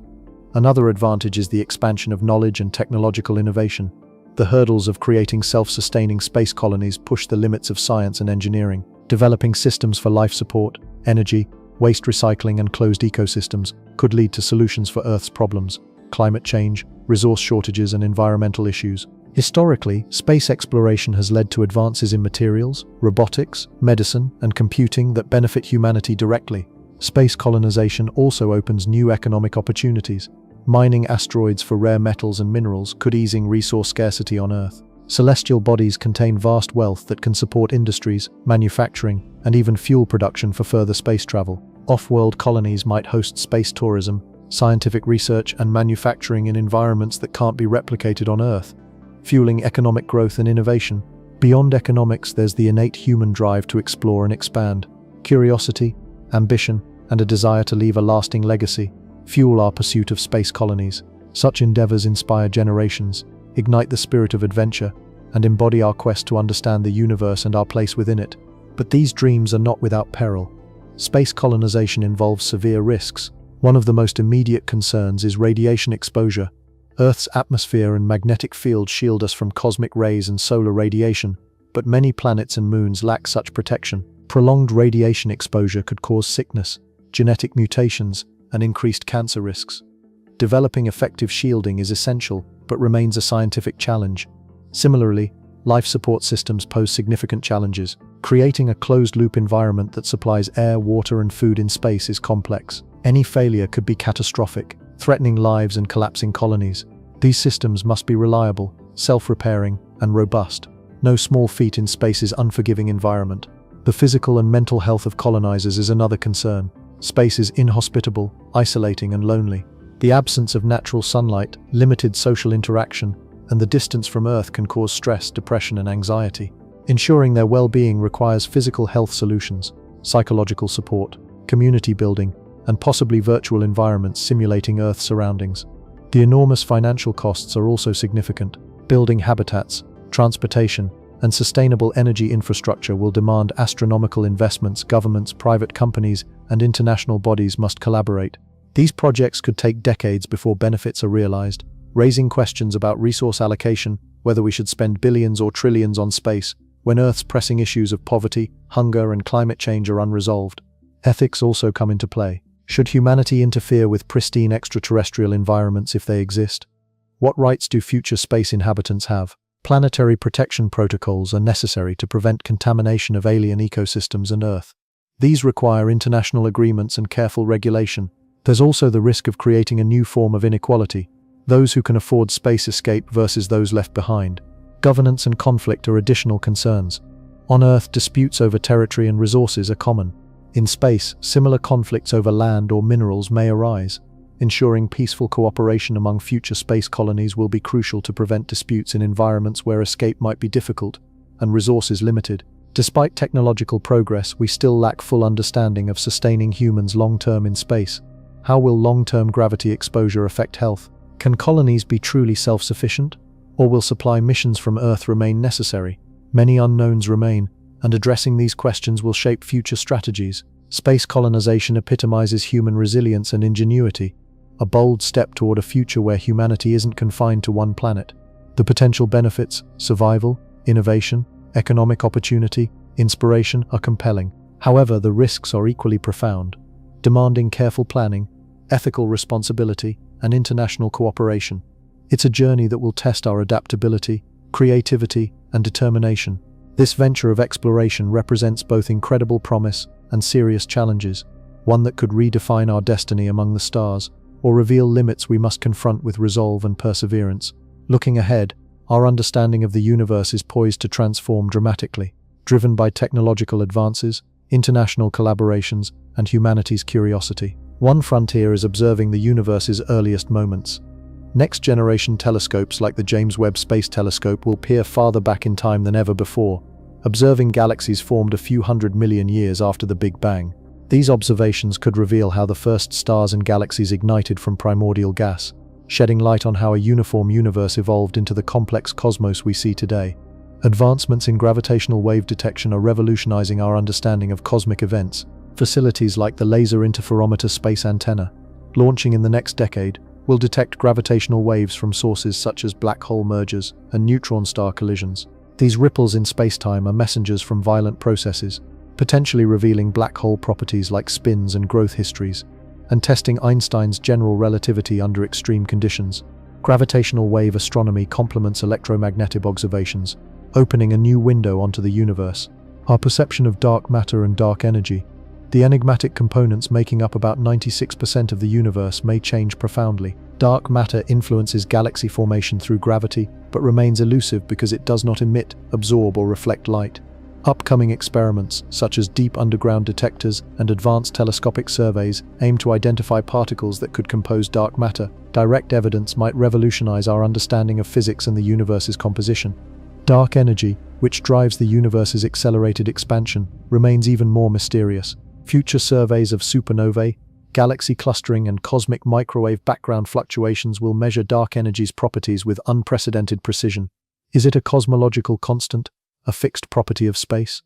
Another advantage is the expansion of knowledge and technological innovation. The hurdles of creating self-sustaining space colonies push the limits of science and engineering. Developing systems for life support, energy, waste recycling, and closed ecosystems could lead to solutions for Earth's problems: climate change, resource shortages, and environmental issues. Historically, space exploration has led to advances in materials, robotics, medicine, and computing that benefit humanity directly. Space colonization also opens new economic opportunities. Mining asteroids for rare metals and minerals could ease resource scarcity on Earth. Celestial bodies contain vast wealth that can support industries, manufacturing, and even fuel production for further space travel. Off-world colonies might host space tourism, scientific research, and manufacturing in environments that can't be replicated on Earth, fueling economic growth and innovation. Beyond economics, there's the innate human drive to explore and expand. Curiosity, ambition, and a desire to leave a lasting legacy fuel our pursuit of space colonies. Such endeavors inspire generations, ignite the spirit of adventure, and embody our quest to understand the universe and our place within it. But these dreams are not without peril. Space colonization involves severe risks. One of the most immediate concerns is radiation exposure. Earth's atmosphere and magnetic field shield us from cosmic rays and solar radiation, but many planets and moons lack such protection. Prolonged radiation exposure could cause sickness, genetic mutations, and increased cancer risks. Developing effective shielding is essential, but remains a scientific challenge. Similarly, life support systems pose significant challenges. Creating a closed-loop environment that supplies air, water, and food in space is complex. Any failure could be catastrophic, threatening lives and collapsing colonies. These systems must be reliable, self-repairing, and robust. No small feat in space's unforgiving environment. The physical and mental health of colonizers is another concern. Space is inhospitable, isolating, and lonely. The absence of natural sunlight, limited social interaction, and the distance from Earth can cause stress, depression, and anxiety. Ensuring their well-being requires physical health solutions, psychological support, community building, and possibly virtual environments simulating Earth's surroundings. The enormous financial costs are also significant. Building habitats, transportation, and sustainable energy infrastructure will demand astronomical investments. Governments, private companies, and international bodies must collaborate. These projects could take decades before benefits are realized, raising questions about resource allocation, whether we should spend billions or trillions on space, when Earth's pressing issues of poverty, hunger, and climate change are unresolved. Ethics also come into play. Should humanity interfere with pristine extraterrestrial environments if they exist? What rights do future space inhabitants have? Planetary protection protocols are necessary to prevent contamination of alien ecosystems and Earth. These require international agreements and careful regulation. There's also the risk of creating a new form of inequality, those who can afford space escape versus those left behind. Governance and conflict are additional concerns. On Earth, disputes over territory and resources are common. In space, similar conflicts over land or minerals may arise. Ensuring peaceful cooperation among future space colonies will be crucial to prevent disputes in environments where escape might be difficult and resources limited. Despite technological progress, we still lack full understanding of sustaining humans long-term in space. How will long-term gravity exposure affect health? Can colonies be truly self-sufficient? Or will supply missions from Earth remain necessary? Many unknowns remain, and addressing these questions will shape future strategies. Space colonization epitomizes human resilience and ingenuity, a bold step toward a future where humanity isn't confined to one planet. The potential benefits, survival, innovation, economic opportunity, inspiration are compelling. However, the risks are equally profound, demanding careful planning, ethical responsibility, and international cooperation. It's a journey that will test our adaptability, creativity, and determination. This venture of exploration represents both incredible promise and serious challenges, one that could redefine our destiny among the stars, or reveal limits we must confront with resolve and perseverance. Looking ahead, our understanding of the universe is poised to transform dramatically, driven by technological advances, international collaborations, and humanity's curiosity. One frontier is observing the universe's earliest moments. Next-generation telescopes like the James Webb Space Telescope will peer farther back in time than ever before, observing galaxies formed a few 100 million years after the Big Bang. These observations could reveal how the first stars and galaxies ignited from primordial gas, shedding light on how a uniform universe evolved into the complex cosmos we see today. Advancements in gravitational wave detection are revolutionizing our understanding of cosmic events. Facilities like the Laser Interferometer Space Antenna, launching in the next decade, will detect gravitational waves from sources such as black hole mergers and neutron star collisions. These ripples in spacetime are messengers from violent processes, potentially revealing black hole properties like spins and growth histories, and testing Einstein's general relativity under extreme conditions. Gravitational wave astronomy complements electromagnetic observations, opening a new window onto the universe. Our perception of dark matter and dark energy, the enigmatic components making up about 96% of the universe, may change profoundly. Dark matter influences galaxy formation through gravity, but remains elusive because it does not emit, absorb, or reflect light. Upcoming experiments, such as deep underground detectors and advanced telescopic surveys, aim to identify particles that could compose dark matter. Direct evidence might revolutionize our understanding of physics and the universe's composition. Dark energy, which drives the universe's accelerated expansion, remains even more mysterious. Future surveys of supernovae, galaxy clustering, and cosmic microwave background fluctuations will measure dark energy's properties with unprecedented precision. Is it a cosmological constant, a fixed property of space?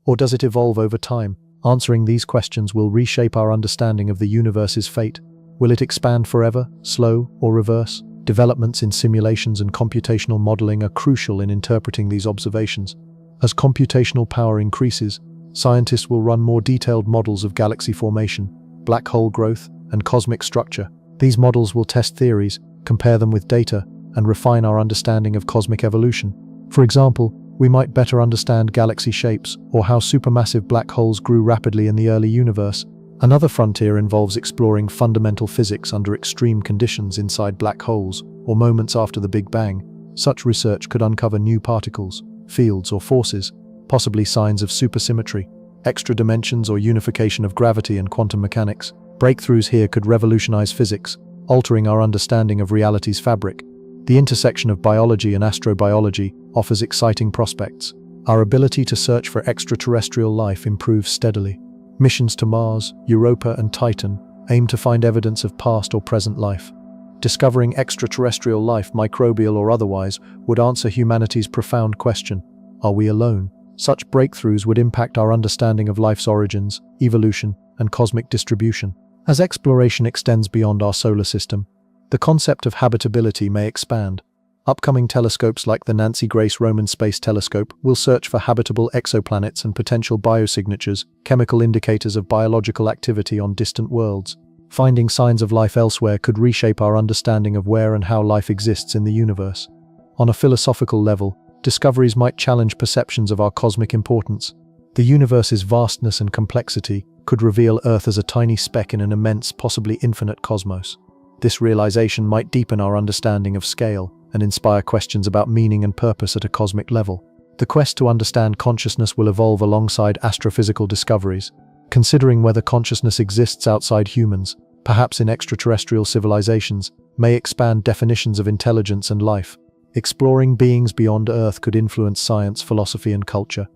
Or does it evolve over time? Answering these questions will reshape our understanding of the universe's fate. Will it expand forever, slow, or reverse? Developments in simulations and computational modeling are crucial in interpreting these observations. As computational power increases, scientists will run more detailed models of galaxy formation, black hole growth, and cosmic structure. These models will test theories, compare them with data, and refine our understanding of cosmic evolution. For example, we might better understand galaxy shapes or how supermassive black holes grew rapidly in the early universe. Another frontier involves exploring fundamental physics under extreme conditions inside black holes or moments after the Big Bang. Such research could uncover new particles, fields, or forces, possibly signs of supersymmetry, extra dimensions, or unification of gravity and quantum mechanics. Breakthroughs here could revolutionize physics, altering our understanding of reality's fabric. The intersection of biology and astrobiology offers exciting prospects. Our ability to search for extraterrestrial life improves steadily. Missions to Mars, Europa, and Titan aim to find evidence of past or present life. Discovering extraterrestrial life, microbial or otherwise, would answer humanity's profound question: are we alone? Such breakthroughs would impact our understanding of life's origins, evolution, and cosmic distribution. As exploration extends beyond our solar system, the concept of habitability may expand. Upcoming telescopes like the Nancy Grace Roman Space Telescope will search for habitable exoplanets and potential biosignatures, chemical indicators of biological activity on distant worlds. Finding signs of life elsewhere could reshape our understanding of where and how life exists in the universe. On a philosophical level, discoveries might challenge perceptions of our cosmic importance. The universe's vastness and complexity could reveal Earth as a tiny speck in an immense, possibly infinite cosmos. This realization might deepen our understanding of scale and inspire questions about meaning and purpose at a cosmic level. The quest to understand consciousness will evolve alongside astrophysical discoveries. Considering whether consciousness exists outside humans, perhaps in extraterrestrial civilizations, may expand definitions of intelligence and life. Exploring beings beyond Earth could influence science, philosophy, and culture,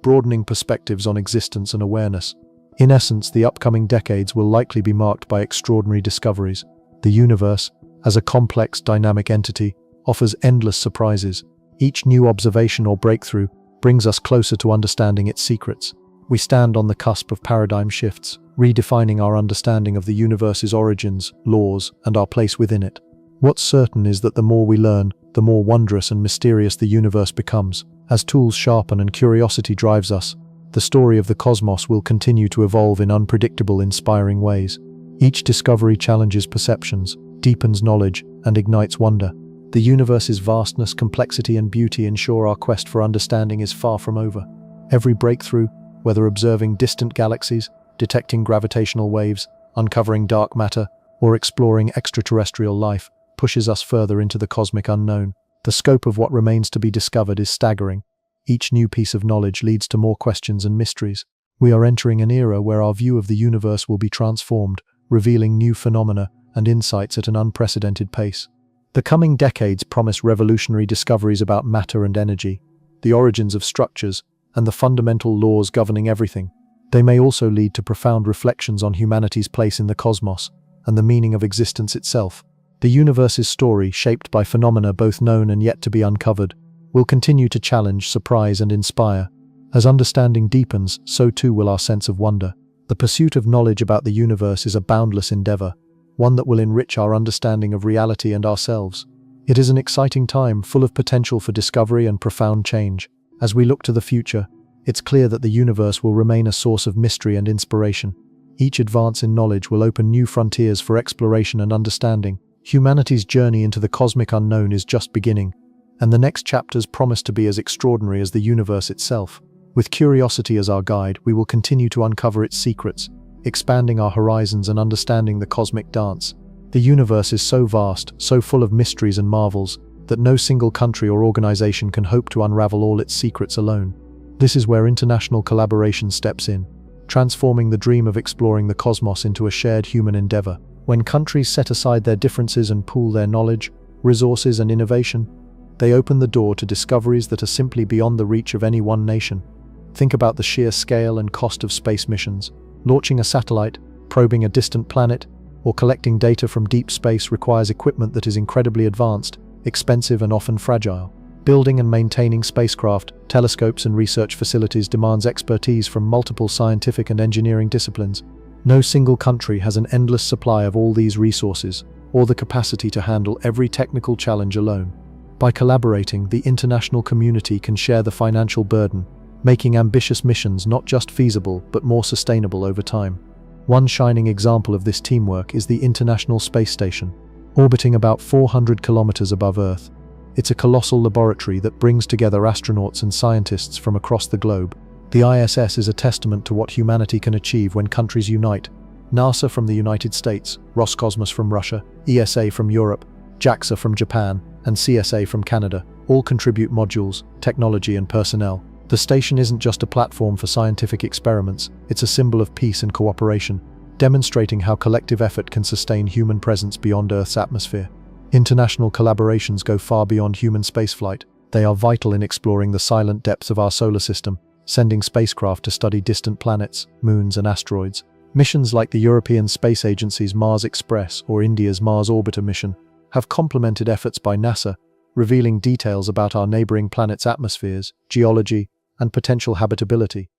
broadening perspectives on existence and awareness. In essence, the upcoming decades will likely be marked by extraordinary discoveries. The universe, as a complex, dynamic entity, offers endless surprises. Each new observation or breakthrough brings us closer to understanding its secrets. We stand on the cusp of paradigm shifts, redefining our understanding of the universe's origins, laws, and our place within it. What's certain is that the more we learn, the more wondrous and mysterious the universe becomes. As tools sharpen and curiosity drives us, the story of the cosmos will continue to evolve in unpredictable, inspiring ways. Each discovery challenges perceptions, deepens knowledge, and ignites wonder. The universe's vastness, complexity, and beauty ensure our quest for understanding is far from over. Every breakthrough, whether observing distant galaxies, detecting gravitational waves, uncovering dark matter, or exploring extraterrestrial life, pushes us further into the cosmic unknown. The scope of what remains to be discovered is staggering. Each new piece of knowledge leads to more questions and mysteries. We are entering an era where our view of the universe will be transformed, revealing new phenomena and insights at an unprecedented pace. The coming decades promise revolutionary discoveries about matter and energy, the origins of structures, and the fundamental laws governing everything. They may also lead to profound reflections on humanity's place in the cosmos and the meaning of existence itself. The universe's story, shaped by phenomena both known and yet to be uncovered, will continue to challenge, surprise, and inspire. As understanding deepens, so too will our sense of wonder. The pursuit of knowledge about the universe is a boundless endeavor, one that will enrich our understanding of reality and ourselves. It is an exciting time, full of potential for discovery and profound change. As we look to the future, it's clear that the universe will remain a source of mystery and inspiration. Each advance in knowledge will open new frontiers for exploration and understanding. Humanity's journey into the cosmic unknown is just beginning, and the next chapters promise to be as extraordinary as the universe itself. With curiosity as our guide, we will continue to uncover its secrets, expanding our horizons and understanding the cosmic dance. The universe is so vast, so full of mysteries and marvels, that no single country or organization can hope to unravel all its secrets alone. This is where international collaboration steps in, transforming the dream of exploring the cosmos into a shared human endeavor. When countries set aside their differences and pool their knowledge, resources, and innovation, they open the door to discoveries that are simply beyond the reach of any one nation. Think about the sheer scale and cost of space missions. Launching a satellite, probing a distant planet, or collecting data from deep space requires equipment that is incredibly advanced, expensive, and often fragile. Building and maintaining spacecraft, telescopes, and research facilities demands expertise from multiple scientific and engineering disciplines. No single country has an endless supply of all these resources, or the capacity to handle every technical challenge alone. By collaborating, the international community can share the financial burden, making ambitious missions not just feasible but more sustainable over time. One shining example of this teamwork is the International Space Station, orbiting about 400 kilometers above Earth. It's a colossal laboratory that brings together astronauts and scientists from across the globe. The ISS is a testament to what humanity can achieve when countries unite. NASA from the United States, Roscosmos from Russia, ESA from Europe, JAXA from Japan, and CSA from Canada all contribute modules, technology, and personnel. The station isn't just a platform for scientific experiments, it's a symbol of peace and cooperation, demonstrating how collective effort can sustain human presence beyond Earth's atmosphere. International collaborations go far beyond human spaceflight. They are vital in exploring the silent depths of our solar system, sending spacecraft to study distant planets, moons, and asteroids. Missions like the European Space Agency's Mars Express or India's Mars Orbiter mission have complemented efforts by NASA, revealing details about our neighboring planets' atmospheres, geology, and potential habitability.